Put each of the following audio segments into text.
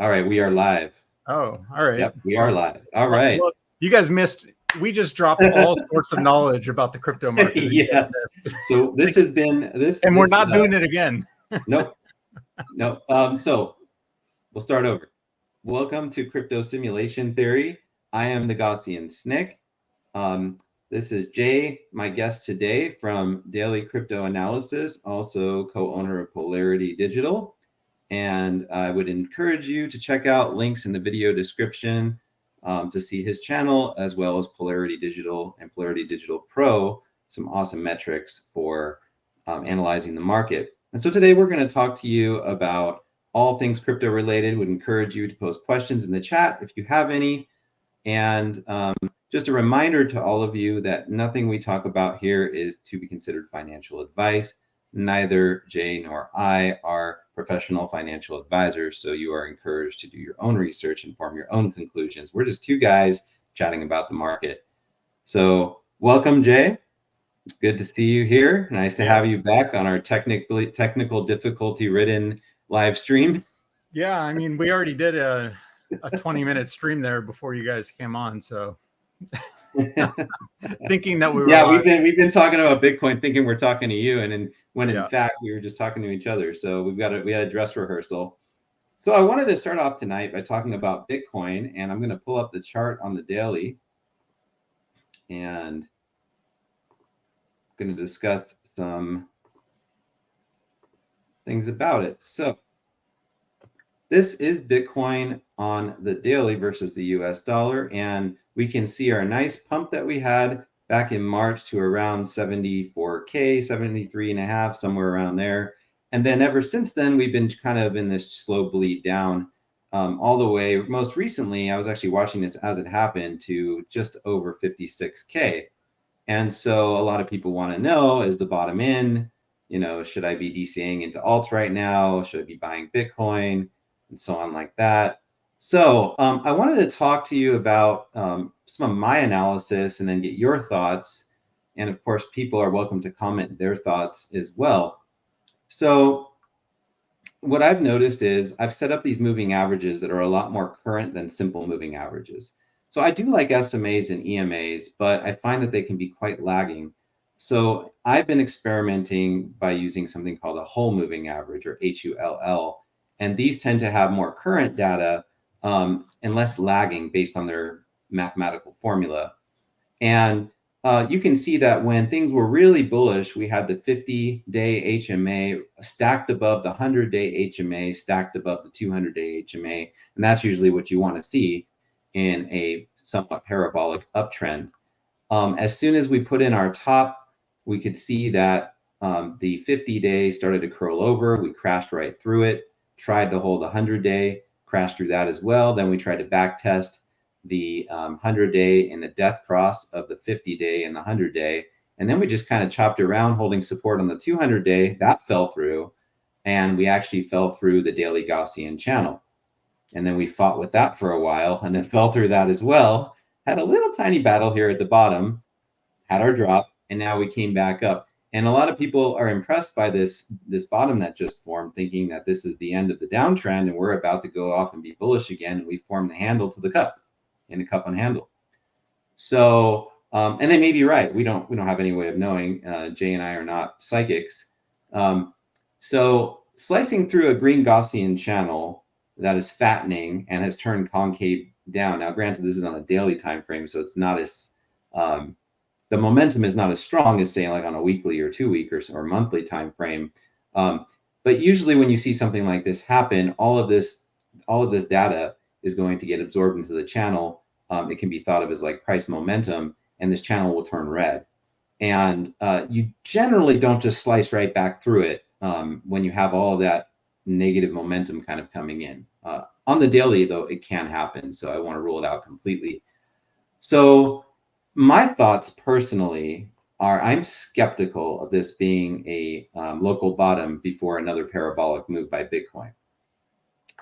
All right, we are live. Oh, all right. Yep, we are live. All right. Well, you guys missed. We just dropped all sorts of knowledge about the crypto market. Yes. So this has been this, and we're not doing it again. Nope. No. So we'll start over. Welcome to Crypto Simulation Theory. I am the Gaussian Snick. This is Jay, my guest today from Daily Crypto Analysis, also co-owner of Polarity Digital. And I would encourage you to check out links in the video description to see his channel, as well as Polarity Digital and Polarity Digital Pro, some awesome metrics for analyzing the market. And so today we're going to talk to you about all things crypto related. Would encourage you to post questions in the chat if you have any. And just a reminder to all of you that nothing we talk about here is to be considered financial advice. Neither Jay nor I are professional financial advisors, so you are encouraged to do your own research and form your own conclusions. We're just two guys chatting about the market. So welcome, Jay. Good to see you here. Nice to have you back on our technical difficulty-ridden live stream. Yeah, I mean, we already did a 20-minute stream there before you guys came on, so thinking that we were we've been talking about Bitcoin, thinking we're talking to you, and in fact we were just talking to each other. So we had a dress rehearsal. So I wanted to start off tonight by talking about Bitcoin, and I'm going to pull up the chart on the daily, and I'm going to discuss some things about it. So this is Bitcoin on the daily versus the US dollar, and we can see our nice pump that we had back in March to around 74K, 73 and a half, somewhere around there. And then ever since then, we've been kind of in this slow bleed down all the way. Most recently, I was actually watching this as it happened to just over 56K. And so a lot of people want to know, is the bottom in? You know, should I be DCAing into alts right now? Should I be buying Bitcoin? And so on like that. So I wanted to talk to you about some of my analysis and then get your thoughts. And of course, people are welcome to comment their thoughts as well. So what I've noticed is I've set up these moving averages that are a lot more current than simple moving averages. So I do like SMAs and EMAs, but I find that they can be quite lagging. So I've been experimenting by using something called a whole moving average, or HULL. And these tend to have more current data and less lagging based on their mathematical formula. And you can see that when things were really bullish, we had the 50-day HMA stacked above the 100-day HMA, stacked above the 200-day HMA. And that's usually what you want to see in a somewhat parabolic uptrend. As soon as we put in our top, we could see that the 50-day started to curl over. We crashed right through it. Tried to hold 100-day, crashed through that as well. Then we tried to back test the 100-day and the death cross of the 50-day and the 100-day. And then we just kind of chopped around holding support on the 200-day. That fell through. And we actually fell through the daily Gaussian channel. And then we fought with that for a while and then fell through that as well. Had a little tiny battle here at the bottom, had our drop, and now we came back up. And a lot of people are impressed by this bottom that just formed, thinking that this is the end of the downtrend and we're about to go off and be bullish again. And we formed the handle to the cup, in a cup on handle. So, and they may be right. We don't have any way of knowing. Jay and I are not psychics. So slicing through a green Gaussian channel that is fattening and has turned concave down. Now, granted, this is on a daily time frame, so it's not as the momentum is not as strong as, say, like on a weekly or 2 week or monthly time frame. But usually when you see something like this happen, all of this data is going to get absorbed into the channel. It can be thought of as like price momentum, and this channel will turn red. And you generally don't just slice right back through it when you have all of that negative momentum kind of coming in. On the daily, though, it can happen. So I want to rule it out completely. So my thoughts personally are I'm skeptical of this being a local bottom before another parabolic move by Bitcoin.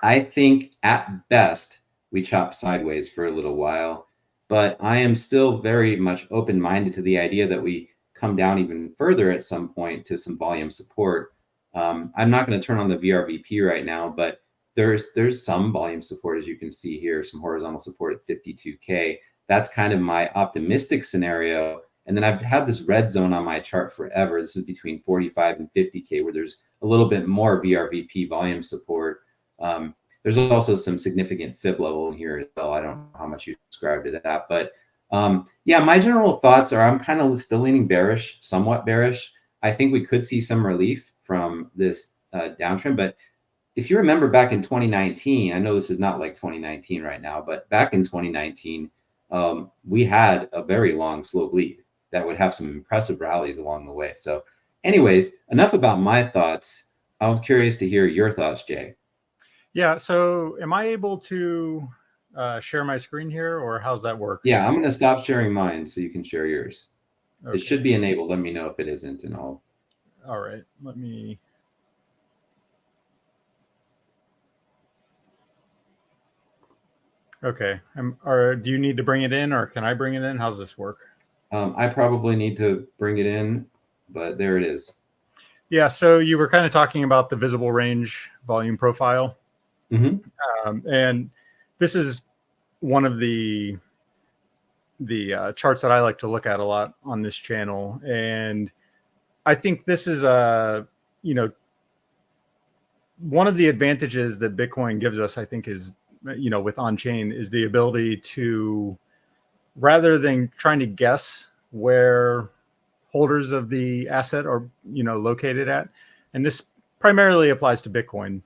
I think at best we chop sideways for a little while, but I am still very much open-minded to the idea that we come down even further at some point to some volume support. I'm not going to turn on the VRVP right now, but there's some volume support, as you can see here, some horizontal support at 52K. That's kind of my optimistic scenario. And then I've had this red zone on my chart forever. This is between 45 and 50K, where there's a little bit more VRVP volume support. There's also some significant fib level in here as well. I don't know how much you subscribe to that, but yeah, my general thoughts are I'm kind of still leaning bearish, somewhat bearish. I think we could see some relief from this downtrend, but if you remember back in 2019, I know this is not like 2019 right now, but back in 2019, we had a very long slow bleed that would have some impressive rallies along the way. So anyways, enough about my thoughts. I was curious to hear your thoughts, Jay. Yeah. So am I able to share my screen here, or how's that work? Yeah, I'm going to stop sharing mine so you can share yours. Okay. It should be enabled. Let me know if it isn't, and I'll. All right. Let me. Okay. Or do you need to bring it in, or can I bring it in? How's this work? I probably need to bring it in, but there it is. Yeah. So you were kind of talking about the visible range volume profile. Mm-hmm. And this is one of the charts that I like to look at a lot on this channel. And I think this is one of the advantages that Bitcoin gives us, I think, is, with on-chain, is the ability to, rather than trying to guess where holders of the asset are, located at. And this primarily applies to Bitcoin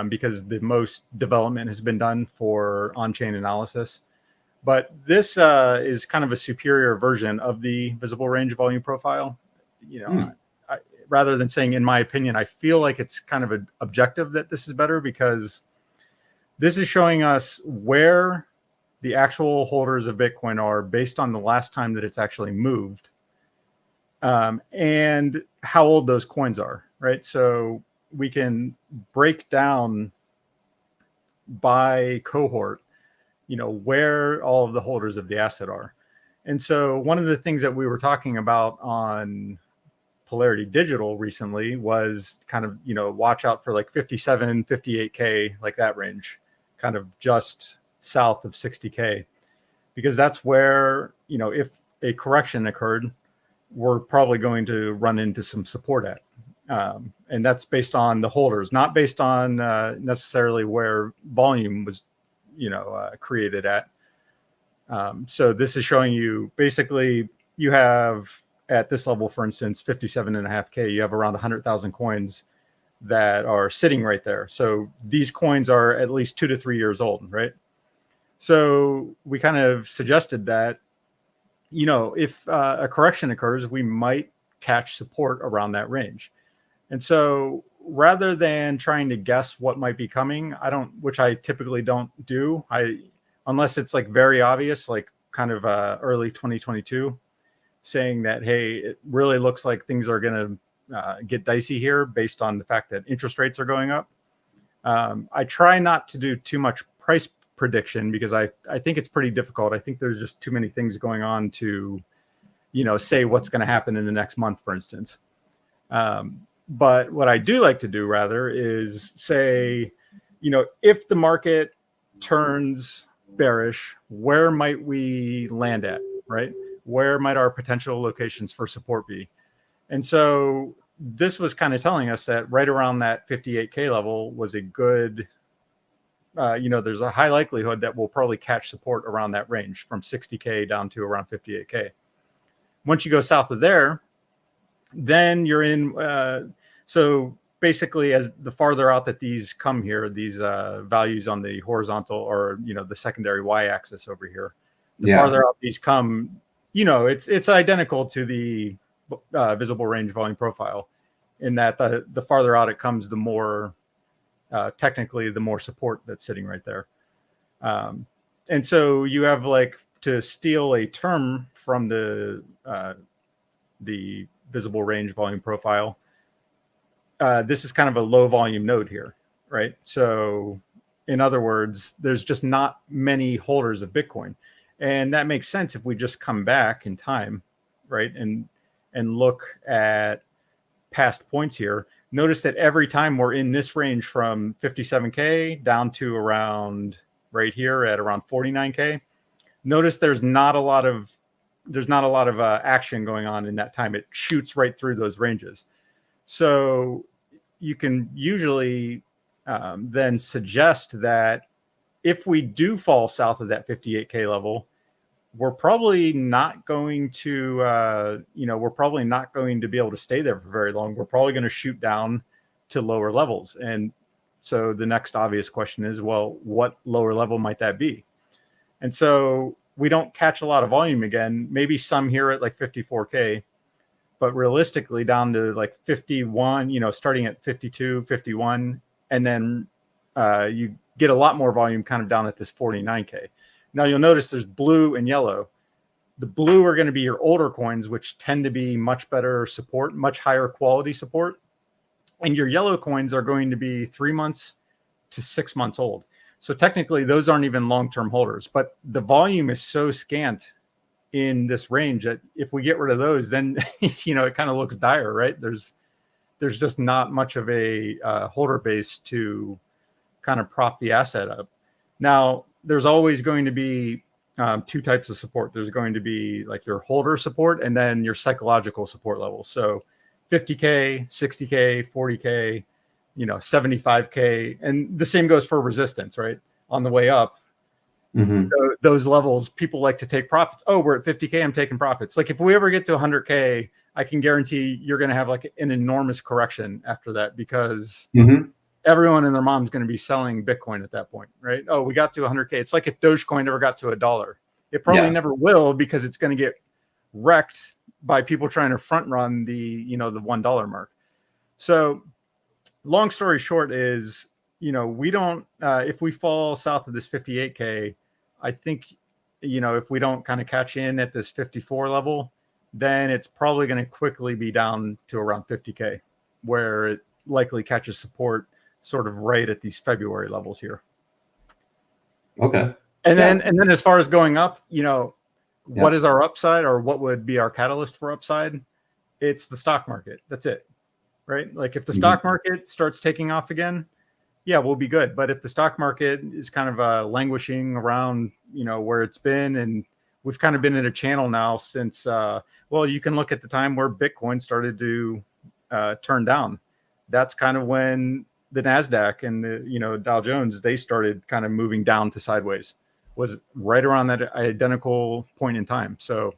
because the most development has been done for on-chain analysis. But this is kind of a superior version of the visible range volume profile. Rather than saying, in my opinion, I feel like it's kind of an objective that this is better, because this is showing us where the actual holders of Bitcoin are based on the last time that it's actually moved, and how old those coins are, right? So we can break down by cohort, where all of the holders of the asset are. And so one of the things that we were talking about on Polarity Digital recently was kind of, watch out for like 57, 58K, like that range, kind of just south of 60K, because that's where, if a correction occurred, we're probably going to run into some support at. And that's based on the holders, not based on necessarily where volume was, created at. So this is showing you, basically, you have at this level, for instance, 57.5K, you have around 100,000 coins that are sitting right there. So these coins are at least 2 to 3 years old, right? So we kind of suggested that, if a correction occurs, we might catch support around that range. And so rather than trying to guess what might be coming, which I typically don't do, unless it's like very obvious, like kind of early 2022, saying that, hey, it really looks like things are going to get dicey here based on the fact that interest rates are going up. I try not to do too much price prediction, because I think it's pretty difficult. I think there's just too many things going on to, say what's going to happen in the next month, for instance. But what I do like to do rather is say, if the market turns bearish, where might we land at, right? Where might our potential locations for support be? And so this was kind of telling us that right around that 58K level was a good, there's a high likelihood that we'll probably catch support around that range from 60K down to around 58K. Once you go south of there, then you're in. So basically, as the farther out that these come here, these values on the horizontal, or, the secondary y-axis over here, the farther out these come, it's identical to the visible range volume profile, in that the farther out it comes, the more technically the more support that's sitting right there. And so you have, like, to steal a term from the visible range volume profile, this is kind of a low volume node here, right? So in other words, there's just not many holders of Bitcoin. And that makes sense if we just come back in time, right? And look at past points here. notice that every time we're in this range from 57K down to around right here at around 49K, notice there's not a lot of action going on in that time. It shoots right through those ranges. So you can usually then suggest that if we do fall south of that 58K level, we're probably not going to, we're probably not going to be able to stay there for very long. We're probably going to shoot down to lower levels. And so the next obvious question is, well, what lower level might that be? And so we don't catch a lot of volume again, maybe some here at like 54K, but realistically down to like 51, starting at 52, 51, and then you get a lot more volume kind of down at this 49K. Now you'll notice there's blue and yellow. The blue are going to be your older coins, which tend to be much better support, much higher quality support. And your yellow coins are going to be 3 months to 6 months old. So technically those aren't even long-term holders, but the volume is so scant in this range that if we get rid of those, then, it kind of looks dire, right? There's just not much of a holder base to kind of prop the asset up. Now, there's always going to be two types of support. There's going to be like your holder support and then your psychological support levels. So 50K, 60K, 40K, 75K. And the same goes for resistance, right? On the way up, those levels, people like to take profits. Oh, we're at 50K, I'm taking profits. Like if we ever get to 100K, I can guarantee you're going to have like an enormous correction after that because everyone and their mom's going to be selling Bitcoin at that point, right? Oh, we got to 100K. It's like if Dogecoin ever got to $1. It probably never will because it's going to get wrecked by people trying to front run the $1 mark. So long story short is, we don't, if we fall south of this 58K, I think, if we don't kind of catch in at this 54 level, then it's probably going to quickly be down to around 50K, where it likely catches support sort of right at these February levels here. Okay. And then as far as going up, what is our upside or what would be our catalyst for upside? It's the stock market. That's it. Right? Like if the stock market starts taking off again, yeah, we'll be good. But if the stock market is kind of languishing around, where it's been, and we've kind of been in a channel now since, you can look at the time where Bitcoin started to turn down. That's kind of when the NASDAQ and the, Dow Jones, they started kind of moving down to sideways, was right around that identical point in time. So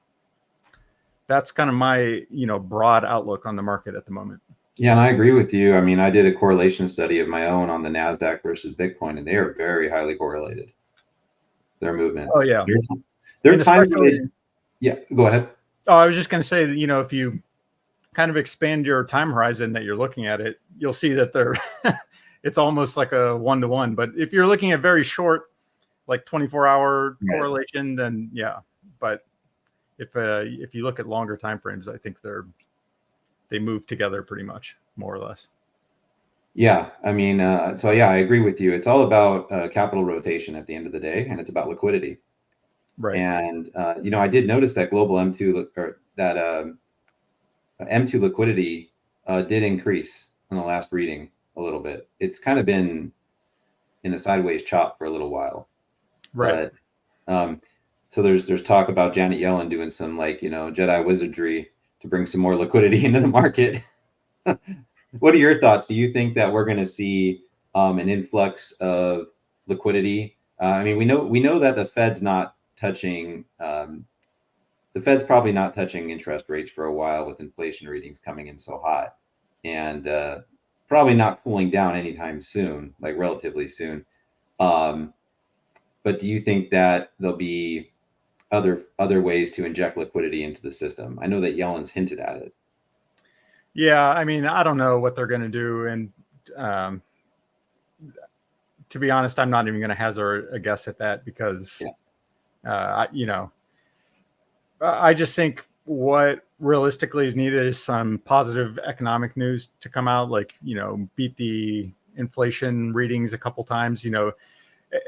that's kind of my, broad outlook on the market at the moment. Yeah, and I agree with you. I mean, I did a correlation study of my own on the NASDAQ versus Bitcoin, and they are very highly correlated, their movements. Oh, yeah. There are times when go ahead. Oh, I was just going to say that, if you kind of expand your time horizon that you're looking at it, you'll see that they're it's almost like a 1-to-1. But if you're looking at very short, like 24-hour correlation, then yeah. But if you look at longer time frames, I think they move together pretty much, more or less. Yeah, I mean, so yeah, I agree with you. It's all about capital rotation at the end of the day, and it's about liquidity. Right. And I did notice that global M2 or that M2 liquidity did increase in the last reading a little bit. It's kind of been in a sideways chop for a little while. Right. But, so there's talk about Janet Yellen doing some Jedi wizardry to bring some more liquidity into the market. What are your thoughts? Do you think that we're going to see an influx of liquidity? I mean, we know that the Fed's not touching. The Fed's probably not touching interest rates for a while with inflation readings coming in so hot, and probably not cooling down anytime soon, like relatively soon. But do you think that there'll be other ways to inject liquidity into the system? I know that Yellen's hinted at it. Yeah, I mean, I don't know what they're going to do, and to be honest, I'm not even going to hazard a guess at that because, I just think what realistically is needed is some positive economic news to come out, like, beat the inflation readings a couple times,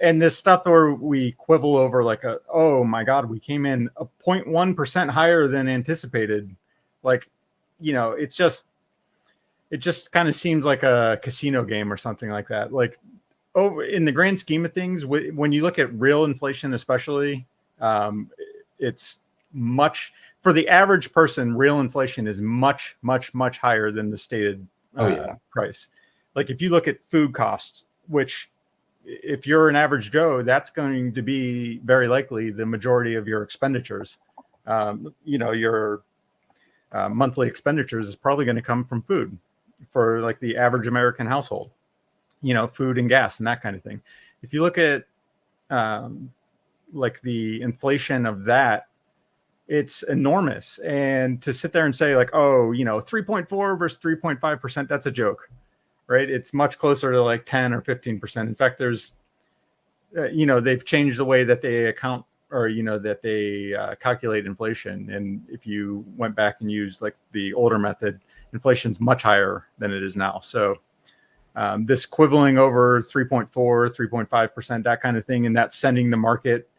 and this stuff where we quibble over like, oh my God, we came in a 0.1% higher than anticipated. Like, it's it just kind of seems like a casino game or something like that. Like, in the grand scheme of things, when you look at real inflation, especially, it's much, for the average person, real inflation is much, much, much higher than the stated price. Like if you look at food costs, which if you're an average Joe, that's going to be very likely the majority of your expenditures. Your monthly expenditures is probably going to come from food for like the average American household, food and gas and that kind of thing. If you look at like the inflation of that, it's enormous. And to sit there and say like, 3.4 versus 3.5%, that's a joke, right? It's much closer to like 10 or 15%. In fact, there's, they've changed the way that they account or, that they calculate inflation. And if you went back and used like the older method, inflation's much higher than it is now. So this quibbling over 3.4, 3.5%, that kind of thing, and that's sending the market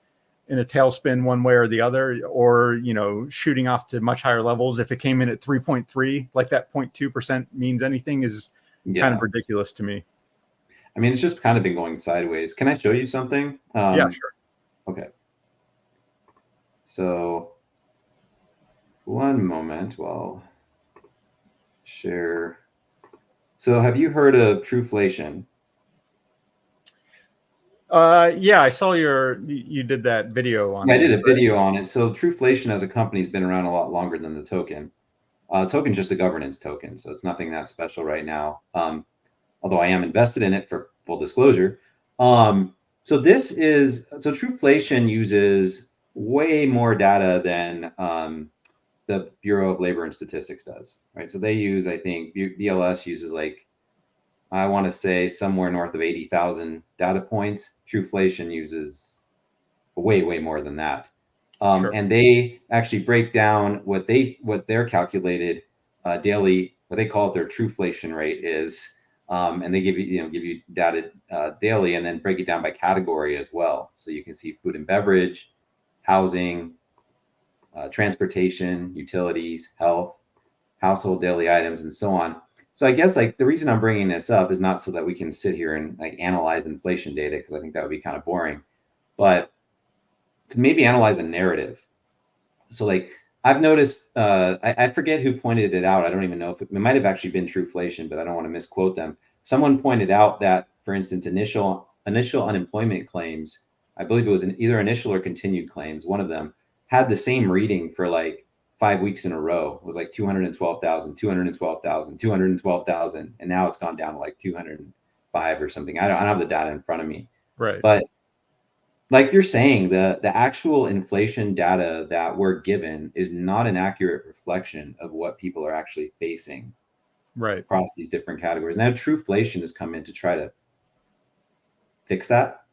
in a tailspin one way or the other, or, shooting off to much higher levels. If it came in at 3.3, like that 0.2% means anything is kind of ridiculous to me. I mean, it's just kind of been going sideways. Can I show you something? Yeah, sure. Okay. So one moment while share. So have you heard of Truflation? Yeah, I saw you did that video on it. I did a video on it. So Truflation as a company has been around a lot longer than the token. Token's just a governance token, so it's nothing that special right now. Although I am invested in it for full disclosure. So Truflation uses way more data than the Bureau of Labor and Statistics does, right? So they use, I think, BLS uses like, I want to say somewhere north of 80,000 data points. Truflation uses way, way more than that. Sure. And they actually break down what their calculated daily, what they call it their Truflation rate is. And they give you data daily and then break it down by category as well. So you can see food and beverage, housing, transportation, utilities, health, household daily items, and so on. So I guess like the reason I'm bringing this up is not so that we can sit here and like analyze inflation data, because I think that would be kind of boring, but to maybe analyze a narrative. So like I've noticed, I forget who pointed it out. I don't even know if it might have actually been Truflation, but I don't want to misquote them. Someone pointed out that, for instance, initial unemployment claims, I believe it was either initial or continued claims, one of them had the same reading for like 5 weeks in a row. It was like 212,000, 212,000, 212,000. And now it's gone down to like 205 or something. I don't have the data in front of me. Right. But like you're saying, the actual inflation data that we're given is not an accurate reflection of what people are actually facing across these different categories. Now, Truflation has come in to try to fix that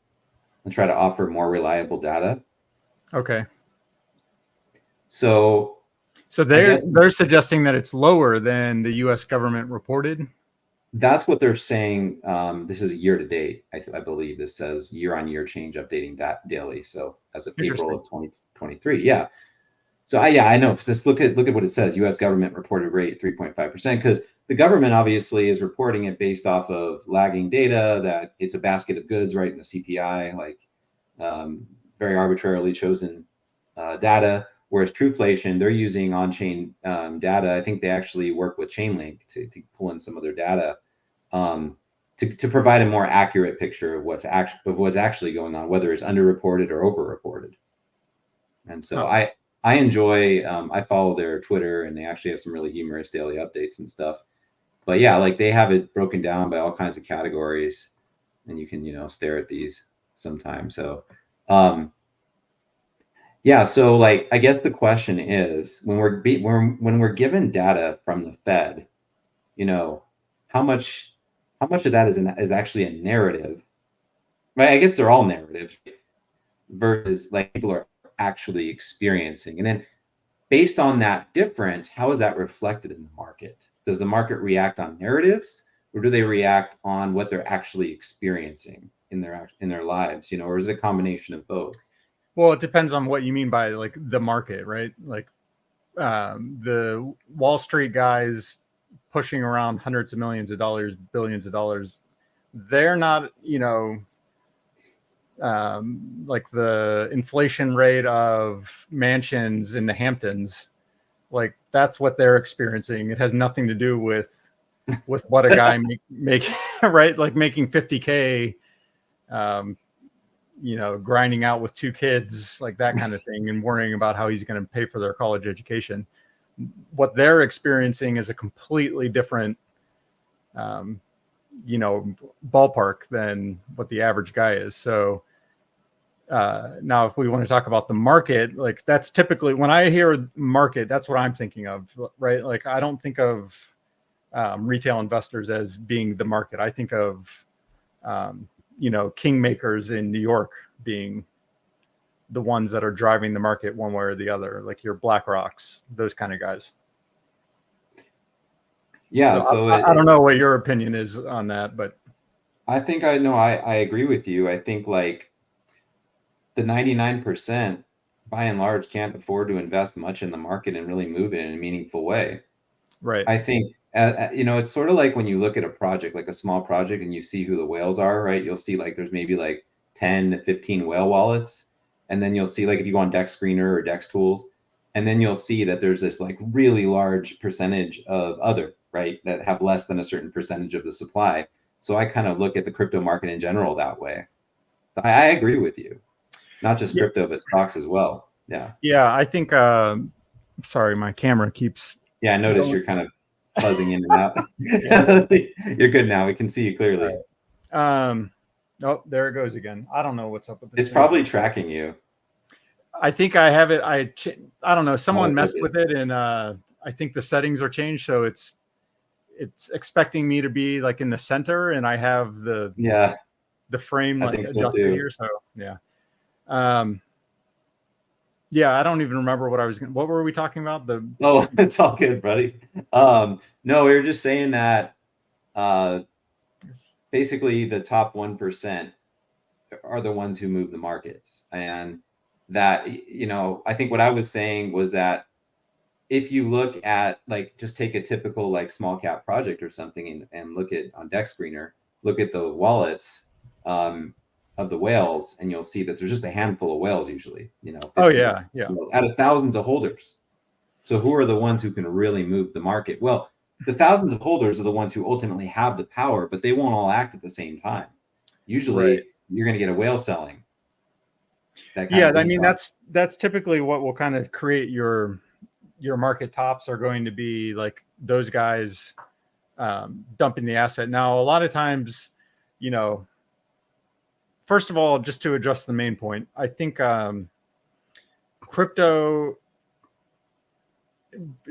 and try to offer more reliable data. Okay. So they're suggesting that it's lower than the U.S. government reported. That's what they're saying. This is year to date. I believe this says year-on-year change updating that daily. So as of April of 2023, yeah. So I know. Just look at what it says. U.S. government reported rate 3.5%, because the government obviously is reporting it based off of lagging data, that it's a basket of goods, right? In the CPI, like very arbitrarily chosen data. Whereas Truflation, they're using on-chain data. I think they actually work with Chainlink to pull in some of their data to provide a more accurate picture of what's actually going on, whether it's underreported or overreported. And so I enjoy. I follow their Twitter, and they actually have some really humorous daily updates and stuff. But yeah, like they have it broken down by all kinds of categories, and you can stare at these sometimes. So. Yeah, so like I guess the question is, when we're given data from the Fed, how much of that is actually a narrative, right? I guess they're all narratives versus like people are actually experiencing, and then based on that difference, how is that reflected in the market? Does the market react on narratives, or do they react on what they're actually experiencing in their lives, or is it a combination of both? Well, it depends on what you mean by like the market, right? Like the Wall Street guys, pushing around hundreds of millions of dollars, billions of dollars, they're not, like the inflation rate of mansions in the Hamptons. Like that's what they're experiencing. It has nothing to do with what a guy make right, like making 50K, grinding out with 2 kids, like that kind of thing, and worrying about how he's going to pay for their college education. What they're experiencing is a completely different, ballpark than what the average guy is. So now, if we want to talk about the market, like that's typically when I hear market, that's what I'm thinking of, right? Like I don't think of retail investors as being the market. I think of, kingmakers in New York being the ones that are driving the market one way or the other, like your BlackRocks, those kind of guys. Yeah. So I don't know what your opinion is on that, but I think I know I agree with you. I think like the 99% by and large can't afford to invest much in the market and really move it in a meaningful way. right. I think, it's sort of like when you look at a project, like a small project, and you see who the whales are, right? You'll see like there's maybe like 10 to 15 whale wallets. And then you'll see like if you go on Dex Screener or Dex Tools, and then you'll see that there's this like really large percentage of other, right, that have less than a certain percentage of the supply. So I kind of look at the crypto market in general that way. So I agree with you. Not just crypto, but stocks as well. Yeah. Yeah, I think, sorry, my camera keeps. Yeah, I noticed you're kind of buzzing in and out. You're good now. We can see you clearly. Oh, there it goes again. I don't know what's up with this. It's probably tracking you. I think I have it. I don't know. Someone messed with it, and I think the settings are changed, so it's expecting me to be like in the center, and I have the frame like adjusted here. So yeah. Yeah, I don't even remember what were we talking about? Oh, it's all good, buddy. No, we were just saying that basically the top 1% are the ones who move the markets. And that, I think what I was saying was that if you look at like, just take a typical like small cap project or something and look at on Dex Screener, look at the wallets, of the whales, and you'll see that there's just a handful of whales usually, 50 out of thousands of holders. So who are the ones who can really move the market? Well, the thousands of holders are the ones who ultimately have the power, but they won't all act at the same time. Usually you're going to get a whale selling. I mean, that's typically what will kind of create your market tops are going to be like those guys dumping the asset. Now, a lot of times, first of all, just to address the main point, I think crypto,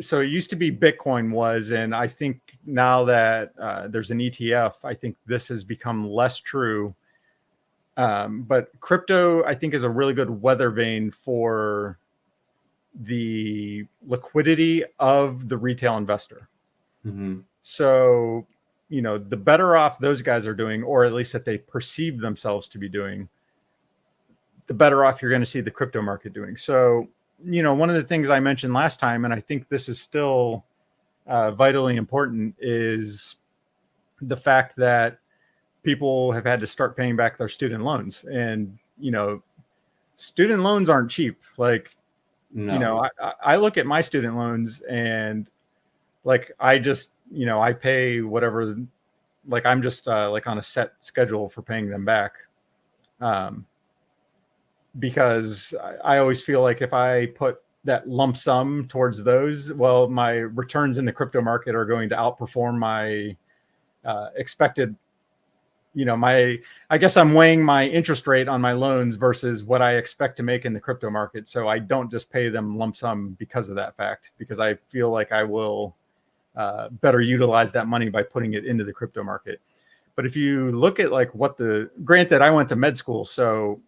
so it used to be Bitcoin was, and I think now that there's an ETF, I think this has become less true. But crypto, I think, is a really good weather vane for the liquidity of the retail investor. Mm-hmm. So, the better off those guys are doing, or at least that they perceive themselves to be doing, the better off you're going to see the crypto market doing. So, one of the things I mentioned last time, and I think this is still vitally important, is the fact that people have had to start paying back their student loans. And, student loans aren't cheap. Like, no. I look at my student loans and like, I just, I pay whatever, like I'm just like on a set schedule for paying them back. Because I always feel like if I put that lump sum towards those, well, my returns in the crypto market are going to outperform my expected, I guess I'm weighing my interest rate on my loans versus what I expect to make in the crypto market. So I don't just pay them lump sum because of that fact, because I feel like I will better utilize that money by putting it into the crypto market. But if you look at like granted, I went to med school, so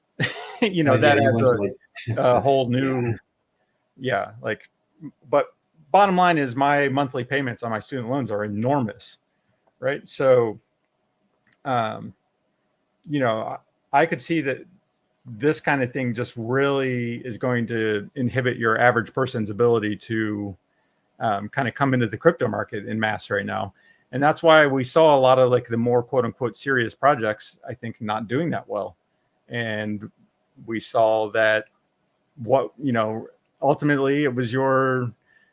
that adds a whole new, but bottom line is my monthly payments on my student loans are enormous, right? So, I could see that this kind of thing just really is going to inhibit your average person's ability to kind of come into the crypto market in mass right now. And that's why we saw a lot of like the more quote unquote serious projects, I think, not doing that well. And we saw that ultimately it was a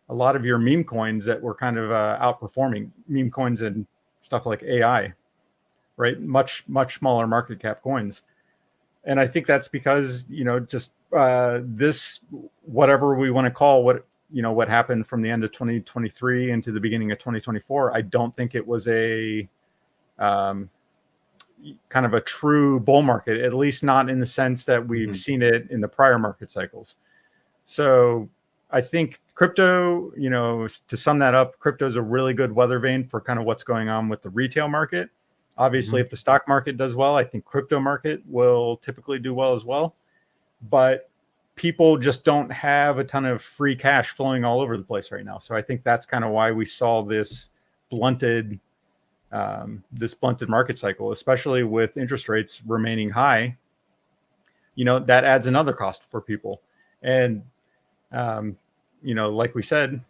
lot of your meme coins that were kind of outperforming meme coins and stuff like AI, right? Much, much smaller market cap coins. And I think that's because, just this, whatever we want to call what happened from the end of 2023 into the beginning of 2024, I don't think it was a kind of a true bull market, at least not in the sense that we've seen it in the prior market cycles. So I think crypto, to sum that up, crypto is a really good weather vane for kind of what's going on with the retail market. Obviously, if the stock market does well, I think crypto market will typically do well as well. But people just don't have a ton of free cash flowing all over the place right now. So I think that's kind of why we saw this blunted market cycle, especially with interest rates remaining high. That adds another cost for people. And like we said,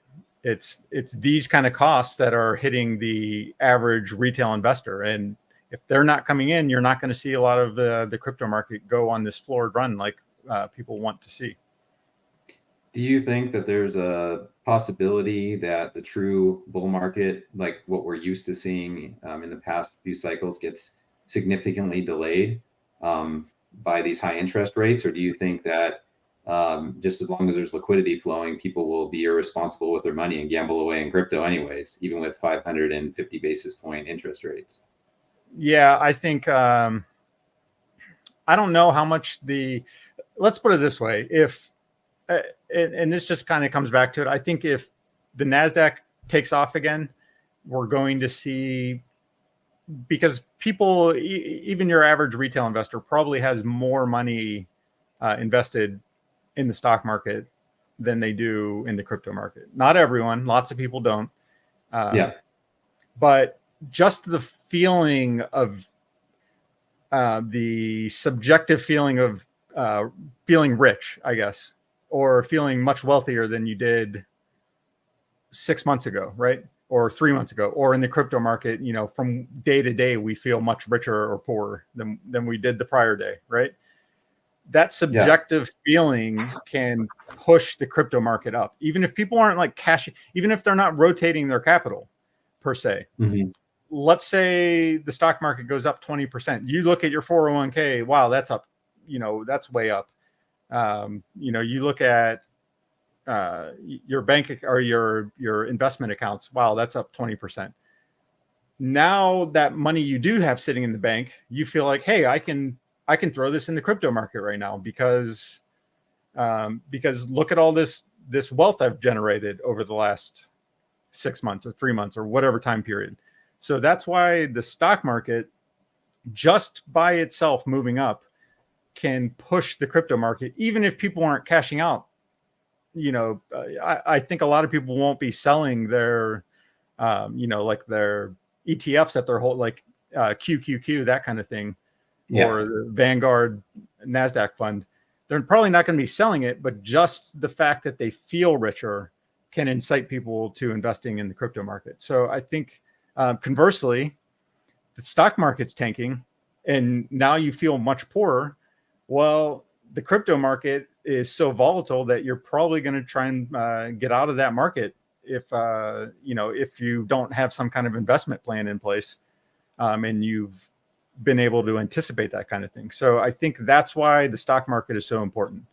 it's these kind of costs that are hitting the average retail investor. And if they're not coming in, you're not going to see a lot of the crypto market go on this floored run like people want to see. Do you think that there's a possibility that the true bull market, like what we're used to seeing in the past few cycles, gets significantly delayed by these high interest rates? Or do you think that just as long as there's liquidity flowing, people will be irresponsible with their money and gamble away in crypto anyways, even with 550 basis point interest rates? Yeah, I think, I don't know how much let's put it this way. And this just kind of comes back to it. I think if the NASDAQ takes off again, we're going to see, because people, even your average retail investor probably has more money invested in the stock market than they do in the crypto market. Not everyone, lots of people don't. But just the feeling of the subjective feeling of feeling rich, I guess, or feeling much wealthier than you did 6 months ago, right? Or 3 months ago, or in the crypto market, from day to day, we feel much richer or poorer than we did the prior day, right? That subjective feeling can push the crypto market up, even if people aren't like cashing, even if they're not rotating their capital per se. Let's say the stock market goes up 20%. You look at your 401k, wow, that's up, that's way up. You look at your bank or your investment accounts, wow, that's up 20%. Now that money you do have sitting in the bank, you feel like, hey, I can throw this in the crypto market right now because look at all this wealth I've generated over the last 6 months or 3 months or whatever time period. So that's why the stock market, just by itself moving up, can push the crypto market, even if people aren't cashing out. I think a lot of people won't be selling their, like their ETFs that they're holding, like QQQ, that kind of thing, or the Vanguard NASDAQ fund. They're probably not going to be selling it, but just the fact that they feel richer can incite people to investing in the crypto market. So I think conversely, the stock market's tanking and now you feel much poorer. Well, the crypto market is so volatile that you're probably going to try and get out of that market if you don't have some kind of investment plan in place, and you've been able to anticipate that kind of thing. So I think that's why the stock market is so important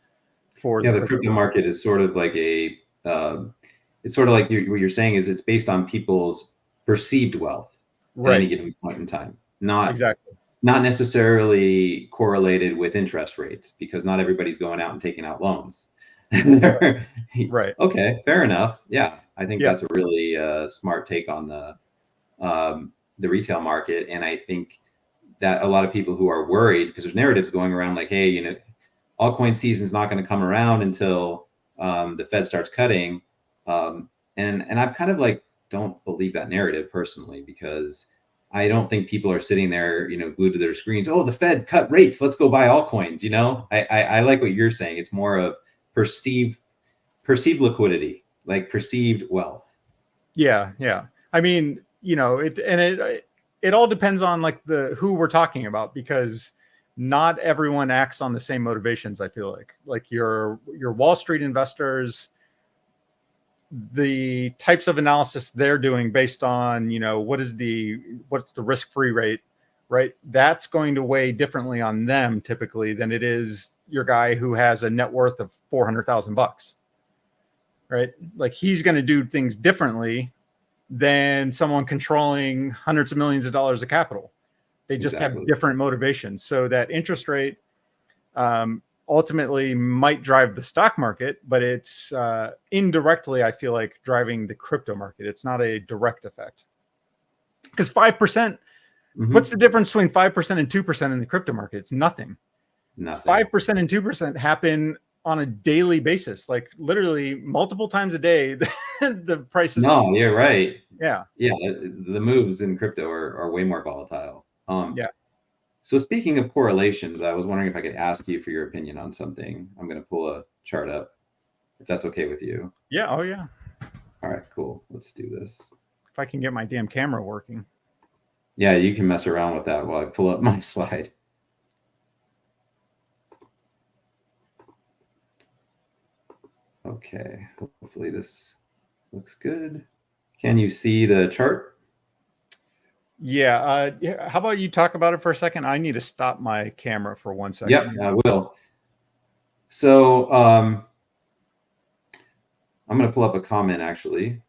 for the crypto market is sort of like it's sort of like what you're saying is it's based on people's perceived wealth at any given point in time, not necessarily correlated with interest rates, because not everybody's going out and taking out loans. Right. Okay, fair enough. Yeah, I think that's a really smart take on the retail market. And I think that a lot of people who are worried, because there's narratives going around like, hey, altcoin season is not going to come around until the Fed starts cutting. And I've kind of like don't believe that narrative personally, because I don't think people are sitting there, glued to their screens. Oh, the Fed cut rates, let's go buy altcoins. I like what you're saying. It's more of perceived liquidity, like perceived wealth. Yeah, yeah. I mean, it all depends on like who we're talking about, because not everyone acts on the same motivations. I feel like your Wall Street investors, the types of analysis they're doing based on, what's the risk-free rate, right? That's going to weigh differently on them typically than it is your guy who has a net worth of $400,000, right? Like he's going to do things differently than someone controlling hundreds of millions of dollars of capital. They just have different motivations. So that interest rate ultimately might drive the stock market, but it's indirectly, I feel like, driving the crypto market. It's not a direct effect. Because 5%, what's the difference between 5% and 2% in the crypto market? It's nothing. 5% and 2% happen on a daily basis, like literally multiple times a day. The prices. No, you're right. Yeah. Yeah. The moves in crypto are way more volatile. Yeah. So speaking of correlations, I was wondering if I could ask you for your opinion on something. I'm going to pull a chart up, if that's okay with you. Yeah. Oh, yeah. All right, cool. Let's do this. If I can get my damn camera working. Yeah, you can mess around with that while I pull up my slide. Okay, hopefully this looks good. Can you see the chart? Yeah. How about you talk about it for a second? I need to stop my camera for 1 second. Yep, I will. So I'm going to pull up a comment, actually.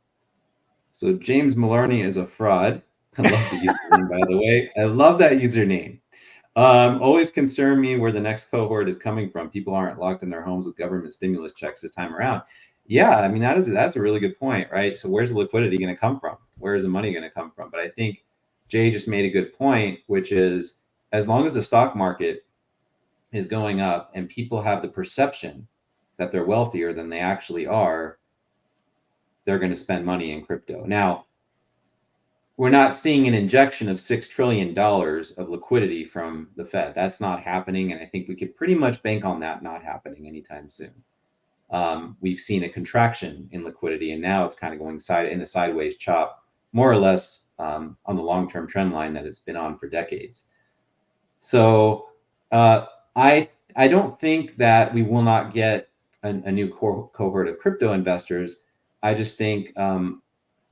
So James Maloney is a fraud. I love the username, by the way. I love that username. Always concern me where the next cohort is coming from. People aren't locked in their homes with government stimulus checks this time around. Yeah, I mean, that's a really good point, right? So where's the liquidity going to come from? Where is the money going to come from? But I think Jay just made a good point, which is as long as the stock market is going up and people have the perception that they're wealthier than they actually are, they're going to spend money in crypto. Now, we're not seeing an injection of $6 trillion of liquidity from the Fed. That's not happening. And I think we could pretty much bank on that not happening anytime soon. We've seen a contraction in liquidity, and now it's kind of going in a sideways chop, more or less on the long-term trend line that it's been on for decades. So I don't think that we will not get a new cohort of crypto investors. I just think,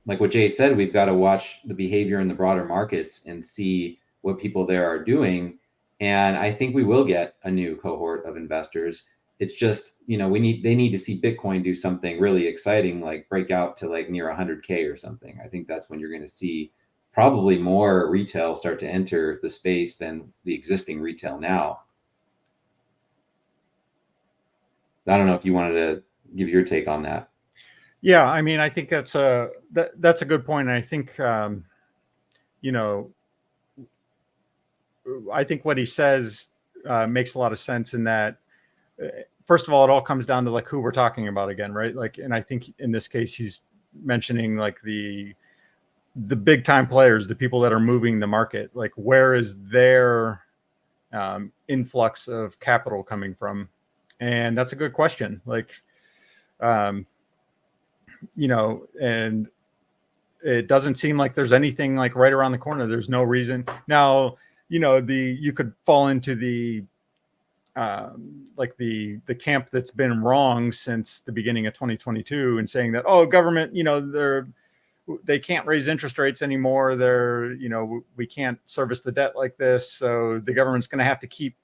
like what Jay said, we've got to watch the behavior in the broader markets and see what people there are doing. And I think we will get a new cohort of investors. It's just, they need to see Bitcoin do something really exciting, like break out to like near 100K or something. I think that's when you're going to see probably more retail start to enter the space than the existing retail now. I don't know if you wanted to give your take on that. Yeah, I mean, I think that's a good point. And I think, I think what he says makes a lot of sense in that, first of all, it all comes down to like who we're talking about again, right? Like, and I think in this case, he's mentioning like the big time players, the people that are moving the market. Like, where is their influx of capital coming from? And that's a good question. Like, and it doesn't seem like there's anything like right around the corner. There's no reason. Now, you could fall into the camp that's been wrong since the beginning of 2022 and saying that, oh, government, they can't raise interest rates anymore. We can't service the debt like this. So the government's going to have to keep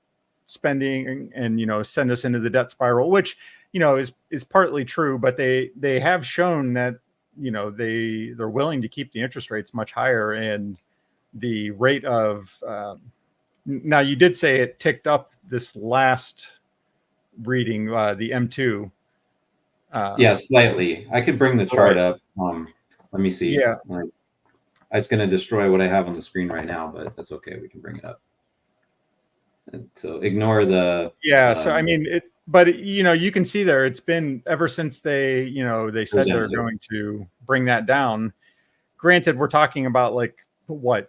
spending and, send us into the debt spiral, which, is partly true, but they have shown that, they're willing to keep the interest rates much higher, and the rate of, now you did say it ticked up this last reading, the M2. Yeah, slightly. I could bring the chart up. Let me see. Yeah. It's going to destroy what I have on the screen right now, but that's okay. We can bring it up. And so ignore the. Yeah. So, I mean, but you can see there, it's been ever since they said they're going to bring that down. Granted, we're talking about like what,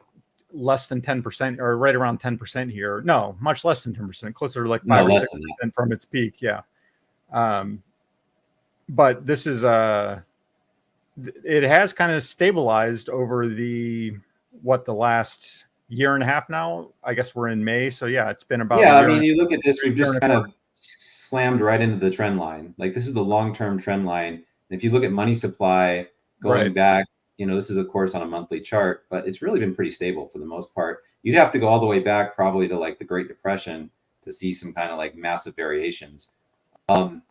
less than 10% or right around 10% here. No, much less than 10%, closer to like 5 or 6% from its peak. Yeah. But this is it has kind of stabilized over the last year and a half now. I guess we're in May, so yeah, it's been about a Yeah, I year. mean, you look at this, we've year just and a kind quarter. of slammed right into the trend line. Like this is the long-term trend line. And if you look at money supply going Right. back, this is of course on a monthly chart, but it's really been pretty stable for the most part. You'd have to go all the way back probably to like the Great Depression to see some kind of like massive variations. And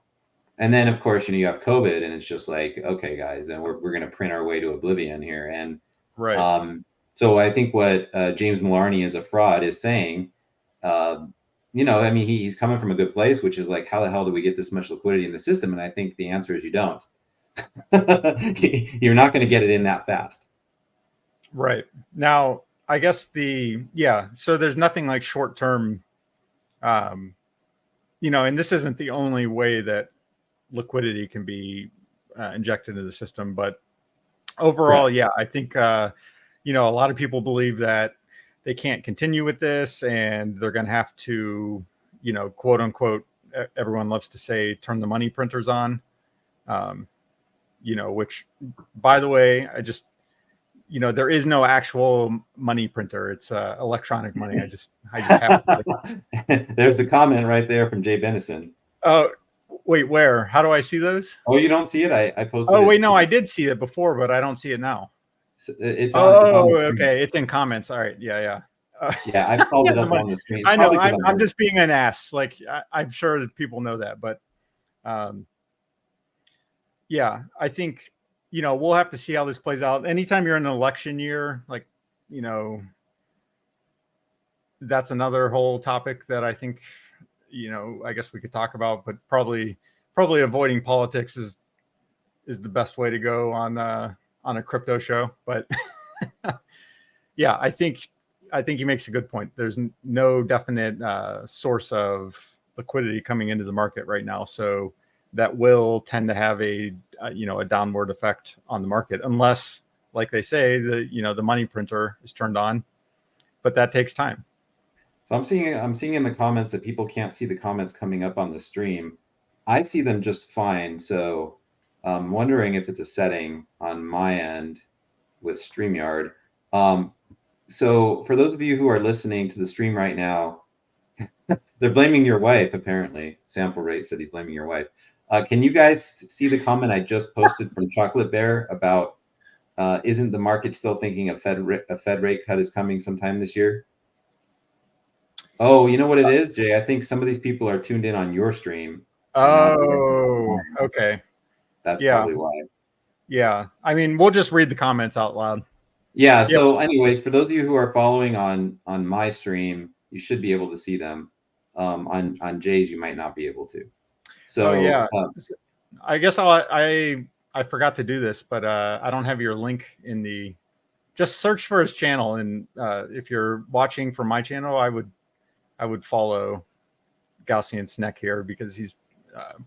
then of course, you have COVID and it's just like, okay, guys, and we're going to print our way to oblivion here. And Right. so I think what James Malarney is a fraud is saying, I mean, he's coming from a good place, which is like, how the hell do we get this much liquidity in the system? And I think the answer is you don't. You're not going to get it in that fast. Right. Now, I guess so there's nothing like short term, and this isn't the only way that liquidity can be injected into the system, but overall, Correct. yeah, I think, a lot of people believe that they can't continue with this and they're going to have to, quote unquote, everyone loves to say, turn the money printers on, which, by the way, there is no actual money printer. It's electronic money. I just have to. There's the comment right there from Jay Benison. Oh, wait, where? How do I see those? Oh, you don't see it? I posted Oh, it. wait, no, I did see it before, but I don't see it now. It's on the screen. Okay. It's in comments. All right. Yeah. Yeah, I called it up on the screen. I know. I'm just being an ass. Like I'm sure that people know that, but yeah, I think we'll have to see how this plays out. Anytime you're in an election year, like that's another whole topic that I think I guess we could talk about, but probably avoiding politics is the best way to go on a crypto show. But yeah, I think he makes a good point. There's no definite source of liquidity coming into the market right now, so that will tend to have a downward effect on the market, unless, like they say, the money printer is turned on, but that takes time. So I'm seeing in the comments that people can't see the comments coming up on the stream. I see them just fine. So I'm wondering if it's a setting on my end with StreamYard. So for those of you who are listening to the stream right now, they're blaming your wife, apparently. Sample Rate said he's blaming your wife. Can you guys see the comment I just posted from Chocolate Bear about isn't the market still thinking a Fed rate cut is coming sometime this year? Oh, you know what it is, Jay? I think some of these people are tuned in on your stream. Oh, okay. That's probably why. Yeah. I mean, we'll just read the comments out loud. Yeah. So anyways, for those of you who are following on my stream, you should be able to see them. On Jay's, you might not be able to. So I guess I forgot to do this, but I don't have your link in the. Just search for his channel, and if you're watching from my channel, I would follow Gaussian Snack here because he's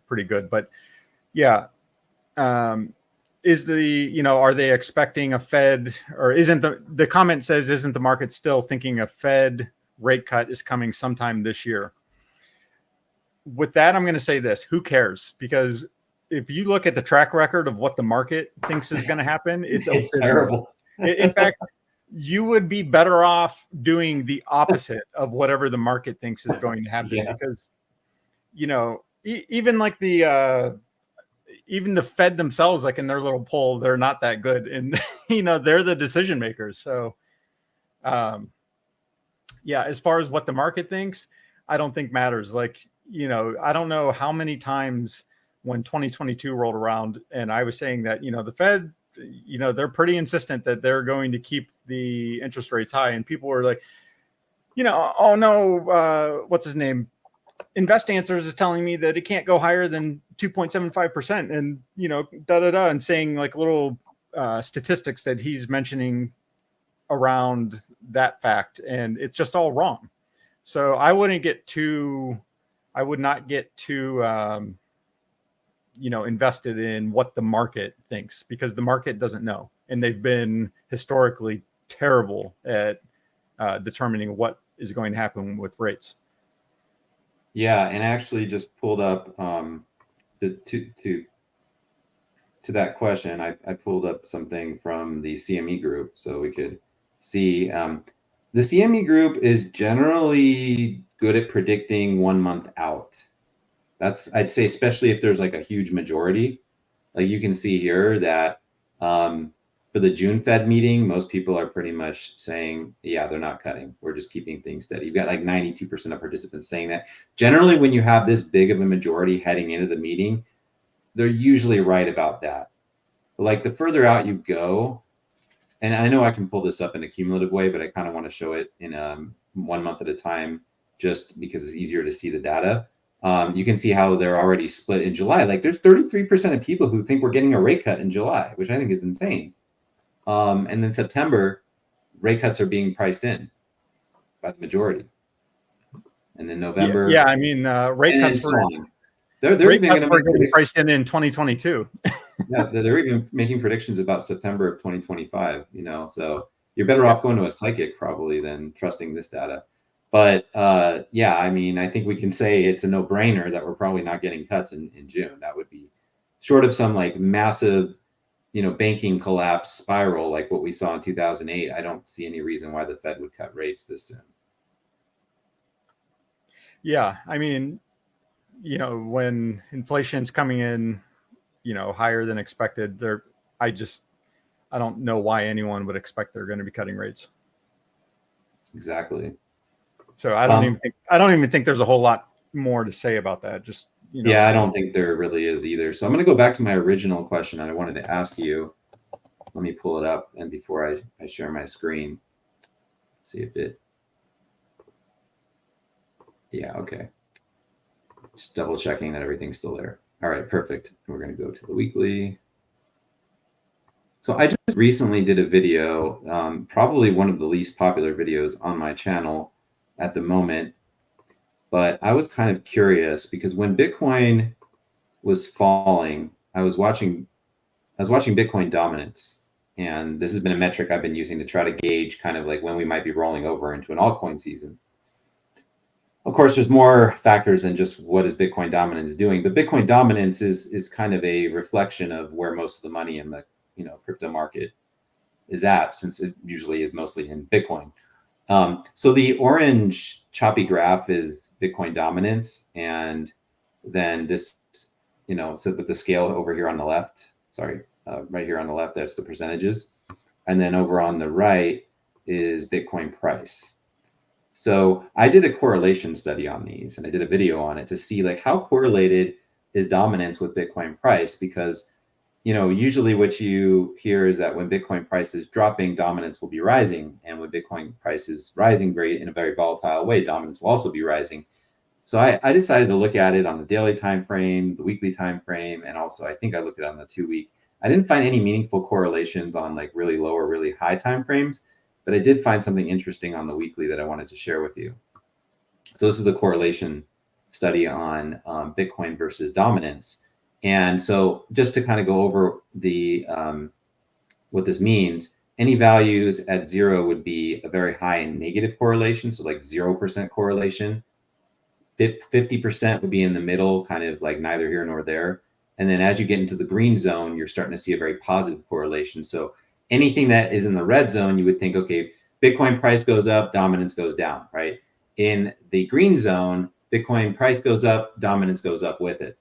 pretty good. But yeah, is are they expecting a Fed, or isn't the comment says, isn't the market still thinking a Fed rate cut is coming sometime this year? With that, I'm going to say this: who cares? Because if you look at the track record of what the market thinks is going to happen, it's terrible. In fact, you would be better off doing the opposite of whatever the market thinks is going to happen. Because, even like even the Fed themselves, like in their little poll, they're not that good. And, they're the decision makers. So, yeah, as far as what the market thinks, I don't think matters. Like, I don't know how many times when 2022 rolled around and I was saying that, the Fed, they're pretty insistent that they're going to keep the interest rates high. And people were like, oh no, what's his name? Invest Answers is telling me that it can't go higher than 2.75%. And, and saying like little statistics that he's mentioning around that fact. And it's just all wrong. So I would not get too, invested in what the market thinks, because the market doesn't know. And they've been historically terrible at determining what is going to happen with rates. Yeah, and I actually just pulled up to to that question, I pulled up something from the CME group so we could see. The CME group is generally good at predicting 1 month out. That's, I'd say, especially if there's like a huge majority. Like you can see here that for the June Fed meeting, most people are pretty much saying, yeah, they're not cutting. We're just keeping things steady. You've got like 92% of participants saying that. Generally, when you have this big of a majority heading into the meeting, they're usually right about that. But like the further out you go, and I know I can pull this up in a cumulative way, but I kind of want to show it in 1 month at a time, just because it's easier to see the data. You can see how they're already split in July. Like there's 33% of people who think we're getting a rate cut in July, which I think is insane. And then September, rate cuts are being priced in by the majority. And then November. Yeah, I mean, rate cuts were getting priced in 2022. Yeah, they're even making predictions about September of 2025, you know, so you're better off going to a psychic probably than trusting this data. But yeah, I mean, I think we can say it's a no-brainer that we're probably not getting cuts in June. That would be short of some like massive, you know, banking collapse spiral like what we saw in 2008. I don't see any reason why the Fed would cut rates this soon. Yeah, I mean, you know, when inflation's coming in, you know, higher than expected, I don't know why anyone would expect they're going to be cutting rates. Exactly. So I don't even think there's a whole lot more to say about that. Just, you know. Yeah, I don't think there really is either. So I'm going to go back to my original question I wanted to ask you. Let me pull it up, and before I share my screen, see if it. Yeah, okay. Just double checking that everything's still there. All right, perfect. We're going to go to the weekly. So I just recently did a video, probably one of the least popular videos on my channel at the moment, but I was kind of curious because when Bitcoin was falling, I was watching Bitcoin dominance, and this has been a metric I've been using to try to gauge kind of like when we might be rolling over into an altcoin season. Of course, there's more factors than just what is Bitcoin dominance doing, but Bitcoin dominance is kind of a reflection of where most of the money in the, you know, crypto market is at, since it usually is mostly in Bitcoin. So the orange choppy graph is Bitcoin dominance, and then this, you know, so with the scale over here on the left, sorry, right here on the left, that's the percentages, and then over on the right is Bitcoin price. So I did a correlation study on these, and I did a video on it to see like how correlated is dominance with Bitcoin price, because, you know, usually what you hear is that when Bitcoin price is dropping, dominance will be rising, and when Bitcoin price is rising very in a very volatile way, dominance will also be rising. So I decided to look at it on the daily time frame, the weekly time frame, and also I think I looked at it on the 2-week. I didn't find any meaningful correlations on like really low or really high time frames, but I did find something interesting on the weekly that I wanted to share with you. So this is the correlation study on Bitcoin versus dominance. And so just to kind of go over the what this means, any values at 0 would be a very high and negative correlation. So like 0% correlation. 50% would be in the middle, kind of like neither here nor there. And then as you get into the green zone, you're starting to see a very positive correlation. So anything that is in the red zone, you would think, okay, Bitcoin price goes up, dominance goes down, right? In the green zone, Bitcoin price goes up, dominance goes up with it.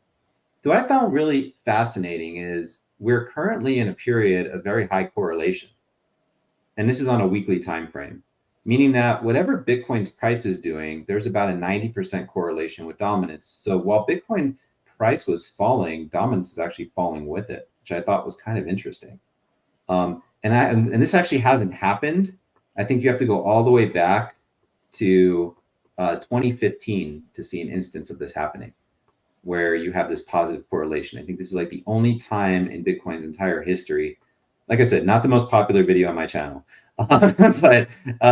So what I found really fascinating is we're currently in a period of very high correlation. And this is on a weekly time frame, meaning that whatever Bitcoin's price is doing, there's about a 90% correlation with dominance. So while Bitcoin price was falling, dominance is actually falling with it, which I thought was kind of interesting. And this actually hasn't happened. I think you have to go all the way back to 2015 to see an instance of this happening, where you have this positive correlation. I think this is like the only time in Bitcoin's entire history. Like I said, not the most popular video on my channel, but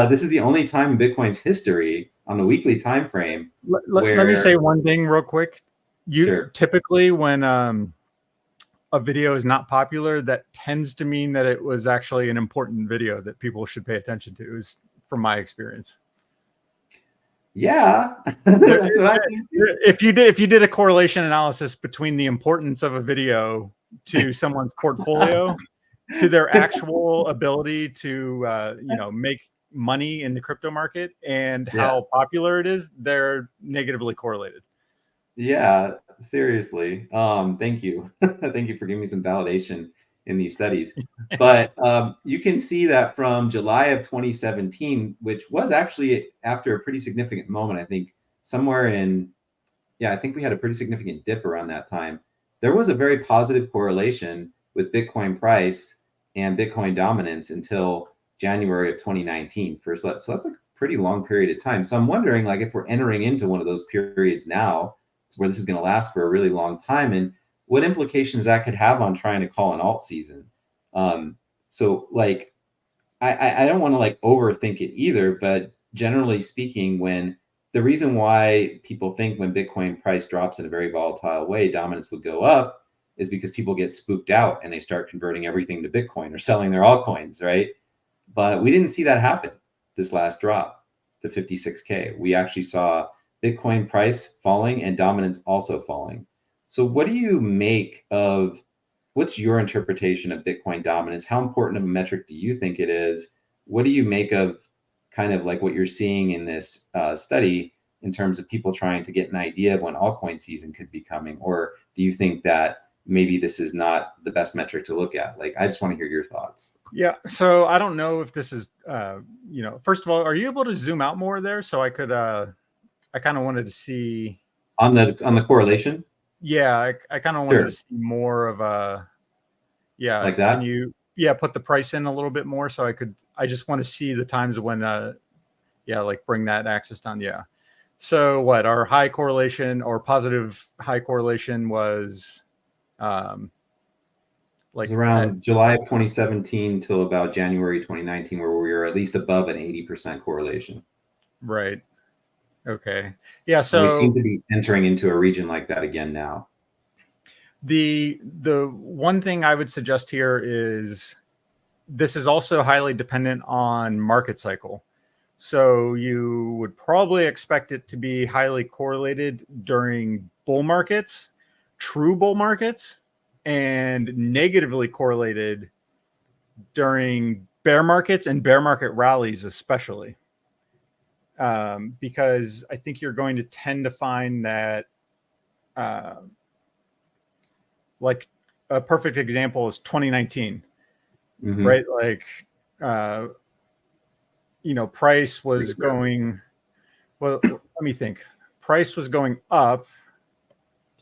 this is the only time in Bitcoin's history on the weekly time frame. Let me say one thing real quick. Sure. Typically when a video is not popular, that tends to mean that it was actually an important video that people should pay attention to, is from my experience. Yeah. That's what I think. If you did a correlation analysis between the importance of a video to someone's portfolio, to their actual ability to make money in the crypto market and how popular it is, they're negatively correlated. Yeah, seriously. Thank you. Thank you for giving me some validation in these studies. But you can see that from July of 2017, which was actually after a pretty significant moment, I think somewhere in, I think we had a pretty significant dip around that time. There was a very positive correlation with Bitcoin price and Bitcoin dominance until January of 2019. So that's a pretty long period of time. So I'm wondering, like, if we're entering into one of those periods now, where this is going to last for a really long time, and what implications that could have on trying to call an alt season. So like, I don't want to like overthink it either, but generally speaking, when the reason why people think when Bitcoin price drops in a very volatile way, dominance would go up is because people get spooked out and they start converting everything to Bitcoin or selling their altcoins, right? But we didn't see that happen this last drop to 56K. We actually saw Bitcoin price falling and dominance also falling. So what do you make of, what's your interpretation of Bitcoin dominance? How important of a metric do you think it is? What do you make of kind of like what you're seeing in this study in terms of people trying to get an idea of when altcoin season could be coming? Or do you think that maybe this is not the best metric to look at? Like, I just want to hear your thoughts. Yeah. So I don't know if this is, first of all, are you able to zoom out more there? So I could, I kind of wanted to see on the correlation. Yeah, I kind of wanted to see more of a, like that. Can you, put the price in a little bit more so I just want to see the times when, like bring that axis down. Yeah. So what our high correlation or positive high correlation was, like around July of 2017 till about January 2019, where we were at least above an 80% correlation. Right. Okay. Yeah. So and we seem to be entering into a region like that again now. The one thing I would suggest here is this is also highly dependent on market cycle. So you would probably expect it to be highly correlated during bull markets, true bull markets, and negatively correlated during bear markets and bear market rallies, especially. Because I think you're going to tend to find that, like a perfect example is 2019, right? Like, price was going, well, let me think. Price was going up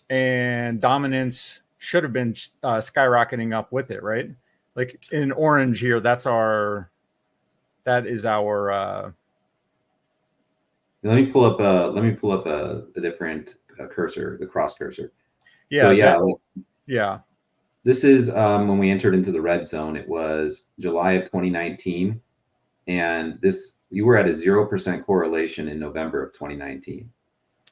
and dominance should have been skyrocketing up with it, right? Like in orange here, that is our, let me pull up a different cursor, the cross cursor. Yeah. So this is when we entered into the red zone. It was July of 2019, and you were at a 0% correlation in November of 2019,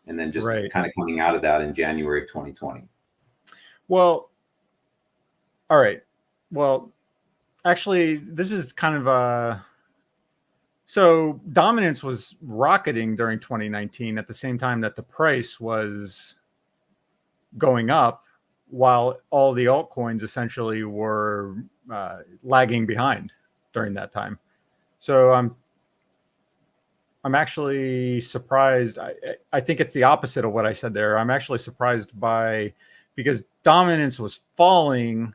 and then just kind of coming out of that in January of 2020. Well, all right. Well, actually, this is kind of so dominance was rocketing during 2019 at the same time that the price was going up, while all the altcoins essentially were lagging behind during that time. So I'm actually surprised. I think it's the opposite of what I said there. I'm actually surprised because dominance was falling.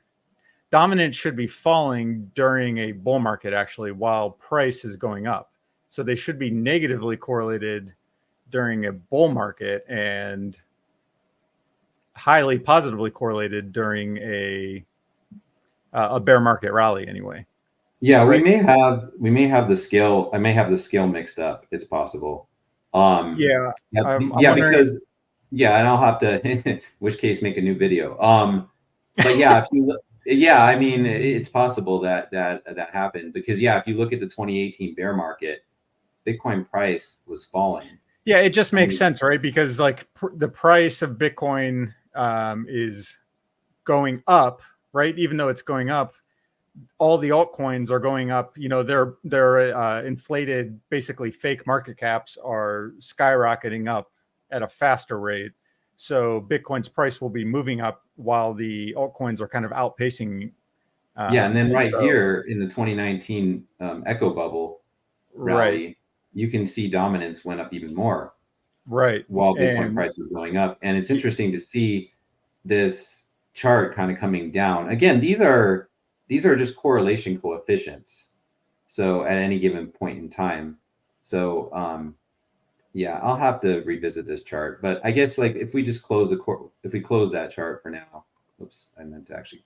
Dominance should be falling during a bull market, actually, while price is going up. So they should be negatively correlated during a bull market and highly positively correlated during a bear market rally anyway. Yeah, right? we may have the scale. I may have the scale mixed up. It's possible. I'm because and I'll have to, in which case, make a new video. But yeah, if you I mean, it's possible that happened because if you look at the 2018 bear market, Bitcoin price was falling. Yeah, it just makes sense, right? Because like the price of Bitcoin is going up, right? Even though it's going up, all the altcoins are going up. Their inflated, basically fake market caps are skyrocketing up at a faster rate. So Bitcoin's price will be moving up while the altcoins are kind of outpacing. Yeah, and then here in the 2019 echo bubble rally, you can see dominance went up even more. Right. While Bitcoin price was going up. And it's interesting to see this chart kind of coming down. Again, these are just correlation coefficients. So at any given point in time. So yeah, I'll have to revisit this chart. But I guess like if we just close if we close that chart for now. Oops, I meant to actually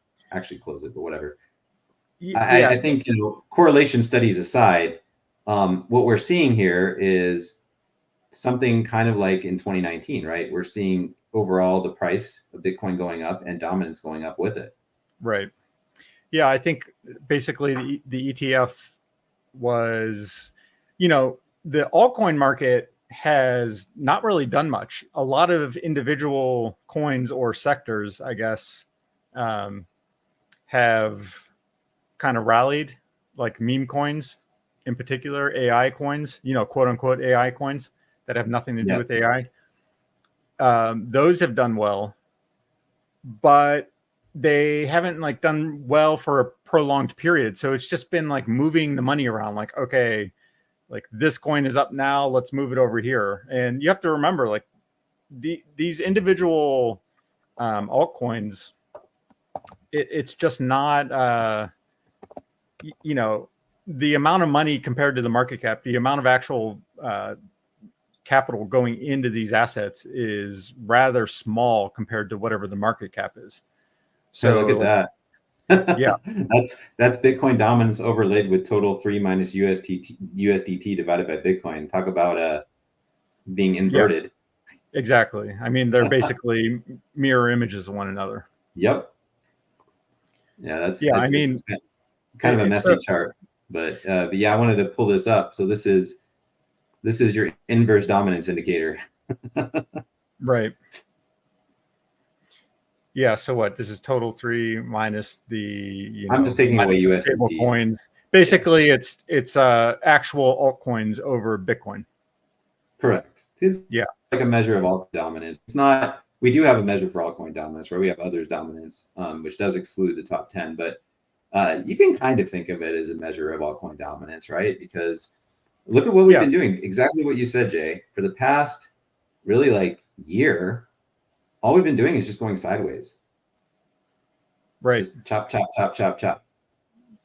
close it, but whatever. Yeah. I think, correlation studies aside, what we're seeing here is something kind of like in 2019, right? We're seeing overall the price of Bitcoin going up and dominance going up with it. Right. Yeah, I think basically the ETF was, the altcoin market has not really done much. A lot of individual coins or sectors, I guess, have kind of rallied, like meme coins in particular, AI coins, quote unquote AI coins that have nothing to do with AI. Those have done well, but they haven't like done well for a prolonged period. So it's just been like moving the money around, like, okay, like this coin is up now, let's move it over here. And you have to remember, like these individual altcoins, it's just not, the amount of money compared to the market cap, the amount of actual capital going into these assets is rather small compared to whatever the market cap is. So look at that. Yeah. that's Bitcoin dominance overlaid with total 3 minus USDT divided by Bitcoin. Talk about being inverted. Yeah, exactly. I mean, they're basically mirror images of one another. Yep. Yeah, that's kind of a messy chart, but yeah, I wanted to pull this up. So this is your inverse dominance indicator. Right. Yeah. So what? This is total 3 minus the. I'm just taking away USDT. Stable coins. Basically, it's actual altcoins over Bitcoin. Correct. It's like a measure of alt dominance. It's not. We do have a measure for altcoin dominance, where we have others dominance, which does exclude the top 10. But you can kind of think of it as a measure of altcoin dominance, right? Because look at what we've been doing. Exactly what you said, Jay. For the past really like year, all we've been doing is just going sideways. Right. Just chop, chop, chop, chop, chop.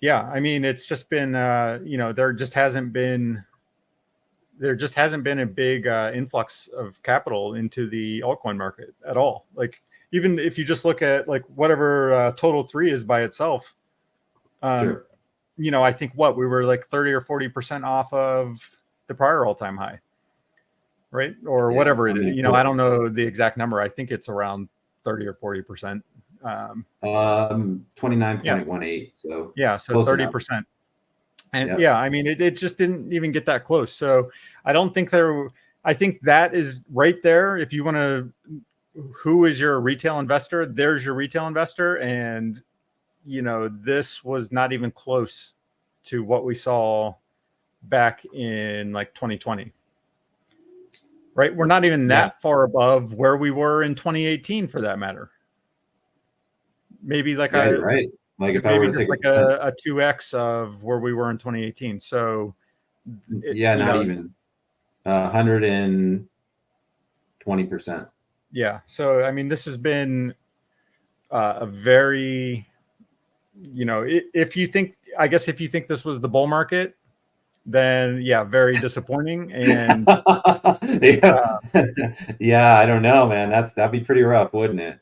Yeah. I mean, it's just been, there just hasn't been a big influx of capital into the altcoin market at all. Like, even if you just look at like whatever total 3 is by itself, sure. I think we were like 30 or 40% off of the prior all-time high, right? Or whatever it is. I don't know the exact number. I think it's around 30 or 40%. 29.18. So yeah, so 30%. And I mean, it just didn't even get that close. So I don't think I think that is right there. If you want to, who is your retail investor? There's your retail investor. And, this was not even close to what we saw back in like 2020. Right? We're not even that far above where we were in 2018 for that matter. Maybe like right. Like if I were to take like a 2x of where we were in 2018. So not even 120%. Yeah. So I mean, this has been a very, if you think this was the bull market, then very disappointing. And I don't know, man. That'd be pretty rough, wouldn't it?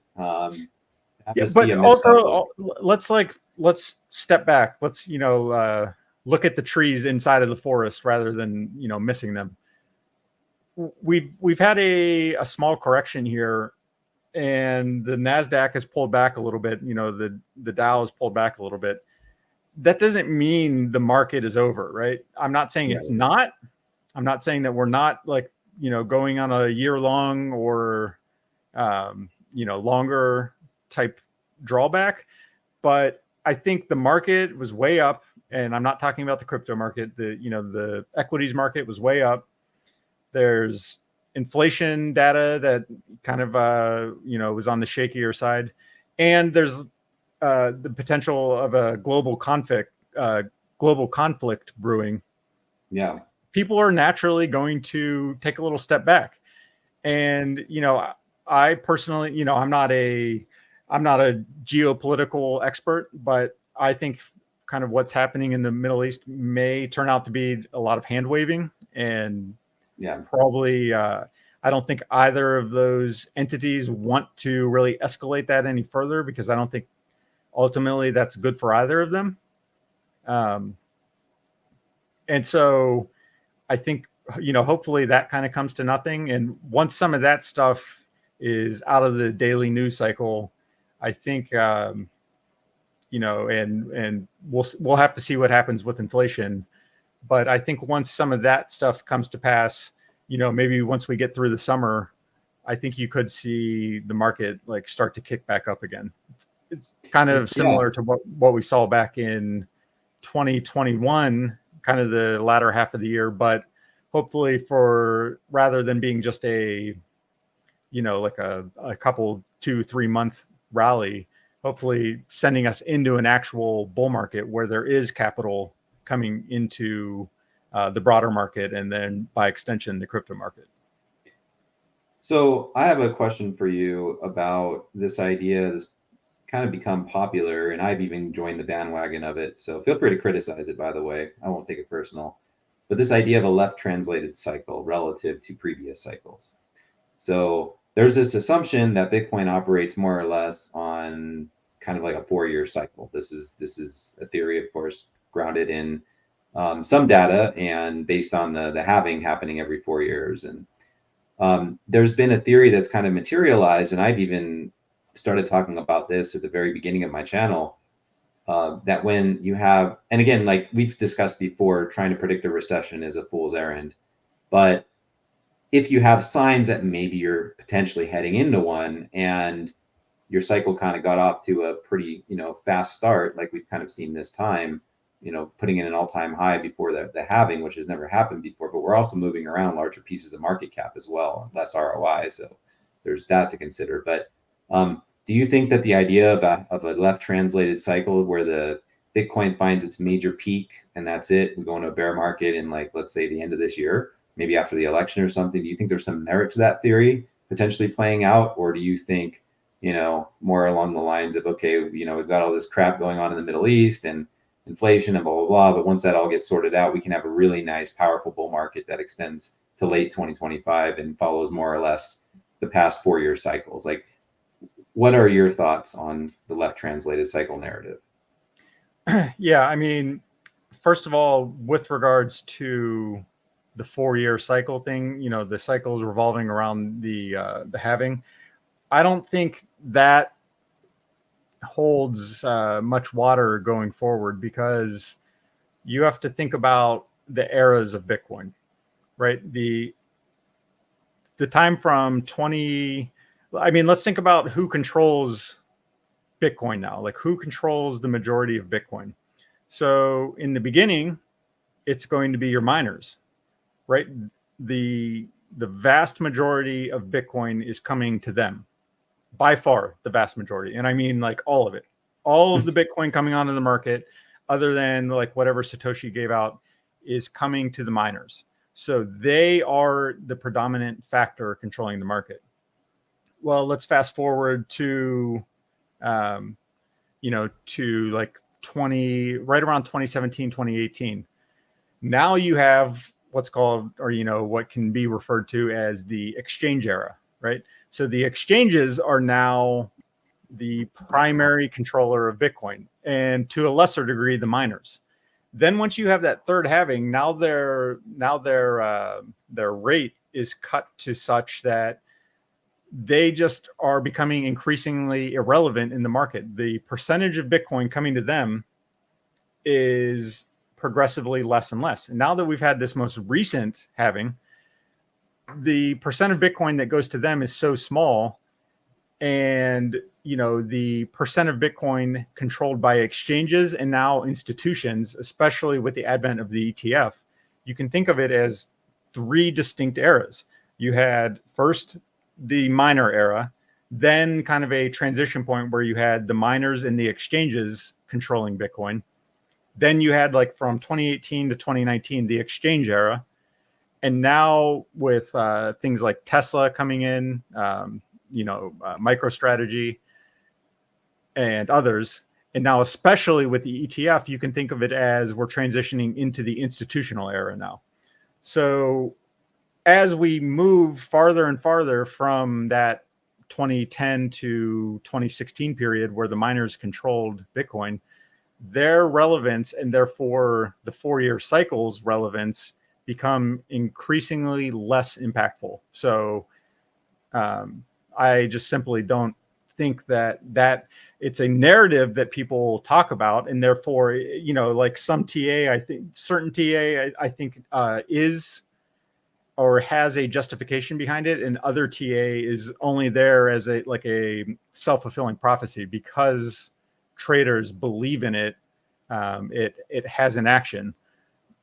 But also let's step back. Let's look at the trees inside of the forest rather than missing them. We've had a small correction here, and the NASDAQ has pulled back a little bit. The Dow has pulled back a little bit. That doesn't mean the market is over, right? I'm not saying it's not. I'm not saying that we're not like going on a year-long or longer type drawback, but I think the market was way up, and I'm not talking about the crypto market. The equities market was way up. There's inflation data that kind of was on the shakier side, and there's the potential of a global conflict brewing. Yeah. People are naturally going to take a little step back. And, I personally, I'm not a geopolitical expert, but I think kind of what's happening in the Middle East may turn out to be a lot of hand waving, and probably, I don't think either of those entities want to really escalate that any further, because I don't think ultimately that's good for either of them. And so I think, hopefully that kind of comes to nothing. And once some of that stuff is out of the daily news cycle, I think, and we'll have to see what happens with inflation. But I think once some of that stuff comes to pass, maybe once we get through the summer, I think you could see the market like start to kick back up again. It's kind of similar to what we saw back in 2021, kind of the latter half of the year, but hopefully rather than being just a couple 2-3 month rally, hopefully sending us into an actual bull market where there is capital coming into the broader market, and then by extension the crypto market. So I have a question for you about this idea that's kind of become popular, and I've even joined the bandwagon of it. So feel free to criticize it, by the way. I won't take it personal. But this idea of a left translated cycle relative to previous cycles. So there's this assumption that Bitcoin operates more or less on kind of like a 4-year cycle. This is a theory, of course, grounded in some data and based on the halving happening every 4 years. And there's been a theory that's kind of materialized, and I've even started talking about this at the very beginning of my channel, that when you have, and again, like we've discussed before, trying to predict a recession is a fool's errand. But if you have signs that maybe you're potentially heading into one, and your cycle kind of got off to a pretty, fast start, like we've kind of seen this time, putting in an all-time high before the halving, which has never happened before, but we're also moving around larger pieces of market cap as well, less ROI. So there's that to consider. But do you think that the idea of a left translated cycle where the Bitcoin finds its major peak and that's it, we go into a bear market in, like, let's say the end of this year, maybe after the election or something, do you think there's some merit to that theory potentially playing out? Or do you think, more along the lines of, okay, we've got all this crap going on in the Middle East and inflation and blah, blah, blah, but once that all gets sorted out, we can have a really nice, powerful bull market that extends to late 2025 and follows more or less the past 4-year cycles? Like, what are your thoughts on the left translated cycle narrative? Yeah, I mean, first of all, with regards to the 4-year cycle thing, the cycle is revolving around the halving. I don't think that holds much water going forward, because you have to think about the eras of Bitcoin, right? The time from let's think about who controls Bitcoin now, like who controls the majority of Bitcoin. So in the beginning, it's going to be your miners, right? The vast majority of Bitcoin is coming to them, by far the vast majority. And I mean, like, all of it, all of the Bitcoin coming onto the market, other than like whatever Satoshi gave out, is coming to the miners. So they are the predominant factor controlling the market. Well, let's fast forward to, to like right around 2017, 2018. Now you have what's called, or, what can be referred to as the exchange era, right? So the exchanges are now the primary controller of Bitcoin, and to a lesser degree, the miners. Then once you have that third halving, now their rate is cut to such that they just are becoming increasingly irrelevant in the market. The percentage of Bitcoin coming to them is progressively less and less. And now that we've had this most recent halving, the percent of Bitcoin that goes to them is so small, and the percent of Bitcoin controlled by exchanges and now institutions, especially with the advent of the ETF, you can think of it as 3 distinct eras. you had first the miner era, then kind of a transition point where you had the miners and the exchanges controlling Bitcoin. Then you had like from 2018 to 2019, the exchange era. And now with things like Tesla coming in, MicroStrategy and others, and now especially with the ETF, you can think of it as we're transitioning into the institutional era now. So as we move farther and farther from that 2010 to 2016 period where the miners controlled Bitcoin, their relevance and therefore the 4-year cycle's relevance become increasingly less impactful. So I just simply don't think that it's a narrative that people talk about, and therefore, like some TA, I think certain TA, I think is or has a justification behind it, and other TA is only there as a self-fulfilling prophecy because traders believe in it. It has an action.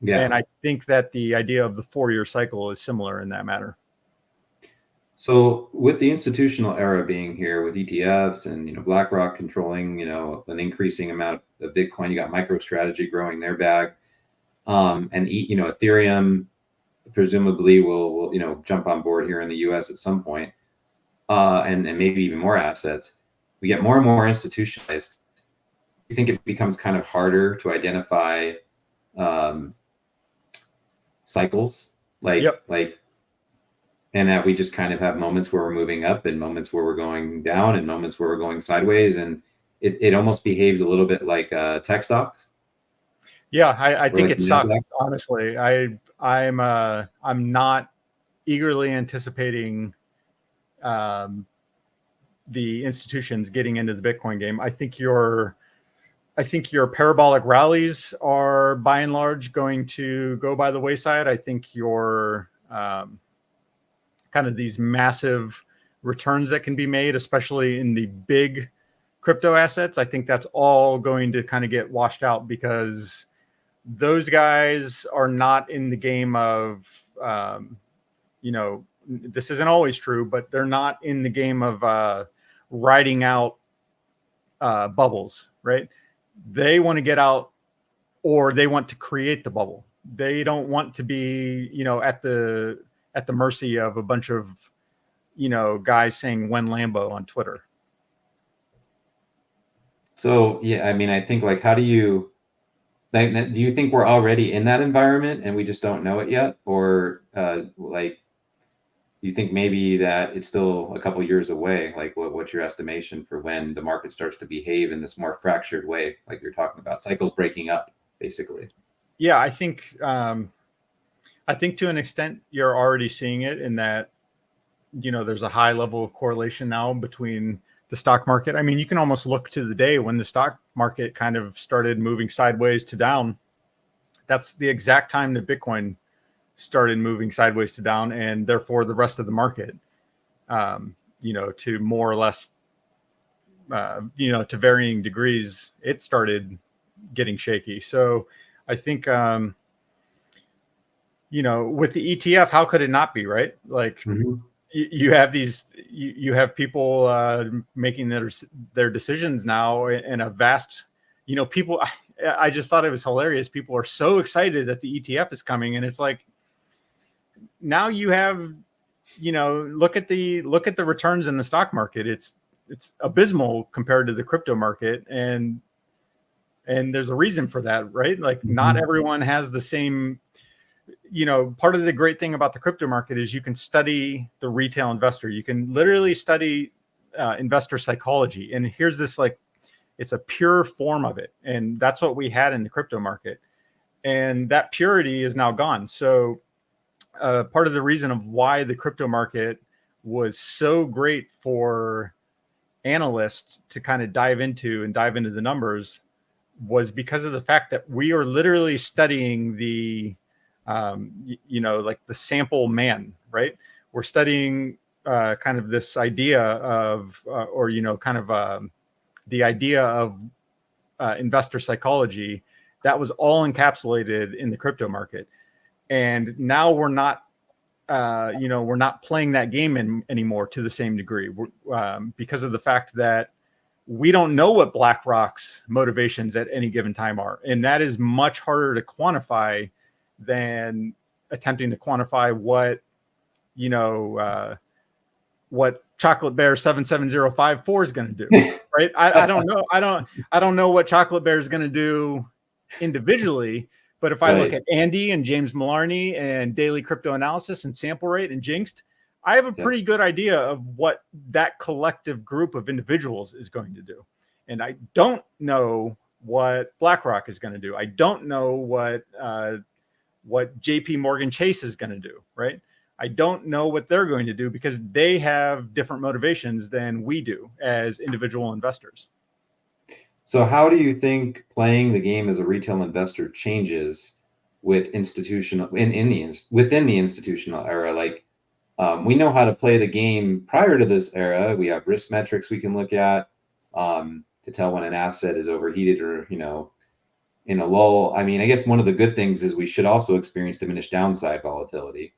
Yeah. And I think that the idea of the 4-year cycle is similar in that matter. So with the institutional era being here with ETFs and BlackRock controlling an increasing amount of Bitcoin, you got MicroStrategy growing their bag, and Ethereum presumably will jump on board here in the US at some point, and maybe even more assets. We get more and more institutionalized. I think it becomes kind of harder to identify cycles, and that we just kind of have moments where we're moving up and moments where we're going down and moments where we're going sideways, and it almost behaves a little bit like tech stocks. Yeah, I think it sucks, honestly. I'm not eagerly anticipating the institutions getting into the Bitcoin game. I think your parabolic rallies are by and large going to go by the wayside. I think your kind of these massive returns that can be made, especially in the big crypto assets, I think that's all going to kind of get washed out because those guys are not in the game of, this isn't always true, but they're not in the game of riding out bubbles, right? They want to get out, or they want to create the bubble. They don't want to be, at the mercy of a bunch of, guys saying "when Lambo" on Twitter. So yeah, I mean, I think how do you think we're already in that environment and we just don't know it yet, or you think maybe that it's still a couple years away? What's your estimation for when the market starts to behave in this more fractured way, like you're talking about, cycles breaking up, basically? Yeah, I think to an extent you're already seeing it in that, there's a high level of correlation now between the stock market. I mean, you can almost look to the day when the stock market kind of started moving sideways to down. That's the exact time that Bitcoin started moving sideways to down, and therefore the rest of the market, to more or less, to varying degrees, it started getting shaky. So I think, with the ETF, how could it not be, right? You have you have people making their decisions now in a vast, people. I just thought it was hilarious. People are so excited that the ETF is coming, and it's like, now you have, look at the returns in the stock market. It's abysmal compared to the crypto market, and there's a reason for that, right? Not everyone has the same. Part of the great thing about the crypto market is you can study the retail investor. You can literally study investor psychology. And here's this, it's a pure form of it. And that's what we had in the crypto market. And that purity is now gone. So part of the reason of why the crypto market was so great for analysts to kind of dive into the numbers was because of the fact that we are literally studying the the sample man, right? We're studying kind of this idea of, the idea of investor psychology that was all encapsulated in the crypto market. And now we're not we're not playing that game anymore to the same degree because of the fact that we don't know what BlackRock's motivations at any given time are. And that is much harder to quantify than attempting to quantify what Chocolate Bear 77054 is going to do, right? I don't know. I don't know what Chocolate Bear is going to do individually, but if I look at Andy and James Malarney and Daily Crypto Analysis and Sample Rate and Jinxed, I have a pretty good idea of what that collective group of individuals is going to do. And I don't know what BlackRock is going to do. I don't know what JP Morgan Chase is going to do, right? I don't know what they're going to do because they have different motivations than we do as individual investors. So how do you think playing the game as a retail investor changes with institutional within the institutional era? Like, we know how to play the game prior to this era. We have risk metrics we can look at to tell when an asset is overheated or, in a lull. I mean, I guess one of the good things is we should also experience diminished downside volatility.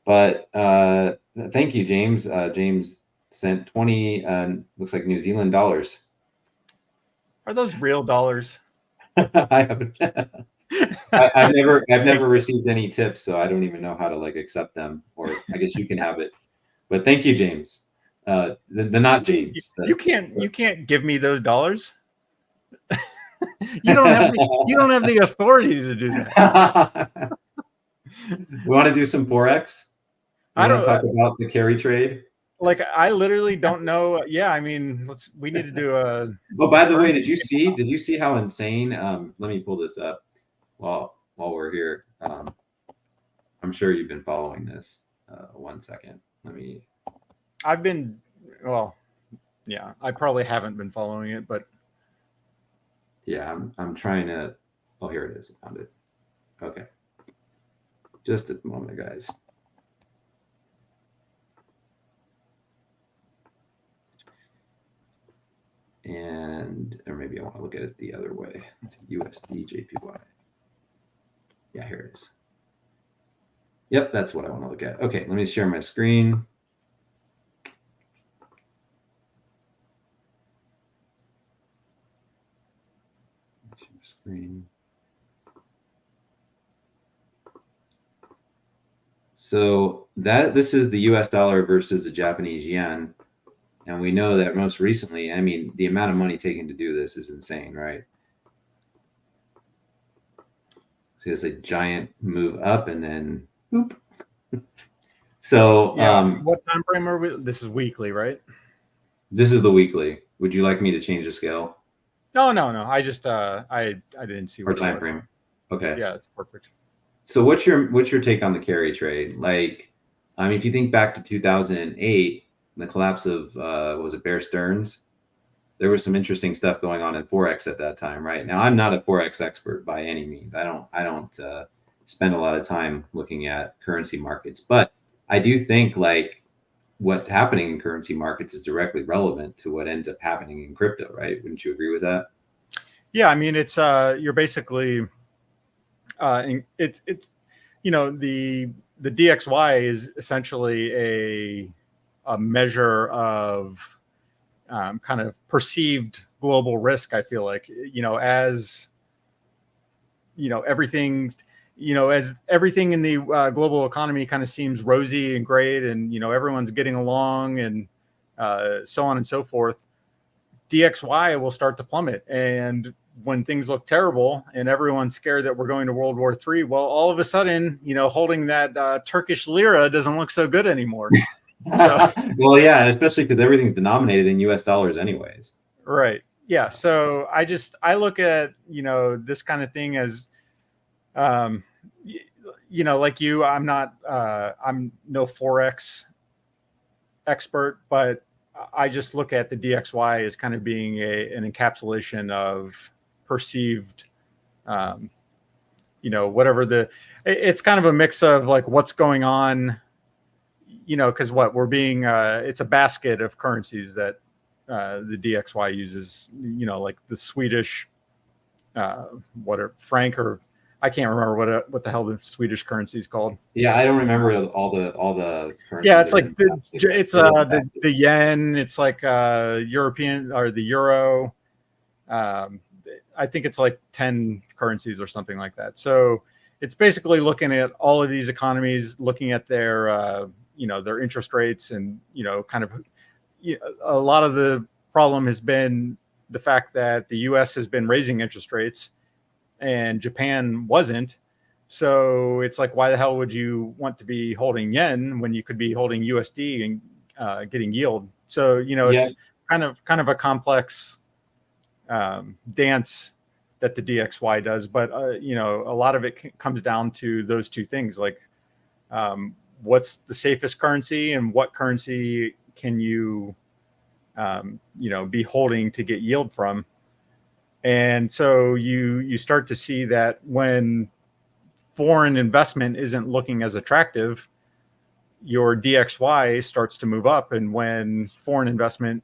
But thank you, James. James sent 20, looks like New Zealand dollars. Are those real dollars? I haven't. I've never received any tips, so I don't even know how to accept them. Or I guess you can have it. But thank you, James. The not James. You can't give me those dollars. You don't have the authority to do that. We want to do some Forex. I don't talk about the carry trade. I literally don't know. Yeah, I mean, we need to do a. Oh, by the way, did you see how insane? Let me pull this up while we're here. I'm sure you've been following this. 1 second. Yeah, I probably haven't been following it, but yeah, I'm trying to. Oh, here it is. I found it. Okay. Just a moment, guys. Or maybe I want to look at it the other way. It's USD JPY. Yeah, here it is. Yep, that's what I want to look at. Okay, let me share my screen. Share screen. So this is the US dollar versus the Japanese yen. And we know that most recently, I mean, the amount of money taken to do this is insane, right? So it's a giant move up and then boop. So what time frame are we? This is weekly, right? This is the weekly. Would you like me to change the scale? No. I just I didn't see what time frame. Okay. Yeah, it's perfect. So what's your take on the carry trade? If you think back to 2008, the collapse of was it Bear Stearns? There was some interesting stuff going on in Forex at that time, right? Now I'm not a Forex expert by any means. I don't spend a lot of time looking at currency markets, but I do think what's happening in currency markets is directly relevant to what ends up happening in crypto, right? Wouldn't you agree with that? Yeah, I mean, it's you're basically it's the DXY is essentially a measure of kind of perceived global risk. I feel like, as everything, as everything in the global economy kind of seems rosy and great, and everyone's getting along, and so on and so forth, DXY will start to plummet. And when things look terrible and everyone's scared that we're going to World War III, well, all of a sudden, holding that Turkish lira doesn't look so good anymore. So, well, yeah, especially because everything's denominated in US dollars anyways. Right. Yeah. So I look at, this kind of thing as, like you, I'm no Forex expert, but I just look at the DXY as kind of being an encapsulation of perceived, whatever it's kind of a mix of what's going on, because it's a basket of currencies that the DXY uses, like the Swedish, franc, or I can't remember what the hell the Swedish currency is called. Yeah, I don't remember all the currencies. Yeah, it's like the the yen. It's like European or the euro. I think it's like 10 currencies or something like that. So it's basically looking at all of these economies, looking at their their interest rates, and kind of a lot of the problem has been the fact that the U.S. has been raising interest rates and Japan wasn't. So it's like, why the hell would you want to be holding yen when you could be holding USD and getting yield? So it's kind of a complex dance that the DXY does, but a lot of it comes down to those two things, like what's the safest currency and what currency can you be holding to get yield from. And so you start to see that when foreign investment isn't looking as attractive, your DXY starts to move up. And when foreign investment,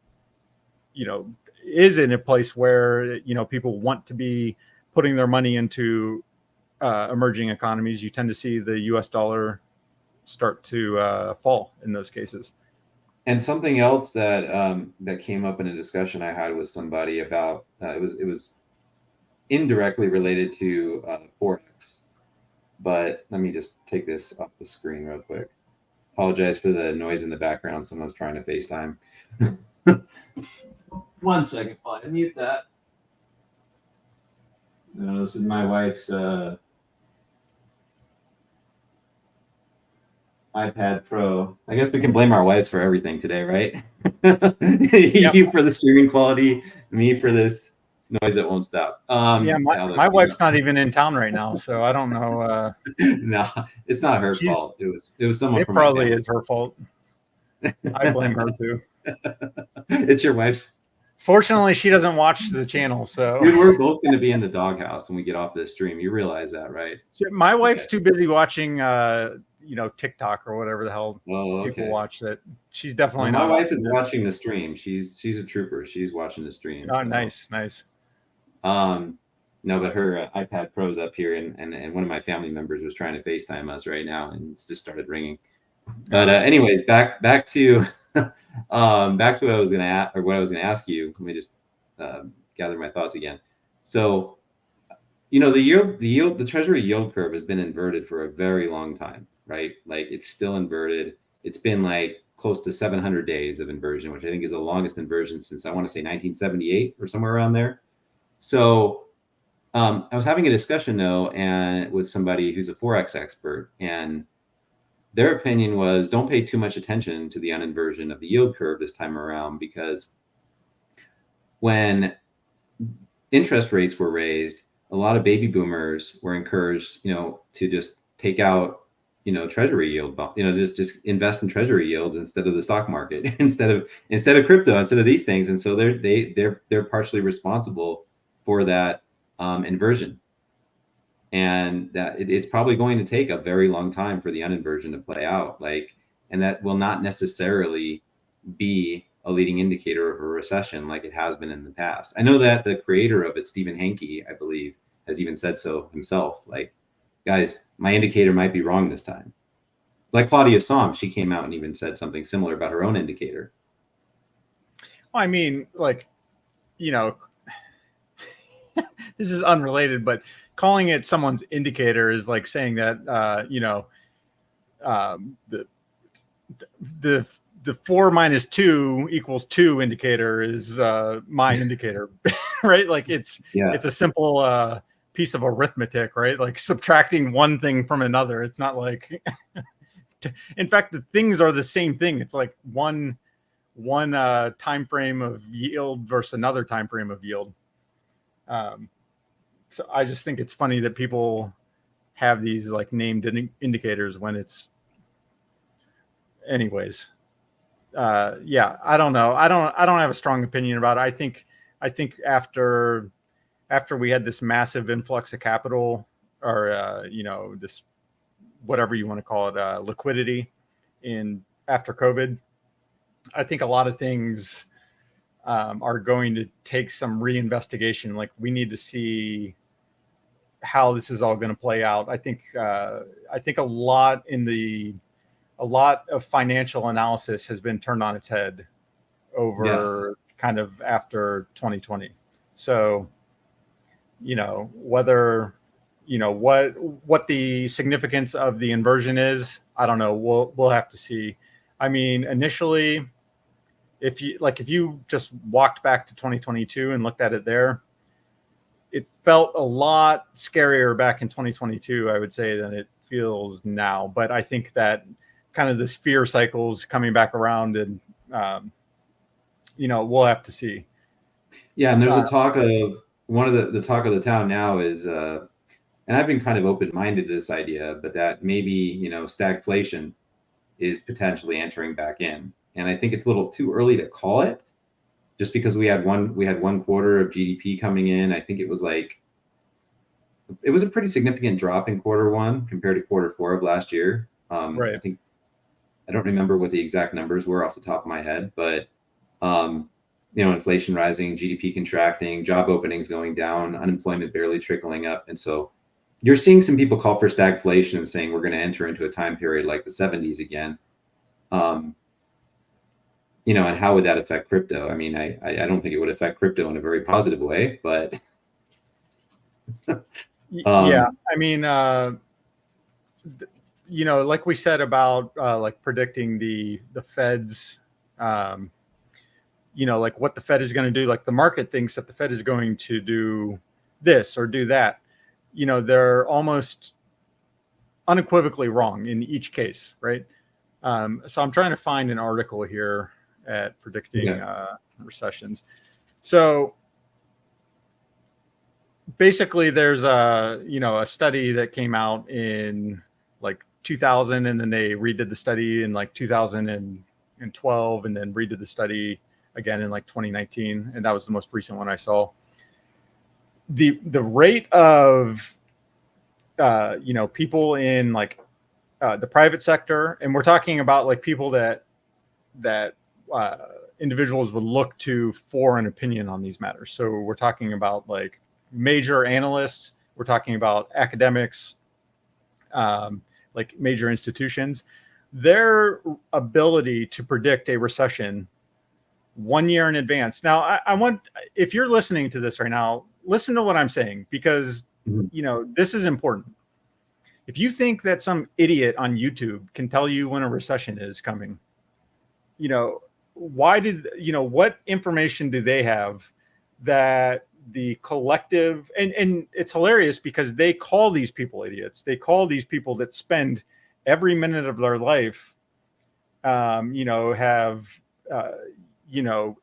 is in a place where, people want to be putting their money into emerging economies, you tend to see the US dollar start to fall in those cases. And something else that came up in a discussion I had with somebody about it was indirectly related to Forex, but let me just take this off the screen real quick. Apologize for the noise in the background. Someone's trying to FaceTime. 1 second, Paul. Mute that. No, this is my wife's iPad Pro. I guess we can blame our wives for everything today, right? Yep. You for the streaming quality, me for this noise that won't stop. My wife's not even in town right now, so I don't know. No, it's not her fault. It was someone. It from probably is her fault. I blame her too. It's your wife's. Fortunately, she doesn't watch the channel, so. Dude, we're both going to be in the doghouse when we get off this stream. You realize that, right? My wife's too busy watching, TikTok or whatever the hell people watch. That she's definitely not. My wife is watching the stream. She's a trooper. She's watching the stream. Oh, so. Nice. No, but her iPad Pro's up here, and one of my family members was trying to FaceTime us right now, and it's just started ringing. But anyways, back to back to what I was gonna ask you. Let me just gather my thoughts again. So, the Treasury yield curve has been inverted for a very long time, right? Like, it's still inverted. It's been like close to 700 days of inversion, which I think is the longest inversion since, I want to say, 1978 or somewhere around there. So I was having a discussion though, and with somebody who's a Forex expert, and their opinion was, don't pay too much attention to the uninversion of the yield curve this time around, because when interest rates were raised, a lot of baby boomers were encouraged, to just take out, treasury yield, just invest in treasury yields instead of the stock market, instead of crypto, instead of these things. And so they're partially responsible for that inversion. And that it's probably going to take a very long time for the uninversion to play out, and that will not necessarily be a leading indicator of a recession like it has been in the past. I know that the creator of it, Stephen Hanke, I believe, has even said so himself. Like, guys, my indicator might be wrong this time. Like Claudia Somm, she came out and even said something similar about her own indicator. Well, I mean, this is unrelated, but calling it someone's indicator is like saying that the 4 minus 2 equals 2 indicator is my indicator, right? Like, it's a simple piece of arithmetic, right? Like subtracting one thing from another. It's not like, in fact, the things are the same thing. It's like one time frame of yield versus another time frame of yield. So I just think it's funny that people have these like named indicators when it's, anyways. I don't know. I don't have a strong opinion about it. I think after we had this massive influx of capital, or this, whatever you want to call it, liquidity after COVID, I think a lot of things are going to take some reinvestigation. Like, we need to see how this is all going to play out. I think a lot of financial analysis has been turned on its head over kind of after 2020. So, whether, what the significance of the inversion is, I don't know. We'll have to see. I mean, initially, if you just walked back to 2022 and looked at it there, it felt a lot scarier back in 2022, I would say, than it feels now. But I think that kind of this fear cycle's coming back around, and we'll have to see. Yeah, and there's a talk of one of the talk of the town now is, and I've been kind of open-minded to this idea, but that maybe stagflation is potentially entering back in, and I think it's a little too early to call it, just because we had one quarter of GDP coming in. I think it was a pretty significant drop in quarter one compared to quarter four of last year. Right. I don't remember what the exact numbers were off the top of my head, but inflation rising, GDP contracting, job openings going down, unemployment barely trickling up. And so you're seeing some people call for stagflation and saying we're going to enter into a time period like the 70s again. And how would that affect crypto? I mean, I don't think it would affect crypto in a very positive way, but yeah, I mean, like we said about like predicting the Fed's, like what the Fed is going to do, like the market thinks that the Fed is going to do this or do that. They're almost unequivocally wrong in each case, right? So I'm trying to find an article here at predicting recessions. So basically there's a study that came out in like 2000, and then they redid the study in like 2012, and then redid the study again in like 2019, and that was the most recent one I saw. The rate of people in like the private sector, and we're talking about like people that individuals would look to for an opinion on these matters. So we're talking about like major analysts, we're talking about academics, like major institutions. Their ability to predict a recession 1 year in advance. Now, I want, if you're listening to this right now, listen to what I'm saying, because this is important. If you think that some idiot on YouTube can tell you when a recession is coming, what information do they have that the collective, and it's hilarious because they call these people idiots. They call these people that spend every minute of their life, have,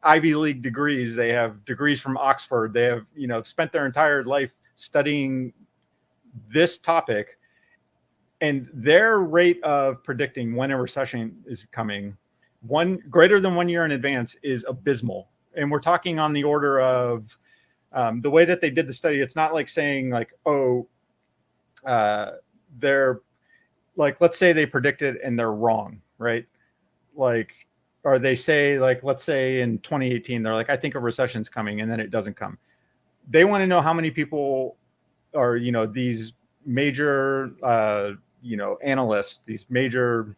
Ivy League degrees. They have degrees from Oxford. They have, spent their entire life studying this topic, and their rate of predicting when a recession is coming, greater than 1 year in advance, is abysmal. And we're talking on the order of the way that they did the study. It's not like saying like, they're like, let's say they predicted and they're wrong, right? Like, or they say like, let's say in 2018, they're like, I think a recession's coming, and then it doesn't come. They want to know how many people are, these major, analysts, these major,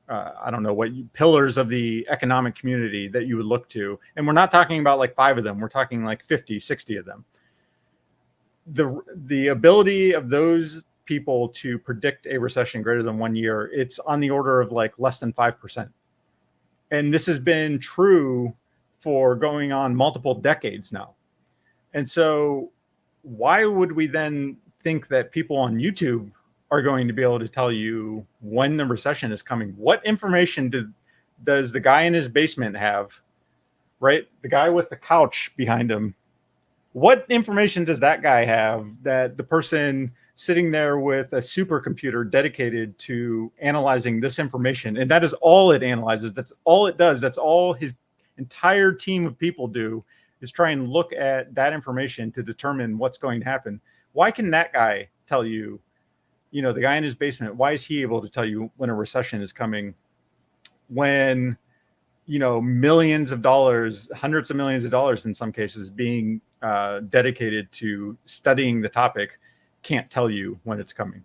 I don't know what pillars of the economic community that you would look to. And we're not talking about like 5 of them. We're talking like 50, 60 of them. The ability of those people to predict a recession greater than 1 year, it's on the order of like less than 5%. And this has been true for going on multiple decades now. And so why would we then think that people on YouTube are going to be able to tell you when the recession is coming? What information does the guy in his basement have, right? The guy with the couch behind him. What information does that guy have that the person sitting there with a supercomputer dedicated to analyzing this information, and that is all it analyzes, that's all it does, that's all his entire team of people do, is try and look at that information to determine what's going to happen? Why can that guy tell you, the guy in his basement, why is he able to tell you when a recession is coming, when, millions of dollars, hundreds of millions of dollars in some cases being dedicated to studying the topic can't tell you when it's coming.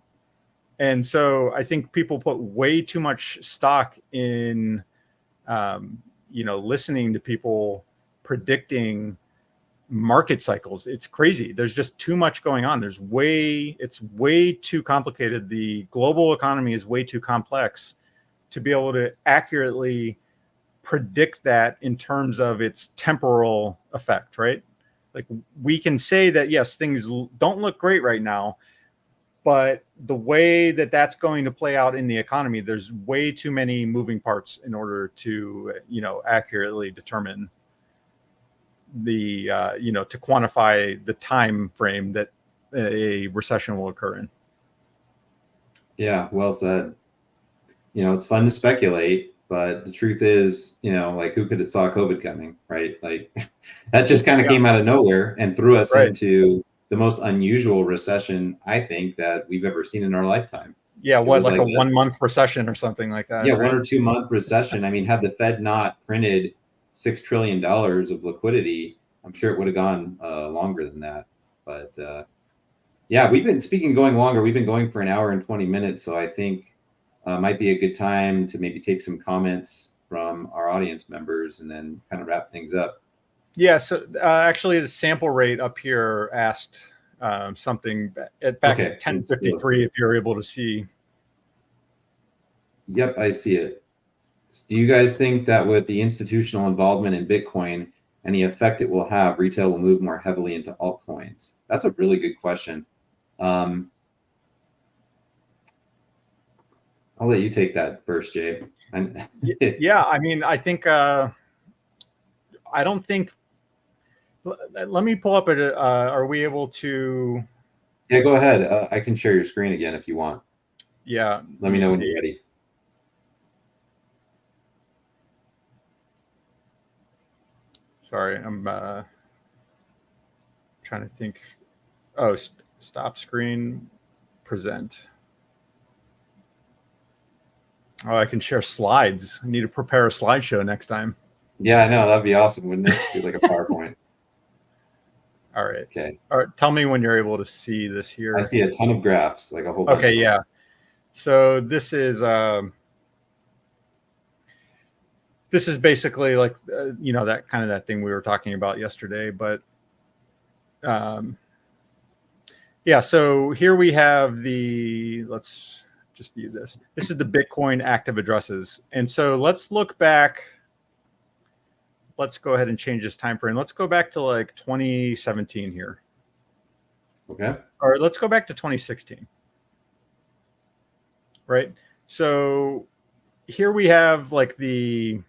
And so I think people put way too much stock in, listening to people predicting market cycles. It's crazy. There's just too much going on. It's way too complicated. The global economy is way too complex to be able to accurately predict that in terms of its temporal effect, right? Like, we can say that, yes, things don't look great right now, but the way that that's going to play out in the economy, there's way too many moving parts in order to, accurately determine the, to quantify the time frame that a recession will occur in. Yeah, well said. It's fun to speculate, but the truth is, like, who could have saw COVID coming, right? Like, that just kind of came out of nowhere and threw us into the most unusual recession, I think, that we've ever seen in our lifetime. Yeah, what, like a 1 month recession or something like that? Yeah, right? 1 or 2 month recession. I mean, had the Fed not printed $6 trillion of liquidity, I'm sure it would have gone longer than that. But yeah, we've been going longer. We've been going for an hour and 20 minutes. So I think might be a good time to maybe take some comments from our audience members and then kind of wrap things up. Yeah, so actually the sample rate up here asked something back at 10:53, if you're able to see. Yep, I see it. Do you guys think that with the institutional involvement in Bitcoin and the effect it will have, retail will move more heavily into altcoins? That's a really good question. I'll let you take that first, Jay. Yeah, I mean, I think, I don't think, let me pull up it. Are we able to? Yeah, go ahead. I can share your screen again if you want. Yeah. Let me know when you're ready. Sorry, I'm trying to think. Oh, stop screen, present. Oh, I can share slides. I need to prepare a slideshow next time. Yeah, I know. That'd be awesome, wouldn't it? Do like a PowerPoint. All right. Okay. All right. Tell me when you're able to see this here. I see a ton of graphs, like a whole bunch. Okay. Yeah. So this is basically like, that kind of that thing we were talking about yesterday, but yeah. So here we have let's just view this. This is the Bitcoin active addresses. And so let's look back. Let's go ahead and change this time frame. Let's go back to like 2017 here. Okay. Or let's go back to 2016. Right. So here we have like this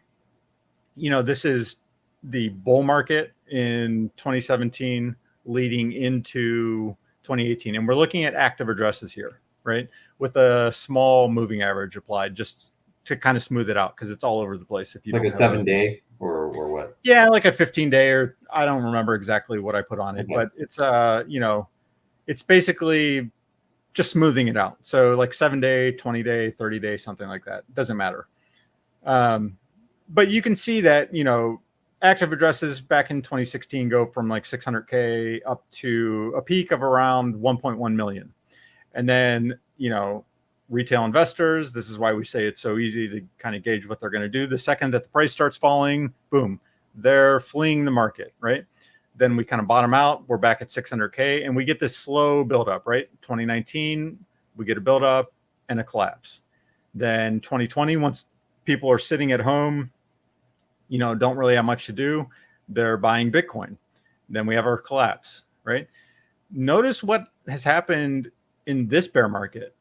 is the bull market in 2017 leading into 2018. And we're looking at active addresses here, right? With a small moving average applied just to kind of smooth it out because it's all over the place. If you like a 7-day or what? Yeah, like a 15-day, or I don't remember exactly what I put on it, but it's it's basically just smoothing it out. So like 7-day, 20-day, 30-day, something like that. Doesn't matter. But you can see that, active addresses back in 2016 go from like 600K up to a peak of around 1.1 million. And then, retail investors, this is why we say it's so easy to kind of gauge what they're going to do. The second that the price starts falling, boom, they're fleeing the market, right? Then we kind of bottom out. We're back at 600K and we get this slow buildup, right? 2019, we get a buildup and a collapse. Then 2020, once people are sitting at home, don't really have much to do, they're buying Bitcoin. Then we have our collapse, right? Notice what has happened in this bear market.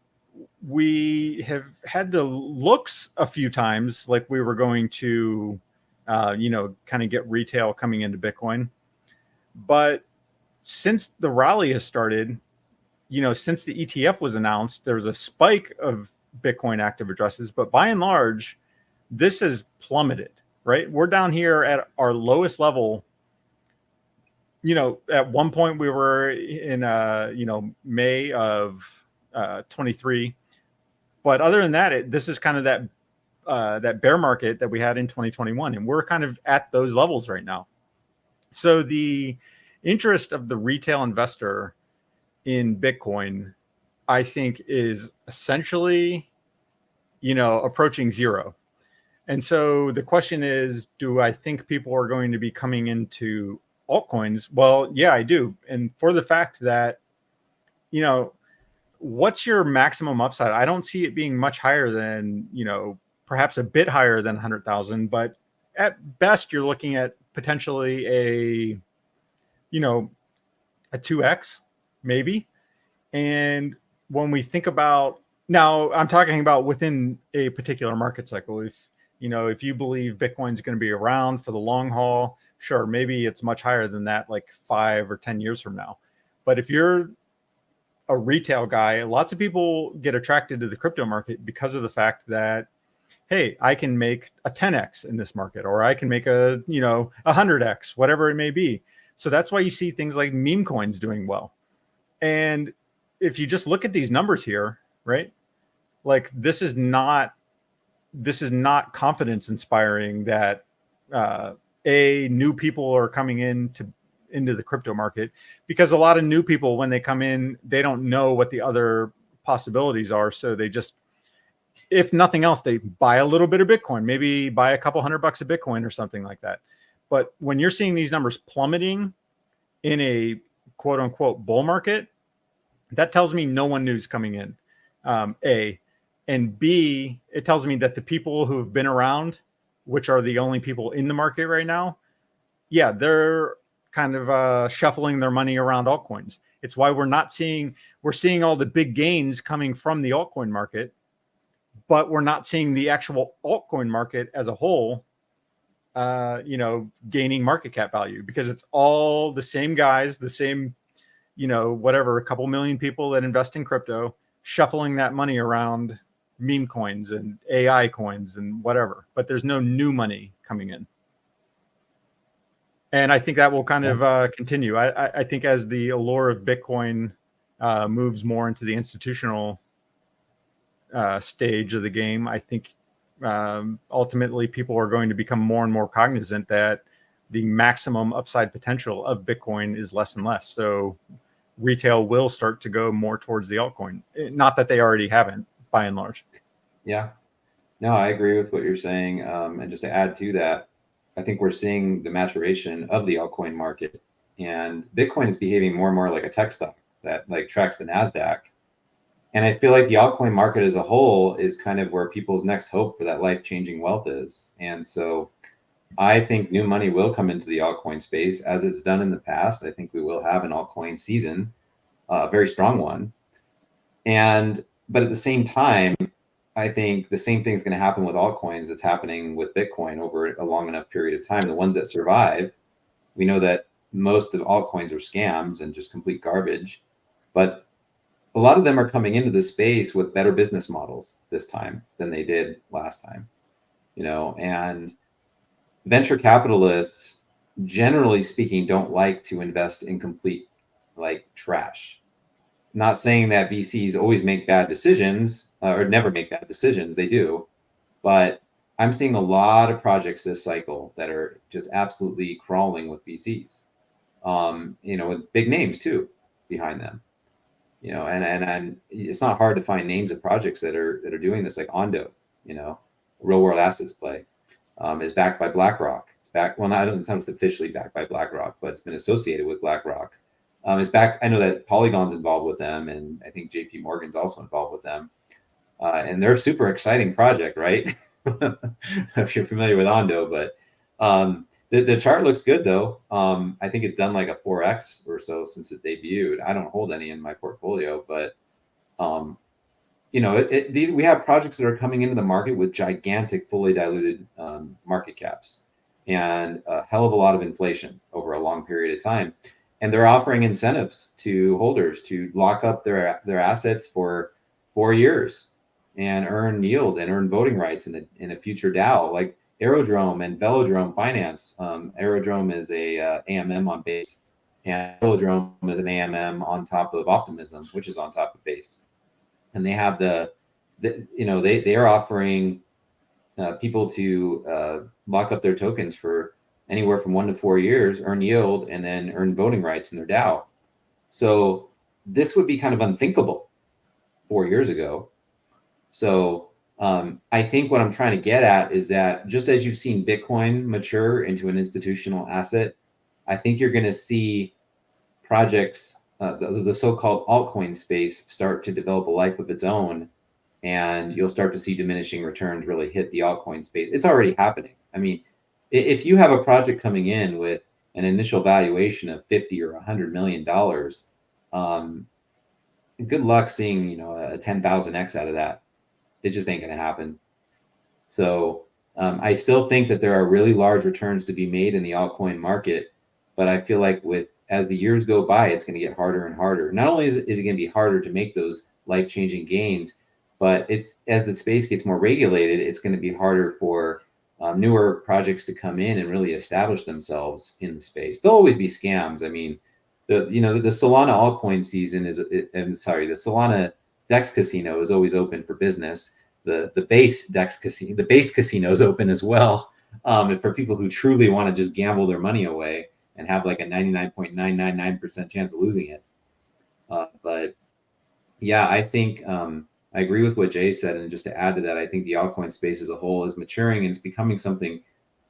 We have had the looks a few times like we were going to, kind of get retail coming into Bitcoin. But since the rally has started, since the ETF was announced, there was a spike of Bitcoin active addresses. But by and large, this has plummeted, right? We're down here at our lowest level. At one point we were in, May of 23. But other than that, this is kind of that bear market that we had in 2021. And we're kind of at those levels right now. So the interest of the retail investor in Bitcoin, I think is essentially, approaching zero. And so the question is, do I think people are going to be coming into altcoins? Well, yeah, I do. And for the fact that, what's your maximum upside? I don't see it being much higher than, perhaps a bit higher than 100,000, but at best you're looking at potentially a 2x maybe. And when we think about, now I'm talking about within a particular market cycle, if you believe Bitcoin's going to be around for the long haul, sure, maybe it's much higher than that, like 5 or 10 years from now. But if you're a retail guy, lots of people get attracted to the crypto market because of the fact that, hey, I can make a 10x in this market, or I can make a 100x, whatever it may be. So that's why you see things like meme coins doing well. And if you just look at these numbers here, right? Like this is not confidence inspiring that new people are coming into the crypto market, because a lot of new people, when they come in, they don't know what the other possibilities are. So they just, if nothing else, they buy a little bit of Bitcoin, maybe buy a couple $100 of Bitcoin or something like that. But when you're seeing these numbers plummeting in a quote unquote bull market, that tells me no one new's coming in. A, and B, it tells me that the people who have been around, which are the only people in the market right now, yeah, they're kind of shuffling their money around altcoins. It's why we're seeing all the big gains coming from the altcoin market, but we're not seeing the actual altcoin market as a whole, gaining market cap value, because it's all the same guys, the same, whatever, a couple million people that invest in crypto, shuffling that money around meme coins and AI coins and whatever, but there's no new money coming in. And I think that will kind of continue. I think as the allure of Bitcoin moves more into the institutional stage of the game, I think ultimately people are going to become more and more cognizant that the maximum upside potential of Bitcoin is less and less. So retail will start to go more towards the altcoin. Not that they already haven't, by and large. Yeah. No, I agree with what you're saying. And just to add to that, I think we're seeing the maturation of the altcoin market, and Bitcoin is behaving more and more like a tech stock that like tracks the NASDAQ. And I feel like the altcoin market as a whole is kind of where people's next hope for that life-changing wealth is. And so I think new money will come into the altcoin space as it's done in the past. I think we will have an altcoin season, a very strong one. But at the same time, I think the same thing is going to happen with altcoins that's happening with Bitcoin over a long enough period of time. The ones that survive, we know that most of altcoins are scams and just complete garbage, but a lot of them are coming into this space with better business models this time than they did last time, and venture capitalists, generally speaking, don't like to invest in complete like trash. Not saying that VCs always make bad decisions or never make bad decisions. They do. But I'm seeing a lot of projects this cycle that are just absolutely crawling with VCs, with big names too behind them, and it's not hard to find names of projects that are doing this, like Ondo, real world assets play, is backed by BlackRock. It's back. Well, not, it's not officially backed by BlackRock, but it's been associated with BlackRock. It's back. I know that Polygon's involved with them, and I think JP Morgan's also involved with them. And they're a super exciting project, right? If you're familiar with Ondo, but the chart looks good though. I think it's done like a 4x or so since it debuted. I don't hold any in my portfolio, but we have projects that are coming into the market with gigantic, fully diluted market caps and a hell of a lot of inflation over a long period of time. And they're offering incentives to holders to lock up their assets for 4 years and earn yield and earn voting rights in a future DAO, like Aerodrome and Velodrome Finance. Aerodrome is a AMM on Base, and Velodrome is an AMM on top of Optimism, which is on top of Base. And they have they are offering people to lock up their tokens for anywhere from 1 to 4 years, earn yield, and then earn voting rights in their DAO. So this would be kind of unthinkable 4 years ago. So I think what I'm trying to get at is that just as you've seen Bitcoin mature into an institutional asset, I think you're going to see projects, the so-called altcoin space, start to develop a life of its own, and you'll start to see diminishing returns really hit the altcoin space. It's already happening. I mean, if you have a project coming in with an initial valuation of 50 or $100 million, good luck seeing a 10,000x out of that. It just ain't going to happen. So I still think that there are really large returns to be made in the altcoin market, but I feel like as the years go by, it's going to get harder and harder. Not only is it going to be harder to make those life-changing gains, but as the space gets more regulated, it's going to be harder for newer projects to come in and really establish themselves in the space. There'll always be scams. I mean, the Solana altcoin season the Solana Dex Casino is always open for business. The base Dex Casino, the base casino is open as well, for people who truly want to just gamble their money away and have like a 99.999% chance of losing it. But yeah, I think I agree with what Jay said, and just to add to that, I think the altcoin space as a whole is maturing and it's becoming something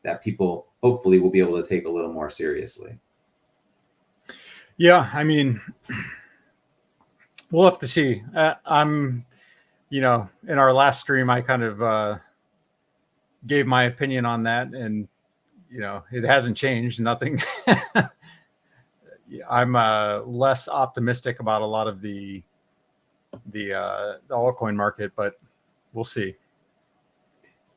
that people hopefully will be able to take a little more seriously. Yeah, I mean, we'll have to see. In our last stream, I kind of gave my opinion on that, and it hasn't changed. Nothing. I'm less optimistic about a lot of the altcoin market, but we'll see.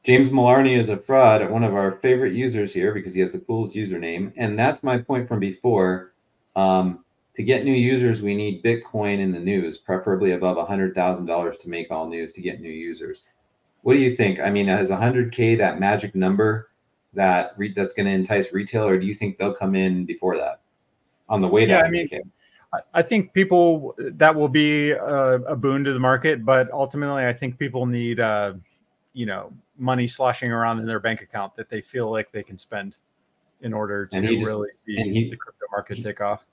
James Malarney is a fraud, one of our favorite users here because he has the coolest username. And that's my point from before. To get new users, we need Bitcoin in the news, preferably above $100,000 to make all news to get new users. What do you think? I mean, is 100K that magic number that's going to entice retail, or do you think they'll come in before that on the way to 100K? I think that will be a boon to the market, but ultimately I think people need, money sloshing around in their bank account that they feel like they can spend in order to really see the crypto market take off.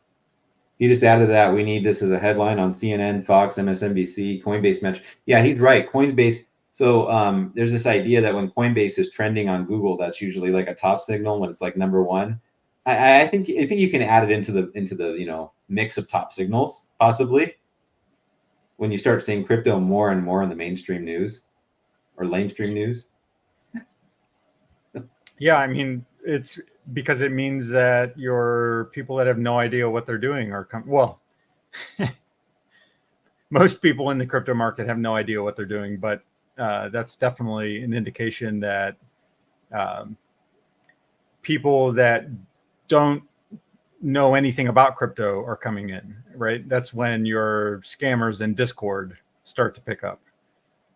He just added that we need this as a headline on CNN, Fox, MSNBC, Coinbase match. Yeah, he's right. Coinbase. So there's this idea that when Coinbase is trending on Google, that's usually like a top signal when it's like number one. I think you can add it into the mix of top signals possibly when you start seeing crypto more and more in the mainstream news or lamestream news. Yeah, I mean, it's because it means that your people that have no idea what they're doing are most people in the crypto market have no idea what they're doing, but that's definitely an indication that people that don't know anything about crypto are coming in, right? That's when your scammers in Discord start to pick up,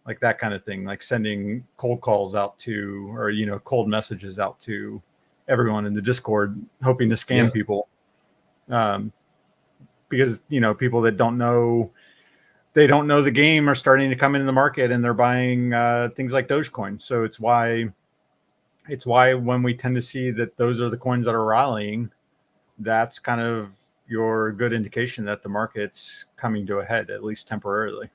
like that kind of thing, like sending cold calls out to, or, cold messages out to everyone in the Discord, hoping to scam people. Because, people that don't know the game are starting to come into the market and they're buying things like Dogecoin. So it's why when we tend to see that those are the coins that are rallying, that's kind of your good indication that the market's coming to a head, at least temporarily.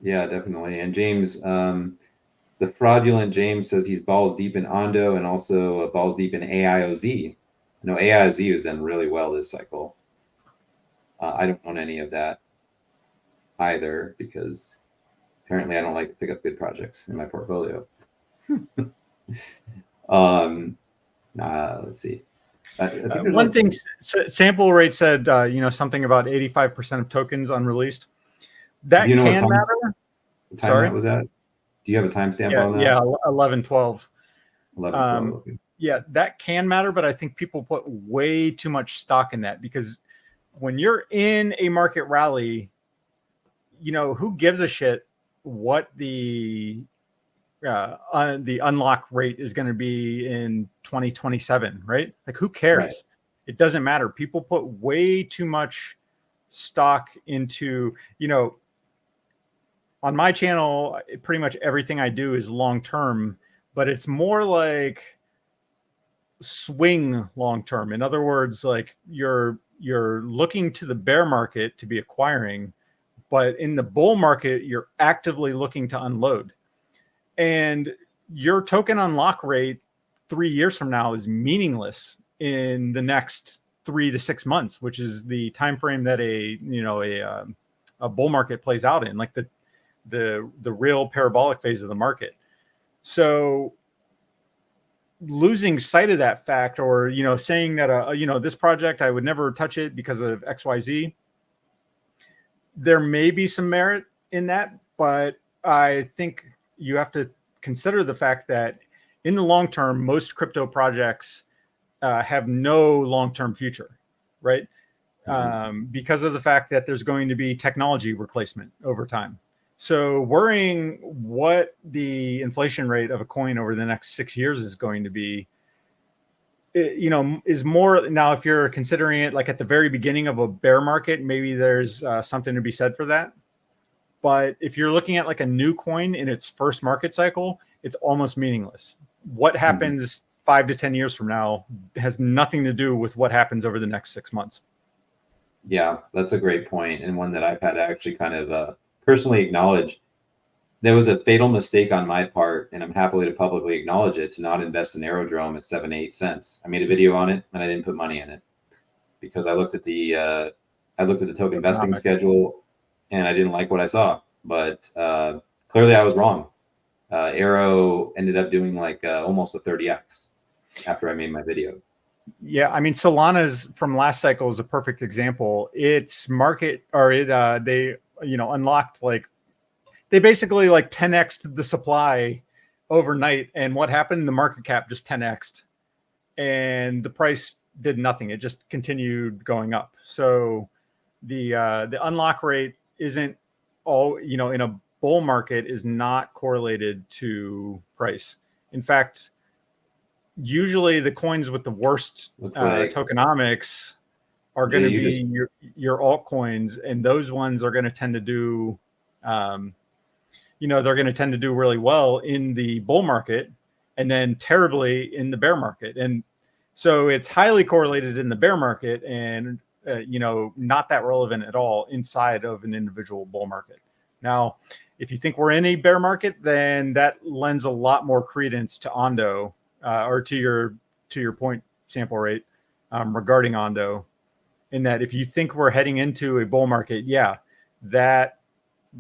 Yeah, definitely. And James, the fraudulent James says he's balls deep in Ondo and also balls deep in AIOZ. No, AIOZ has done really well this cycle. I don't own any of that either because apparently I don't like to pick up good projects in my portfolio. Let's see. I think one thing, sample rate said, something about 85% of tokens unreleased. That can matter. What time that was at? Do you have a timestamp on that? Yeah, 11/12. 11/12. Okay. Yeah, that can matter, but I think people put way too much stock in that because when you're in a market rally, who gives a shit what the unlock rate is going to be in 2027, right? Like, who cares? Right. It doesn't matter. People put way too much stock into, on my channel, pretty much everything I do is long-term, but it's more like swing long term. In other words, like you're looking to the bear market to be acquiring, but in the bull market, you're actively looking to unload. And your token unlock rate 3 years from now is meaningless in the next 3 to 6 months, which is the time frame that a bull market plays out in, like the real parabolic phase of the market. So losing sight of that fact, or saying that this project, I would never touch it because of XYZ, there may be some merit in that, but I think you have to consider the fact that in the long term, most crypto projects have no long-term future, right? Because of the fact that there's going to be technology replacement over time. So worrying what the inflation rate of a coin over the next 6 years is going to be, is more. Now, if you're considering it like at the very beginning of a bear market, maybe there's something to be said for that. But if you're looking at like a new coin in its first market cycle, it's almost meaningless. What happens 5 to 10 years from now has nothing to do with what happens over the next 6 months. Yeah, that's a great point, and one that I've had to actually kind of personally acknowledge. There was a fatal mistake on my part, and I'm happy to publicly acknowledge it, to not invest in Aerodrome at 7-8 cents. I made a video on it, and I didn't put money in it because I looked at the token vesting schedule, and I didn't like what I saw. But clearly, I was wrong. Aero ended up doing like almost a 30x after I made my video. Yeah, I mean, Solana's from last cycle is a perfect example. Its market, or they unlocked, like, they basically like 10x'd the supply overnight, and what happened? The market cap just 10x'd, and the price did nothing. It just continued going up. So the unlock rate isn't all, in a bull market, is not correlated to price. In fact, usually the coins with the worst tokenomics are going to be your altcoins, and those ones are going to tend to do, they're going to tend to do really well in the bull market and then terribly in the bear market. And so it's highly correlated in the bear market and, not that relevant at all inside of an individual bull market. Now, if you think we're in a bear market, then that lends a lot more credence to Ondo, or to your point, sample rate, regarding Ondo, in that if you think we're heading into a bull market, yeah, that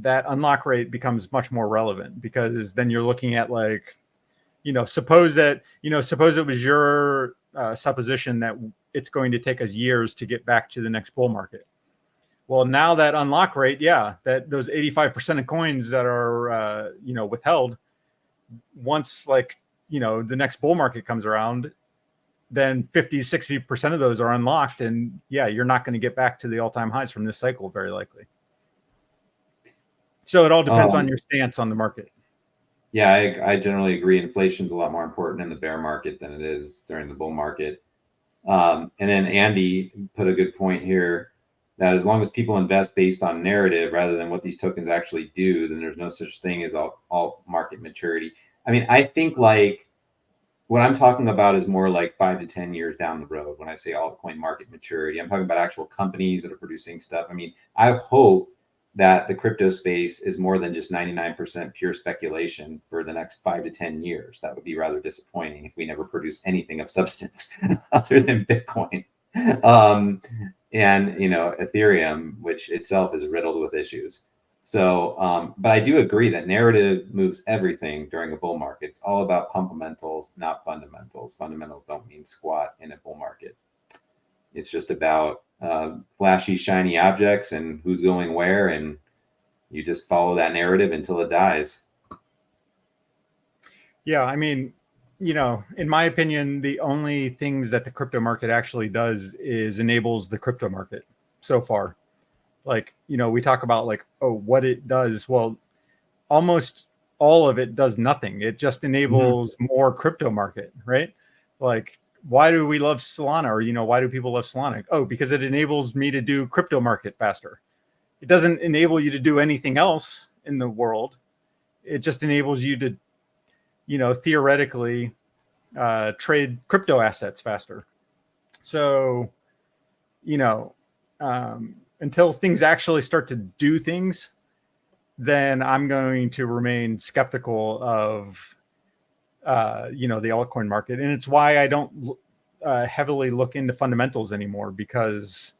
unlock rate becomes much more relevant, because then you're looking at, like, suppose it was your supposition that it's going to take us years to get back to the next bull market. Well, now that unlock rate, that those 85% of coins that are withheld, once the next bull market comes around, then 50-60% of those are unlocked, and you're not going to get back to the all-time highs from this cycle, very likely. So it all depends on your stance on the market. Yeah, I generally agree. Inflation's a lot more important in the bear market than it is during the bull market. And then Andy put a good point here, that as long as people invest based on narrative rather than what these tokens actually do, then there's no such thing as alt market maturity. I mean, I think like what I'm talking about is more like 5 to 10 years down the road. When I say altcoin market maturity, I'm talking about actual companies that are producing stuff. I mean, I hope that the crypto space is more than just 99% pure speculation for the next 5 to 10 years. That would be rather disappointing if we never produce anything of substance other than Bitcoin. And Ethereum, which itself is riddled with issues. So, but I do agree that narrative moves everything during a bull market. It's all about fundamentals, not fundamentals. Fundamentals don't mean squat in a bull market. It's just about flashy, shiny objects and who's going where, and you just follow that narrative until it dies. Yeah, I mean, in my opinion, the only things that the crypto market actually does is enables the crypto market so far. Like, we talk about like, what it does. Well, almost all of it does nothing. It just enables more crypto market, right? Like, why do we love Solana? Or, why do people love Solana? Oh, because it enables me to do crypto market faster. It doesn't enable you to do anything else in the world. It just enables you to, theoretically trade crypto assets faster. So, until things actually start to do things, then I'm going to remain skeptical of, the altcoin market. And it's why I don't heavily look into fundamentals anymore, because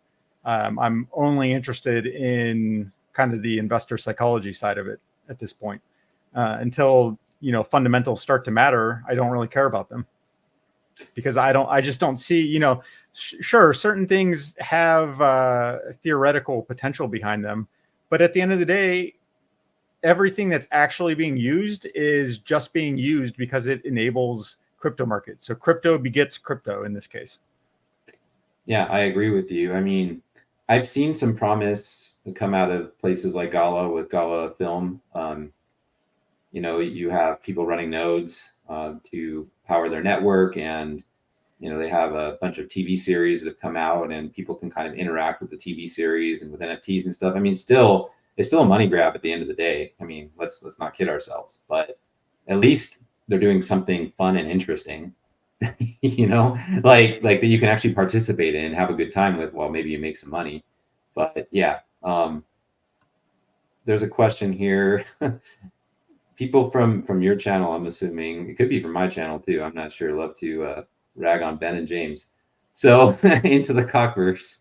I'm only interested in kind of the investor psychology side of it at this point. Until, fundamentals start to matter, I don't really care about them, because I just don't see, sure, certain things have theoretical potential behind them, but at the end of the day, everything that's actually being used is just being used because it enables crypto markets. So crypto begets crypto in this case. Yeah, I agree with you. I mean, I've seen some promise come out of places like Gala with Gala Film. You have people running nodes to power their network, and they have a bunch of TV series that have come out, and people can kind of interact with the TV series and with NFTs and stuff. I mean, it's still a money grab at the end of the day. I mean, let's not kid ourselves, but at least they're doing something fun and interesting, like that you can actually participate in and have a good time with, while maybe you make some money. But yeah, there's a question here. People from your channel, I'm assuming, it could be from my channel too, I'm not sure, love to rag on Ben and James. So into the Cockverse.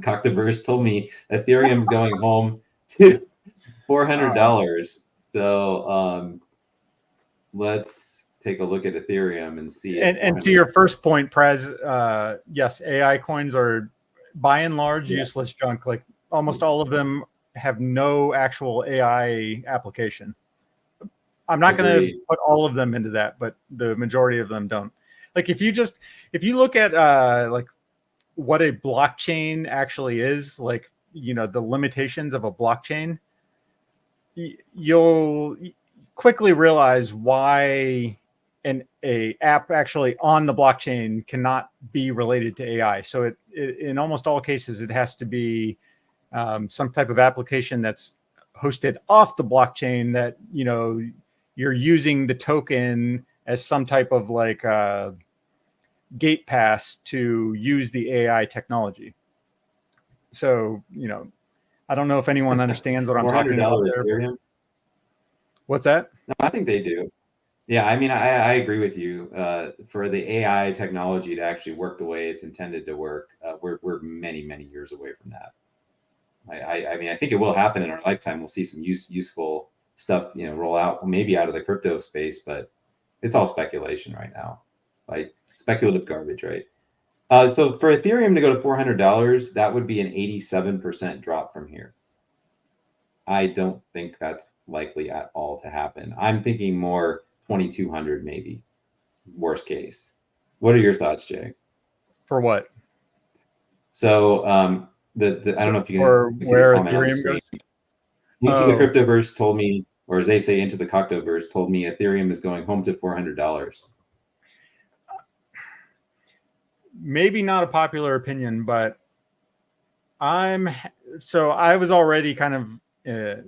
Cockverse told me Ethereum's going home to $400. So let's take a look at Ethereum and see. And to your first point, Prez, yes, AI coins are by and large useless junk. Like almost all of them have no actual AI application. I'm not going to put all of them into that, but the majority of them don't. Like if you look at like what a blockchain actually is, like, the limitations of a blockchain, you'll quickly realize why a app actually on the blockchain cannot be related to AI. So it in almost all cases, it has to be some type of application that's hosted off the blockchain, that, you're using the token as some type of like gate pass to use the AI technology. So, I don't know if anyone understands what I'm talking about there. Ethereum? What's that? No, I think they do. Yeah, I mean, I agree with you. For the AI technology to actually work the way it's intended to work, we're many, many years away from that. I mean, I think it will happen in our lifetime. We'll see some useful stuff, roll out, maybe out of the crypto space, but it's all speculation right now, like speculative garbage, right? So for Ethereum to go to $400, that would be an 87% drop from here. I don't think that's likely at all to happen. I'm thinking more 2,200 maybe, worst case. What are your thoughts, Jay? For what? So I don't know if you can see where the comment on the screen. Into the Cryptoverse told me, or as they say, Into the Coctoverse told me Ethereum is going home to $400. Maybe not a popular opinion, but I was already kind of, an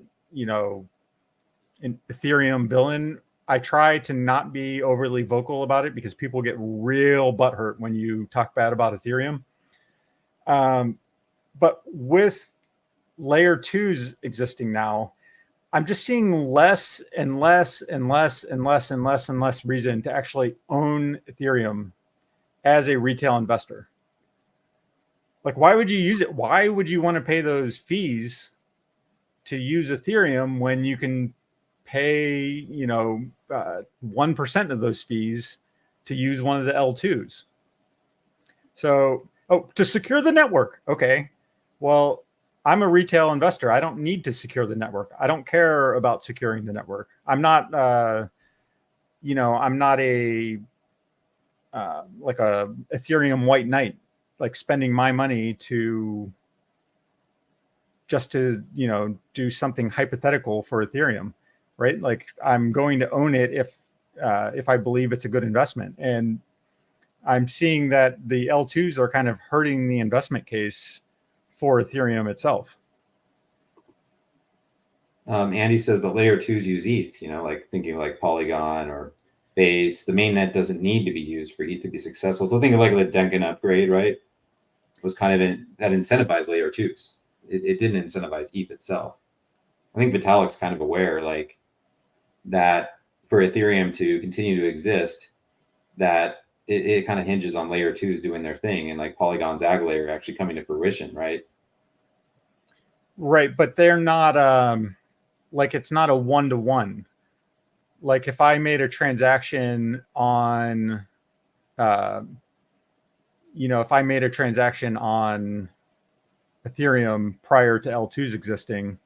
Ethereum villain. I try to not be overly vocal about it because people get real butthurt when you talk bad about Ethereum. But with layer 2s existing now, I'm just seeing less and less and less and less and less and less reason to actually own Ethereum as a retail investor. Like, why would you use it? Why would you want to pay those fees to use Ethereum when you can pay, 1% of those fees to use one of the L2s? So, to secure the network. Okay. Well, I'm a retail investor. I don't need to secure the network. I don't care about securing the network. I'm not, I'm not a, like a Ethereum white knight, like spending my money to do something hypothetical for Ethereum, right? Like I'm going to own it if I believe it's a good investment. And I'm seeing that the L2s are kind of hurting the investment case for Ethereum itself. Andy says, but layer 2s use ETH, like thinking like Polygon or base, the mainnet doesn't need to be used for ETH to be successful. So think of like the Denkin upgrade, right? It was kind of that incentivized layer twos. It didn't incentivize ETH itself. I think Vitalik's kind of aware like that for Ethereum to continue to exist, that it kind of hinges on layer twos doing their thing and like Polygon's AG layer actually coming to fruition, right? Right, but they're not like it's not a one-to-one. Like if I made a transaction on if I made a transaction on Ethereum prior to L2's existing,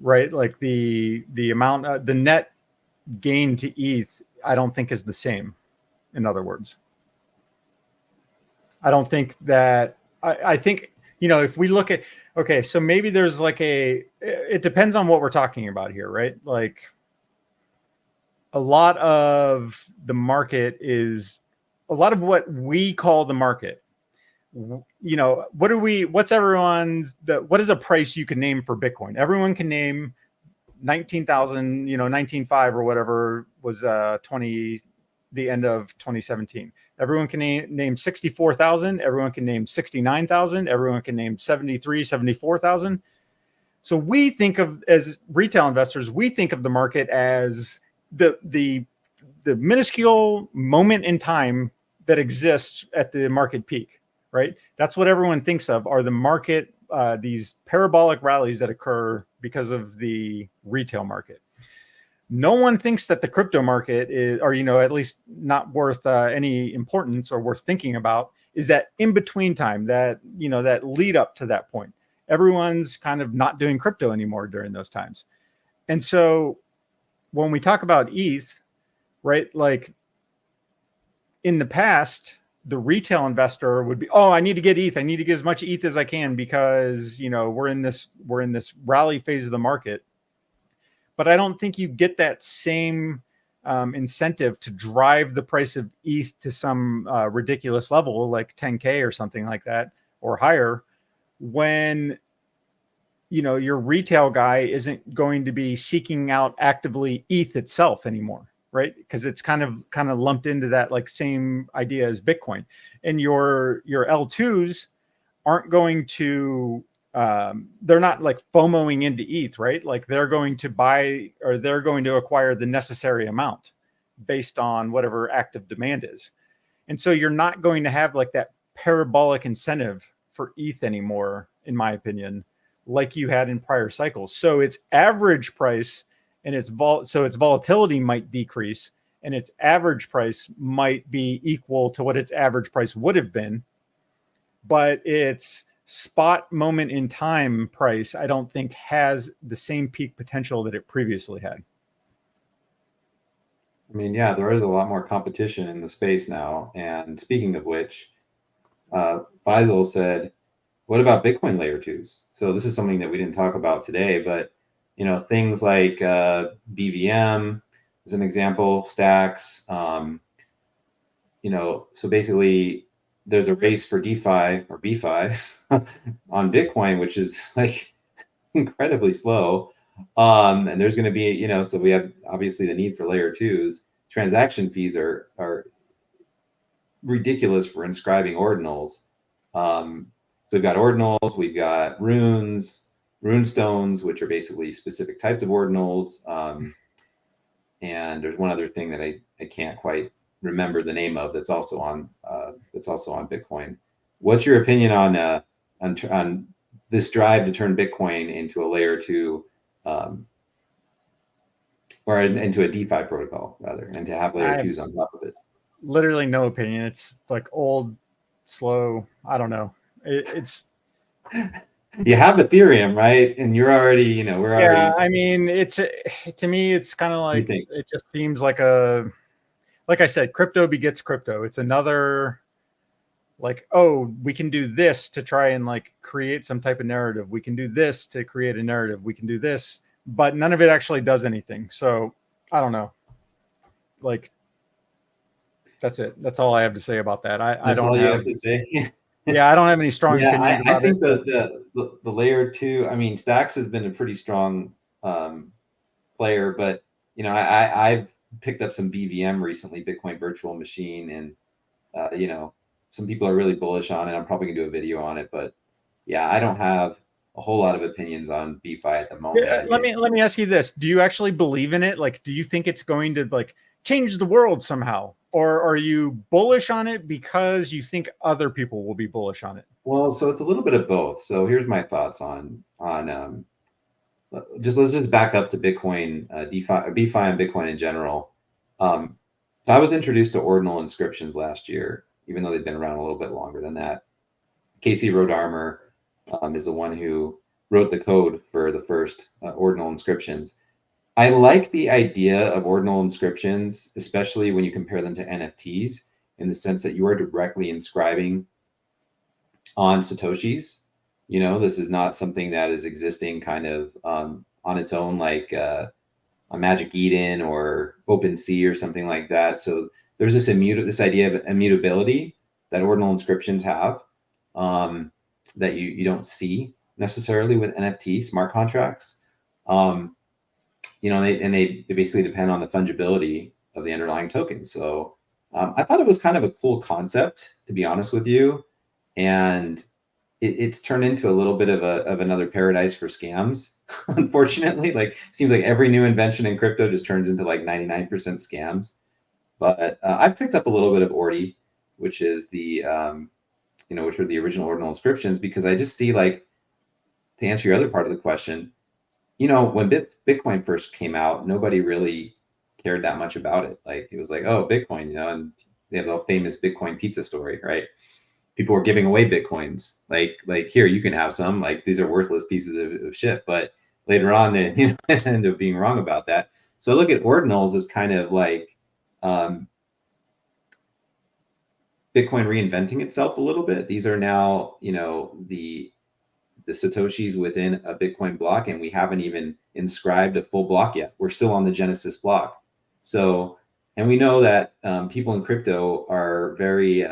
right? Like the amount, the net gain to ETH, I don't think is the same. In other words, I don't think that, I think, if we look at, okay, so maybe there's like it depends on what we're talking about here, right? Like a lot of the market is, a lot of what we call the market, what's everyone's, what is a price you can name for Bitcoin? Everyone can name 19,000, 19.5 or whatever was the end of 2017. Everyone can name 64,000. Everyone can name 69,000. Everyone can name 73, 74,000. So we think of, as retail investors, we think of the market as the minuscule moment in time that exists at the market peak, right? That's what everyone thinks of, are the market, these parabolic rallies that occur because of the retail market. No one thinks that the crypto market is, or, at least not worth any importance or worth thinking about, is that in between time, that, that lead up to that point. Everyone's kind of not doing crypto anymore during those times. And so when we talk about ETH, right, like in the past, the retail investor would be, oh, I need to get ETH. I need to get as much ETH as I can because, we're in this rally phase of the market. But I don't think you get that same incentive to drive the price of ETH to some ridiculous level, like 10K or something like that, or higher, when your retail guy isn't going to be seeking out actively ETH itself anymore, right? Because it's kind of lumped into that like same idea as Bitcoin. And your L2s aren't going to, they're not like FOMOing into ETH, right? Like they're going to buy, or they're going to acquire the necessary amount based on whatever active demand is. And so you're not going to have like that parabolic incentive for ETH anymore, in my opinion, like you had in prior cycles. So its average price and its volatility might decrease, and its average price might be equal to what its average price would have been, but its spot moment in time price, I don't think has the same peak potential that it previously had. I mean, yeah, there is a lot more competition in the space now. And speaking of which, Faisal said, what about Bitcoin layer twos? So this is something that we didn't talk about today, but things like BVM is an example, stacks. So basically there's a race for DeFi or BeFi on Bitcoin, which is like incredibly slow. And there's going to be, so we have obviously the need for layer twos. Transaction fees are ridiculous for inscribing ordinals. So we've got ordinals, we've got runes, runestones, which are basically specific types of ordinals. And there's one other thing that I can't quite remember the name of that's also on Bitcoin. What's your opinion on this drive to turn Bitcoin into a layer two, or into a DeFi protocol rather, and to have layer twos on top of it? Literally no opinion. It's like old, slow. I don't know. It's you have Ethereum, right? And you're already, we're already. Yeah, I mean, to me, it's kind of like, it just seems like like I said, crypto begets crypto. It's another, like, oh, we can do this to try and like create some type of narrative. We can do this to create a narrative. We can do this, but none of it actually does anything. So I don't know. Like, that's it. That's all I have to say about that. I don't have to say. Yeah, I don't have any strong opinions about I think it. the layer two, I mean, Stacks has been a pretty strong player, but I've picked up some BVM recently, Bitcoin Virtual Machine, and you know, some people are really bullish on it. I'm probably gonna do a video on it, but yeah, I don't have a whole lot of opinions on BeFi at the moment. Let me ask you this: do you actually believe in it? Like, do you think it's going to like change the world somehow, or are you bullish on it because you think other people will be bullish on it? Well, so it's a little bit of both. So here's my thoughts let's just back up to Bitcoin, BeFi and Bitcoin in general. I was introduced to ordinal inscriptions last year, even though they've been around a little bit longer than that. Casey Rodarmer is the one who wrote the code for the first ordinal inscriptions. I like the idea of ordinal inscriptions, especially when you compare them to NFTs, in the sense that you are directly inscribing on Satoshis. You know, this is not something that is existing kind of on its own, like a Magic Eden or OpenSea or something like that. So there's this idea of immutability that ordinal inscriptions have, that you don't see necessarily with NFT smart contracts. You know, they basically depend on the fungibility of the underlying token. So I thought it was kind of a cool concept, to be honest with you, and it's turned into a little bit of another paradise for scams. Unfortunately, like seems like every new invention in crypto just turns into like 99% scams. But I've picked up a little bit of Ordi, which is the which are the original ordinal inscriptions, because I just see, like, to answer your other part of the question, you know, when Bitcoin first came out, nobody really cared that much about it. Like it was like, oh, Bitcoin, you know, and they have the famous Bitcoin pizza story, right? People were giving away Bitcoins, like here, you can have some, like these are worthless pieces of shit. But later on, they end up being wrong about that. So I look at ordinals as kind of like Bitcoin reinventing itself a little bit. These are now, you know, the Satoshis within a Bitcoin block, and we haven't even inscribed a full block yet. We're still on the Genesis block. So, and we know that people in crypto are very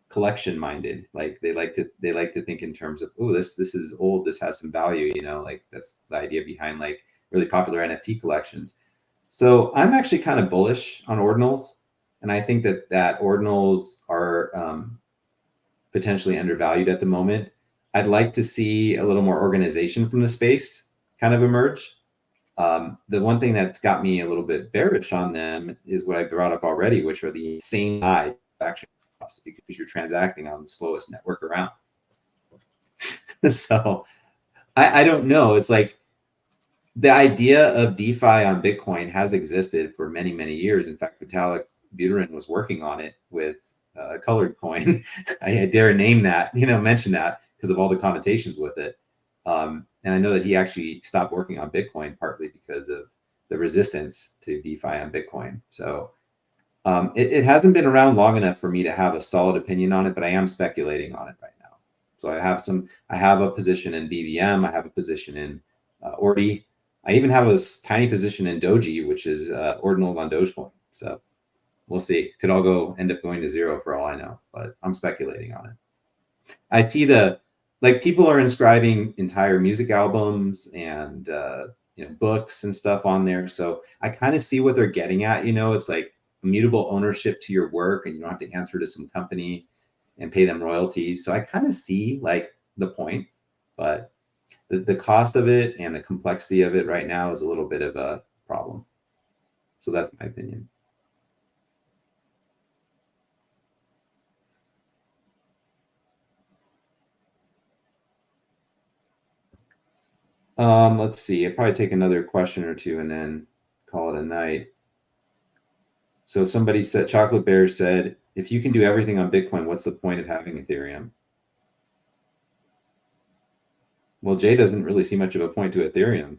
collection minded. Like they like to think in terms of, oh, this is old, this has some value, you know, like that's the idea behind like really popular NFT collections. So I'm actually kind of bullish on ordinals, and I think that ordinals are potentially undervalued at the moment. I'd like to see a little more organization from the space kind of emerge. The one thing that's got me a little bit bearish on them is what I brought up already, which are the insane high transaction costs, because you're transacting on the slowest network around. So I don't know. It's like the idea of DeFi on Bitcoin has existed for many, many years. In fact, Vitalik Buterin was working on it with colored coin. I dare name that, mention that, because of all the connotations with it. And I know that he actually stopped working on Bitcoin partly because of the resistance to DeFi on Bitcoin. So it hasn't been around long enough for me to have a solid opinion on it, but I am speculating on it right now. So I have a position in BVM. I have a position in Ordi. I even have a tiny position in Doji, which is ordinals on Dogecoin. So we'll see. Could all end up going to zero for all I know, but I'm speculating on it. I see people are inscribing entire music albums and books and stuff on there. So I kind of see what they're getting at. It's like immutable ownership to your work, and you don't have to answer to some company and pay them royalties. So I kind of see like the point, but the cost of it and the complexity of it right now is a little bit of a problem. So that's my opinion. Let's see. I'll probably take another question or two and then call it a night. So somebody said, Chocolate Bear said, if you can do everything on Bitcoin, what's the point of having Ethereum? Well, Jay doesn't really see much of a point to Ethereum.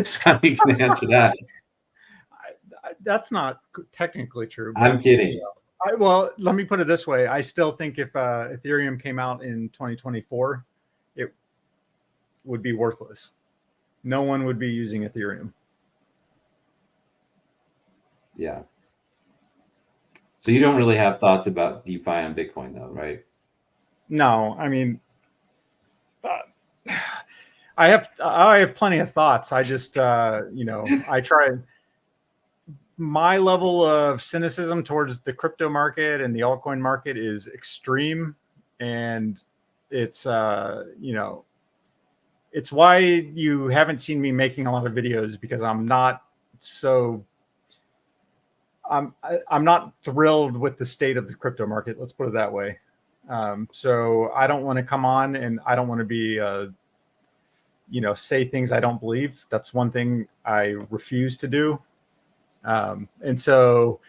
So you can answer that. That's not technically true. I'm kidding. Well, let me put it this way. I still think if Ethereum came out in 2024, it would be worthless. No one would be using Ethereum. Yeah. So you don't really have thoughts about DeFi on Bitcoin, though, right? No, I mean, I have plenty of thoughts. I just, I try. my level of cynicism towards the crypto market and the altcoin market is extreme, and it's it's why you haven't seen me making a lot of videos, because I'm not thrilled with the state of the crypto market. Let's put it that way. So I don't want to come on, and I don't want to be say things I don't believe. That's one thing I refuse to do. And so,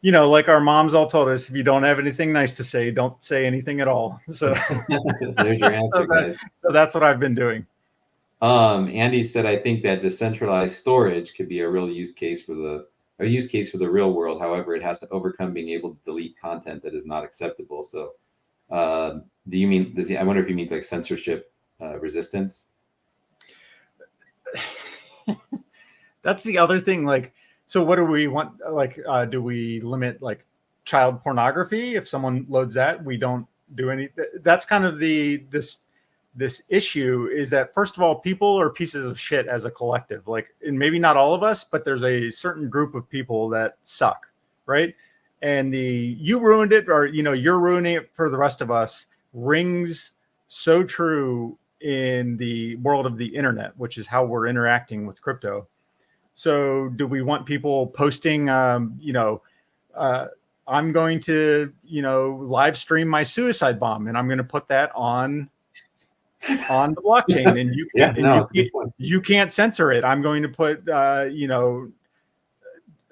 like our moms all told us, if you don't have anything nice to say, don't say anything at all. So there's your answer, guys. So that's what I've been doing. Andy said, I think that decentralized storage could be a real use case for the real world. However, it has to overcome being able to delete content that is not acceptable. So I wonder if he means like censorship resistance? That's the other thing. Like, so what do we want? Like, do we limit like child pornography? If someone loads that, we don't do anything. That's kind of this issue, is that, first of all, people are pieces of shit as a collective. Like, and maybe not all of us, but there's a certain group of people that suck, right? And you ruined it, or you're ruining it for the rest of us, rings so true in the world of the internet, which is how we're interacting with crypto. So do we want people posting, I'm going to, live stream my suicide bomb, and I'm going to put that on the blockchain, and you can't censor it. I'm going to put,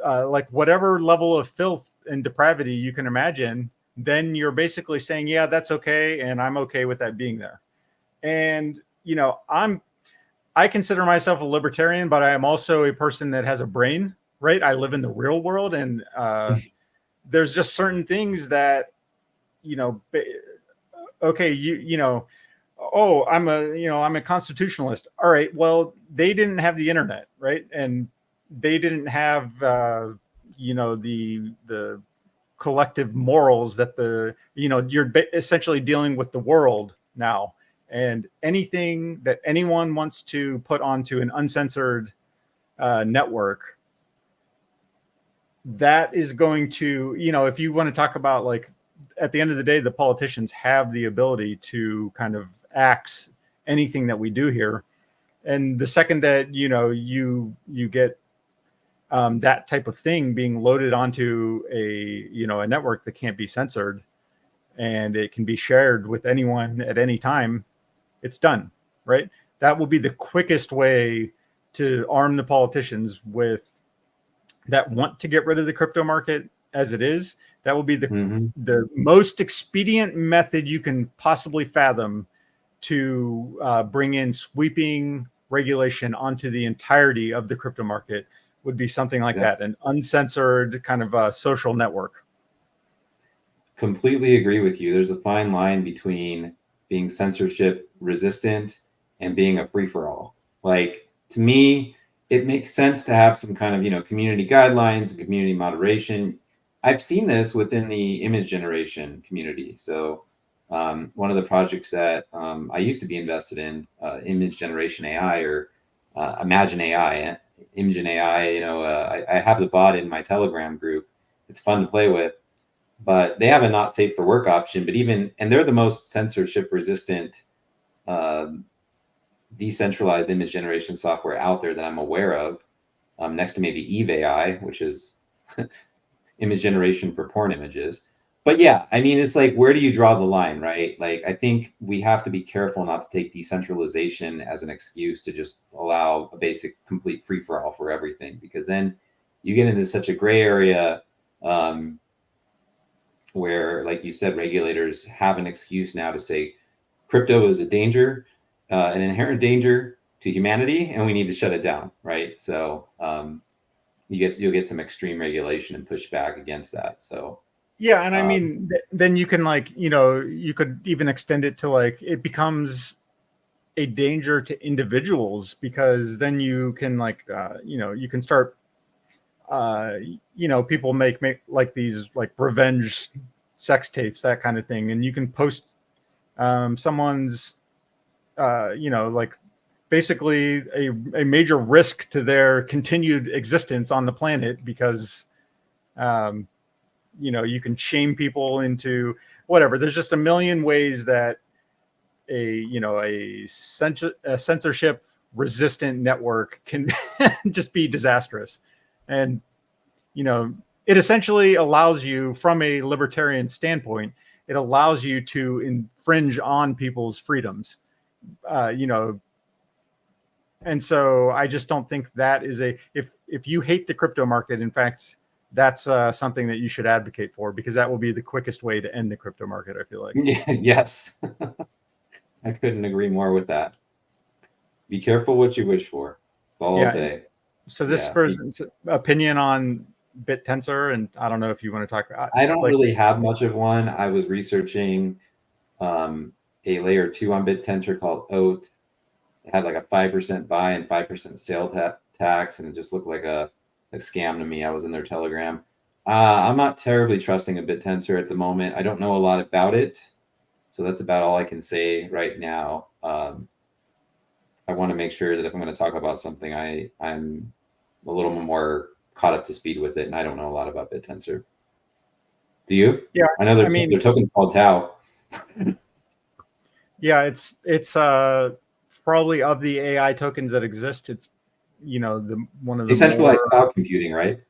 like whatever level of filth and depravity you can imagine. Then you're basically saying, yeah, that's okay, and I'm okay with that being there. And I consider myself a libertarian, but I am also a person that has a brain, right? I live in the real world, and there's just certain things that, okay, oh, I'm a constitutionalist. All right, well, they didn't have the internet, right? And they didn't have, the collective morals that you're essentially dealing with the world now. And anything that anyone wants to put onto an uncensored network, that is going to, if you want to talk about, like, at the end of the day, the politicians have the ability to kind of axe anything that we do here. And the second that, you get that type of thing being loaded onto a network that can't be censored, and it can be shared with anyone at any time, it's done, right? That will be the quickest way to arm the politicians that want to get rid of the crypto market as it is. That will be the most expedient method you can possibly fathom to bring in sweeping regulation onto the entirety of the crypto market. Would be something like that, an uncensored kind of social network. Completely agree with you. There's a fine line between being censorship resistant and being a free-for-all. Like, to me, it makes sense to have some kind of, community guidelines and community moderation. I've seen this within the image generation community. So one of the projects that I used to be invested in, image generation AI, or Imagine AI, Imogen AI, I have the bot in my Telegram group. It's fun to play with. But they have a not safe for work option, and they're the most censorship resistant decentralized image generation software out there that I'm aware of, next to maybe Eve AI, which is image generation for porn images. But yeah, I mean, it's like, where do you draw the line, right? Like, I think we have to be careful not to take decentralization as an excuse to just allow a basic complete free for all for everything, because then you get into such a gray area, where, like you said, regulators have an excuse now to say crypto is a danger, an inherent danger to humanity, and we need to shut it down, right? So you'll get some extreme regulation and pushback against that. So yeah, and I mean, then you can, like, you could even extend it to, like, it becomes a danger to individuals, because then you can, like, you can start, people make like these, like, revenge sex tapes, that kind of thing, and you can post someone's like, basically a major risk to their continued existence on the planet because, you can shame people into whatever. There's just a million ways that a censorship resistant network can just be disastrous. And, it essentially allows you, from a libertarian standpoint, it allows you to infringe on people's freedoms, and so I just don't think that is if you hate the crypto market, in fact, that's something that you should advocate for, because that will be the quickest way to end the crypto market, I feel like. Yes. I couldn't agree more with that. Be careful what you wish for. That's all I'll say. So this person's opinion on BitTensor, and I don't know if you want to talk about. I don't really have much of one. I was researching a layer 2 on BitTensor called Oat. It had like a 5% buy and 5% sale tax, and it just looked like a scam to me. I was in their Telegram. I'm not terribly trusting a BitTensor at the moment. I don't know a lot about it, so that's about all I can say right now. I want to make sure that if I'm going to talk about something, I'm a little more caught up to speed with it, and I don't know a lot about BitTensor. Do you? Yeah, I know their token's called Tau. Yeah, it's probably of the AI tokens that exist, it's one of the decentralized cloud computing, right?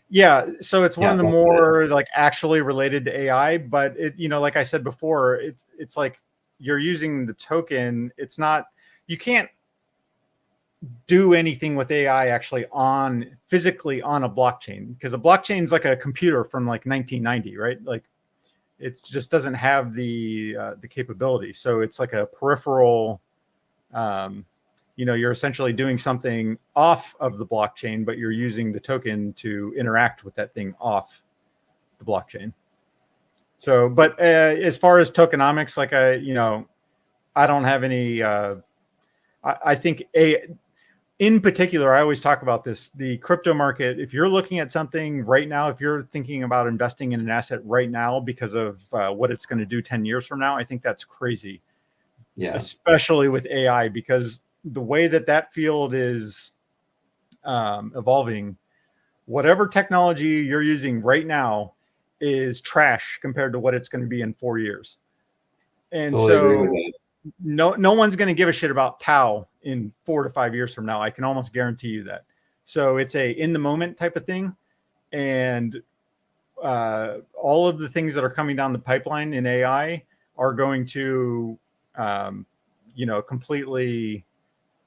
Yeah, so it's one of the more like actually related to AI, but it, like I said before, it's like you're using the token. It's not, you can't do anything with AI actually physically on a blockchain, because a blockchain is like a computer from like 1990, right? Like it just doesn't have the capability. So it's like a peripheral, you're essentially doing something off of the blockchain, but you're using the token to interact with that thing off the blockchain. So, but as far as tokenomics, like I don't have any, I think in particular, I always talk about this, the crypto market. If you're looking at something right now, if you're thinking about investing in an asset right now because of what it's going to do 10 years from now, I think that's crazy. Yeah. Especially with AI, because the way that field is evolving, whatever technology you're using right now is trash compared to what it's going to be in 4 years. And so no one's going to give a shit about Tau in 4 to 5 years from now. I can almost guarantee you that. So it's a in the moment type of thing. And all of the things that are coming down the pipeline in AI are going to, completely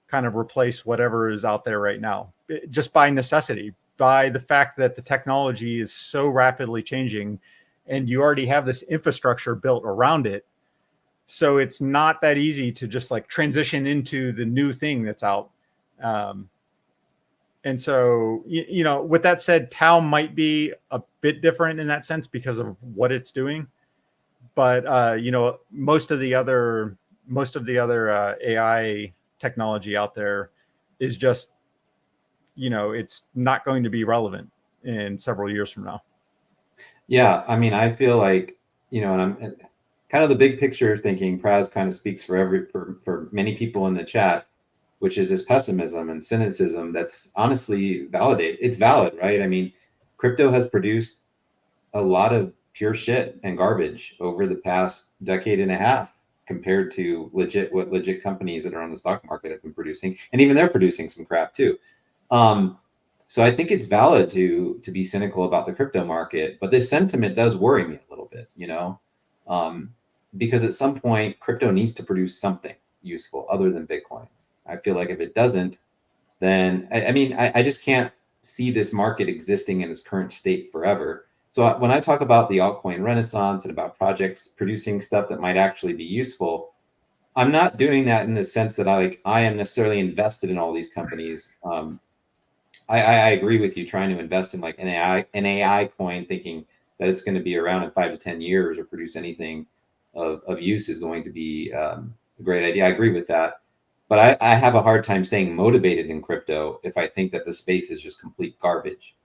kind of replace whatever is out there right now, just by necessity, by the fact that the technology is so rapidly changing and you already have this infrastructure built around it. So it's not that easy to just like transition into the new thing that's out. And so, with that said, Tau might be a bit different in that sense because of what it's doing. But, most of the other AI technology out there is just, it's not going to be relevant in several years from now. Yeah. I mean, I feel like, and I'm kind of the big picture thinking. Praz kind of speaks for many people in the chat, which is this pessimism and cynicism that's honestly it's valid, right? I mean, crypto has produced a lot of pure shit and garbage over the past decade and a half compared to what legit companies that are on the stock market have been producing. And even they're producing some crap too. So I think it's valid to be cynical about the crypto market, but this sentiment does worry me a little bit, because at some point crypto needs to produce something useful other than Bitcoin. I feel like if it doesn't, then I just can't see this market existing in its current state forever. So when I talk about the altcoin renaissance and about projects producing stuff that might actually be useful, I'm not doing that in the sense that I am necessarily invested in all these companies. I agree with you. Trying to invest in like an AI coin, thinking that it's going to be around in 5 to 10 years or produce anything of use is going to be a great idea. I agree with that. But I have a hard time staying motivated in crypto if I think that the space is just complete garbage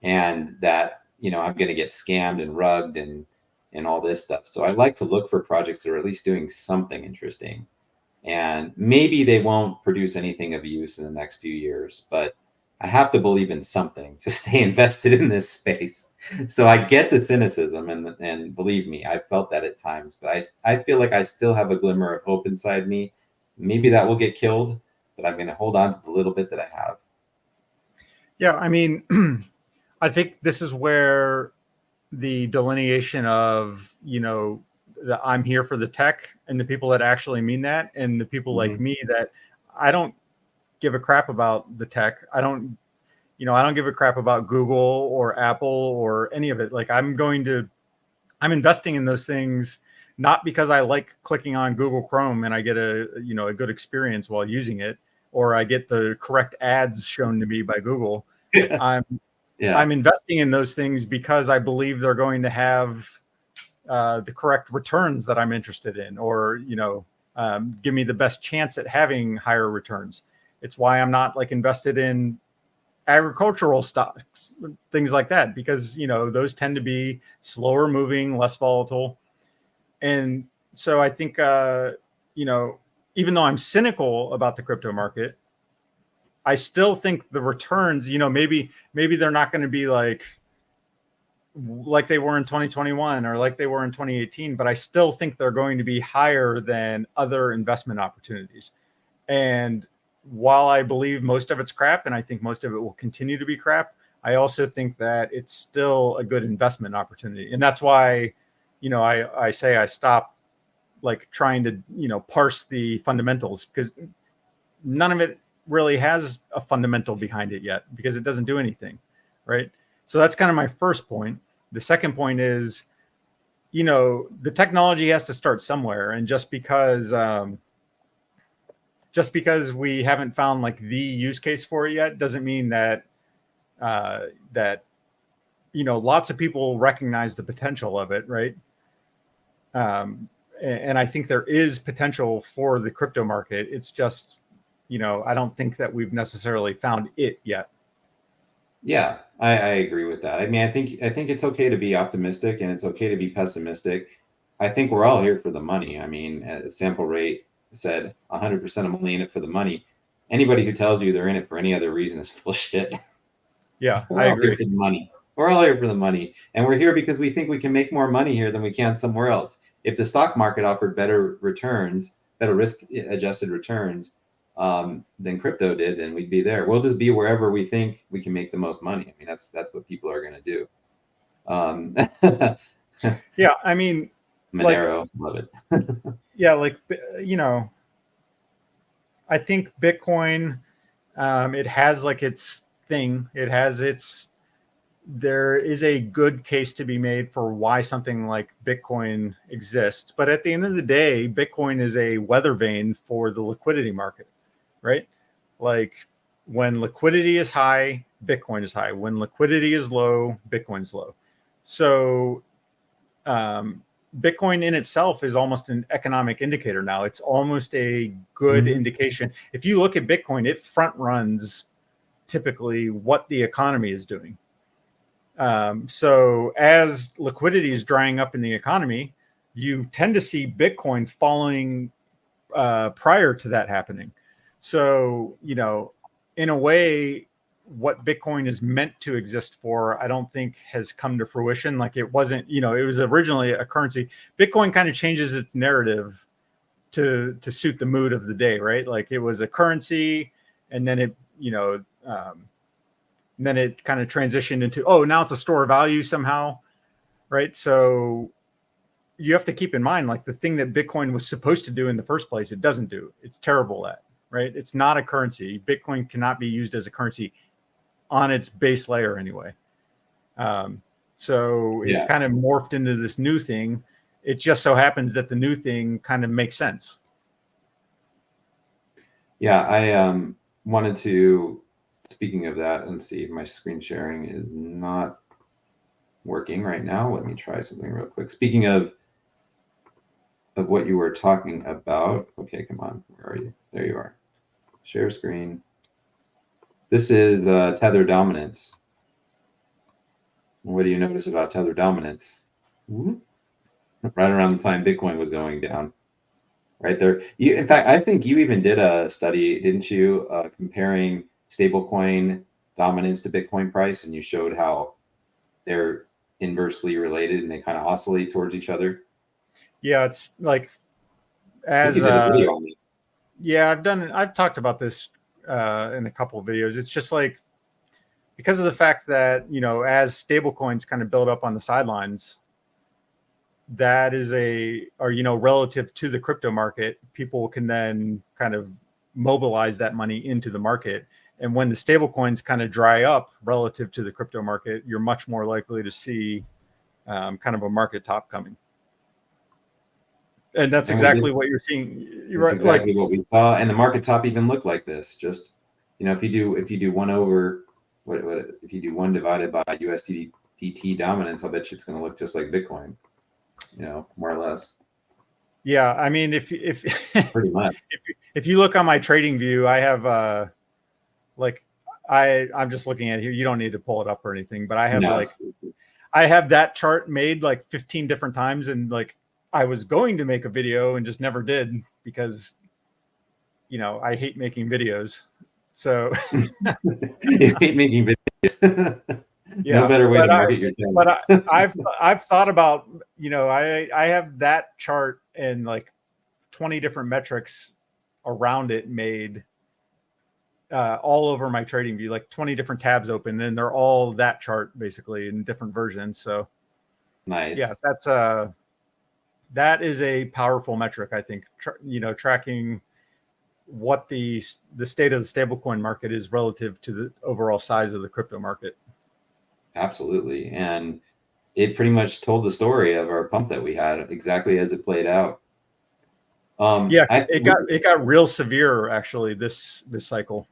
and that, I'm going to get scammed and rugged and all this stuff. So I like to look for projects that are at least doing something interesting. and maybe they won't produce anything of use in the next few years, but I have to believe in something to stay invested in this space. So I get the cynicism, and believe me, I felt that at times, but I feel like I still have a glimmer of hope inside me. Maybe that will get killed, but I'm going to hold on to the little bit that I have. Yeah, I mean, I think this is where the delineation of, I'm here for the tech, and the people that actually mean that, and the people like me that I don't give a crap about the tech. I don't give a crap about Google or Apple or any of it. Like I'm investing in those things, not because I like clicking on Google Chrome and I get a good experience while using it, or I get the correct ads shown to me by Google. I'm investing in those things because I believe they're going to have the correct returns that I'm interested in, or give me the best chance at having higher returns. It's why I'm not like invested in agricultural stocks, things like that, because those tend to be slower moving, less volatile. And so I think even though I'm cynical about the crypto market, I still think the returns, maybe they're not going to be like they were in 2021 or like they were in 2018, but I still think they're going to be higher than other investment opportunities. And while I believe most of it's crap, and I think most of it will continue to be crap, I also think that it's still a good investment opportunity. And that's why, I say I stop like trying to, parse the fundamentals, because none of it really has a fundamental behind it yet, because it doesn't do anything, right? So that's kind of my first point. The second point is, the technology has to start somewhere. And just because we haven't found like the use case for it yet, doesn't mean that lots of people recognize the potential of it, right? And I think there is potential for the crypto market. It's just, I don't think that we've necessarily found it yet. Yeah, I agree with that. I mean, I think it's okay to be optimistic and it's okay to be pessimistic. I think we're all here for the money. I mean, Sample Rate said 100% I'm only in it for the money. Anybody who tells you they're in it for any other reason is full of shit. Yeah, I agree. Here for the money. We're all here for the money, and we're here because we think we can make more money here than we can somewhere else. If the stock market offered better returns, better risk-adjusted returns, than crypto did, then we'd be there. We'll just be wherever we think we can make the most money. I mean, that's what people are going to do. Yeah, I mean, Monero, love it. Yeah, like I think Bitcoin, it has like its thing. There is a good case to be made for why something like Bitcoin exists. But at the end of the day, Bitcoin is a weather vane for the liquidity market, right? Like when liquidity is high, Bitcoin is high. When liquidity is low, Bitcoin's low. So Bitcoin in itself is almost an economic indicator now. It's almost a good indication. If you look at Bitcoin, it front runs typically what the economy is doing. So as liquidity is drying up in the economy, you tend to see Bitcoin falling prior to that happening. So, in a way, what Bitcoin is meant to exist for, I don't think has come to fruition. Like it wasn't, it was originally a currency. Bitcoin kind of changes its narrative to suit the mood of the day, right? Like it was a currency, and then it, then it kind of transitioned into, now it's a store of value somehow, right? So you have to keep in mind, like the thing that Bitcoin was supposed to do in the first place, it doesn't do. It's terrible at, right? It's not a currency. Bitcoin cannot be used as a currency on its base layer anyway. So it's kind of morphed into this new thing. It just so happens that the new thing kind of makes sense. Yeah, I wanted to, speaking of that, and see if my screen sharing is not working right now. Let me try something real quick. Speaking of what you were talking about. Okay, come on. Where are you? There you are. Share screen. This is tether dominance. What do you notice about tether dominance? Right around the time Bitcoin was going down. right there. In fact, I think you even did a study, didn't you, comparing stablecoin dominance to Bitcoin price, and you showed how they're inversely related and they kind of oscillate towards each other. Yeah, it's like I think you did a video on it. Yeah, I've talked about this in a couple of videos. It's just like, because of the fact that, as stablecoins kind of build up on the sidelines, that is relative to the crypto market, people can then kind of mobilize that money into the market. And when the stablecoins kind of dry up relative to the crypto market, you're much more likely to see kind of a market top coming. And that's exactly what you're seeing. That's exactly what we saw, and the market top even looked like this. Just if you do one over if you do 1 divided by USDT dominance, I'll bet you it's going to look just like Bitcoin, more or less. Yeah, I mean, if pretty much, if you look on my trading view, I have I'm just looking at it here. You don't need to pull it up or anything, but I have I have that chart made like 15 different times, and like I was going to make a video and just never did because I hate making videos. So you hate making videos. Yeah, no better way to market your channel. But I've thought about, I have that chart and like 20 different metrics around it made all over my trading view, like 20 different tabs open, and they're all that chart basically in different versions. So nice. Yeah, that is a powerful metric, I think, tracking what the state of the stablecoin market is relative to the overall size of the crypto market. Absolutely. And it pretty much told the story of our pump that we had exactly as it played out. It got real severe actually this cycle.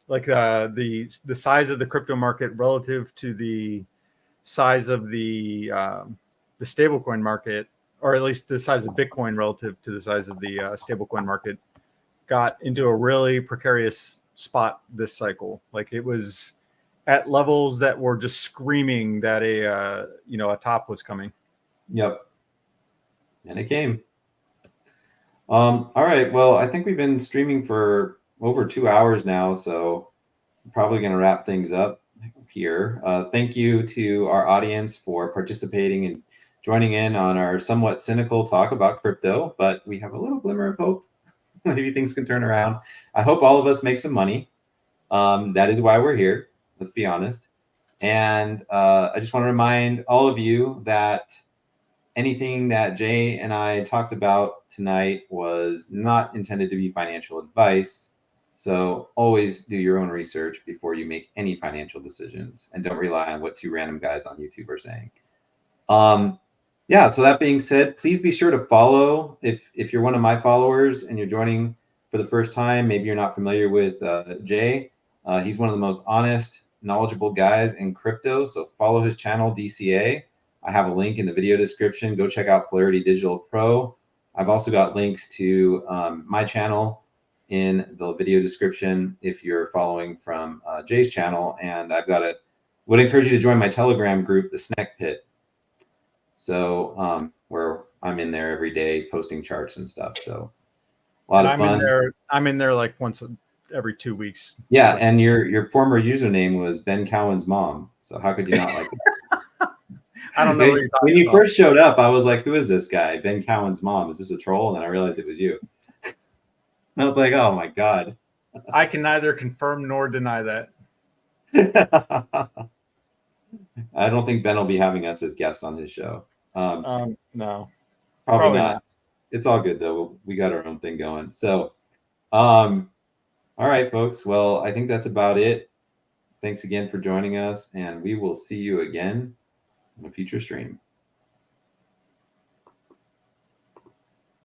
Like the size of the crypto market relative to the size of the stablecoin market, or at least the size of Bitcoin relative to the size of the stablecoin market, got into a really precarious spot this cycle. Like it was at levels that were just screaming that a top was coming. Yep. And it came. All right. Well, I think we've been streaming for over 2 hours now, so I'm probably going to wrap things up here. Thank you to our audience for participating and joining in on our somewhat cynical talk about crypto, but we have a little glimmer of hope. Maybe things can turn around. I hope all of us make some money. That is why we're here. Let's be honest. And I just want to remind all of you that anything that Jay and I talked about tonight was not intended to be financial advice. So always do your own research before you make any financial decisions, and don't rely on what 2 random guys on YouTube are saying. Yeah, so that being said, please be sure to follow. If you're one of my followers and you're joining for the first time, maybe you're not familiar with Jay. He's one of the most honest, knowledgeable guys in crypto. So follow his channel, DCA. I have a link in the video description. Go check out Polarity Digital Pro. I've also got links to my channel in the video description if you're following from Jay's channel. And would encourage you to join my Telegram group, the Snack Pit. So where I'm in there every day posting charts and stuff. So a lot of fun. I'm in there like once every 2 weeks. Yeah, and your former username was Ben Cowan's mom. So how could you not like it? I don't know. When you first showed up, I was like, "Who is this guy? Ben Cowan's mom? Is this a troll?" And then I realized it was you. And I was like, "Oh my god!" I can neither confirm nor deny that. I don't think Ben will be having us as guests on his show. No, probably not. It's all good though. We got our own thing going. So, all right, folks. Well, I think that's about it. Thanks again for joining us, and we will see you again in a future stream.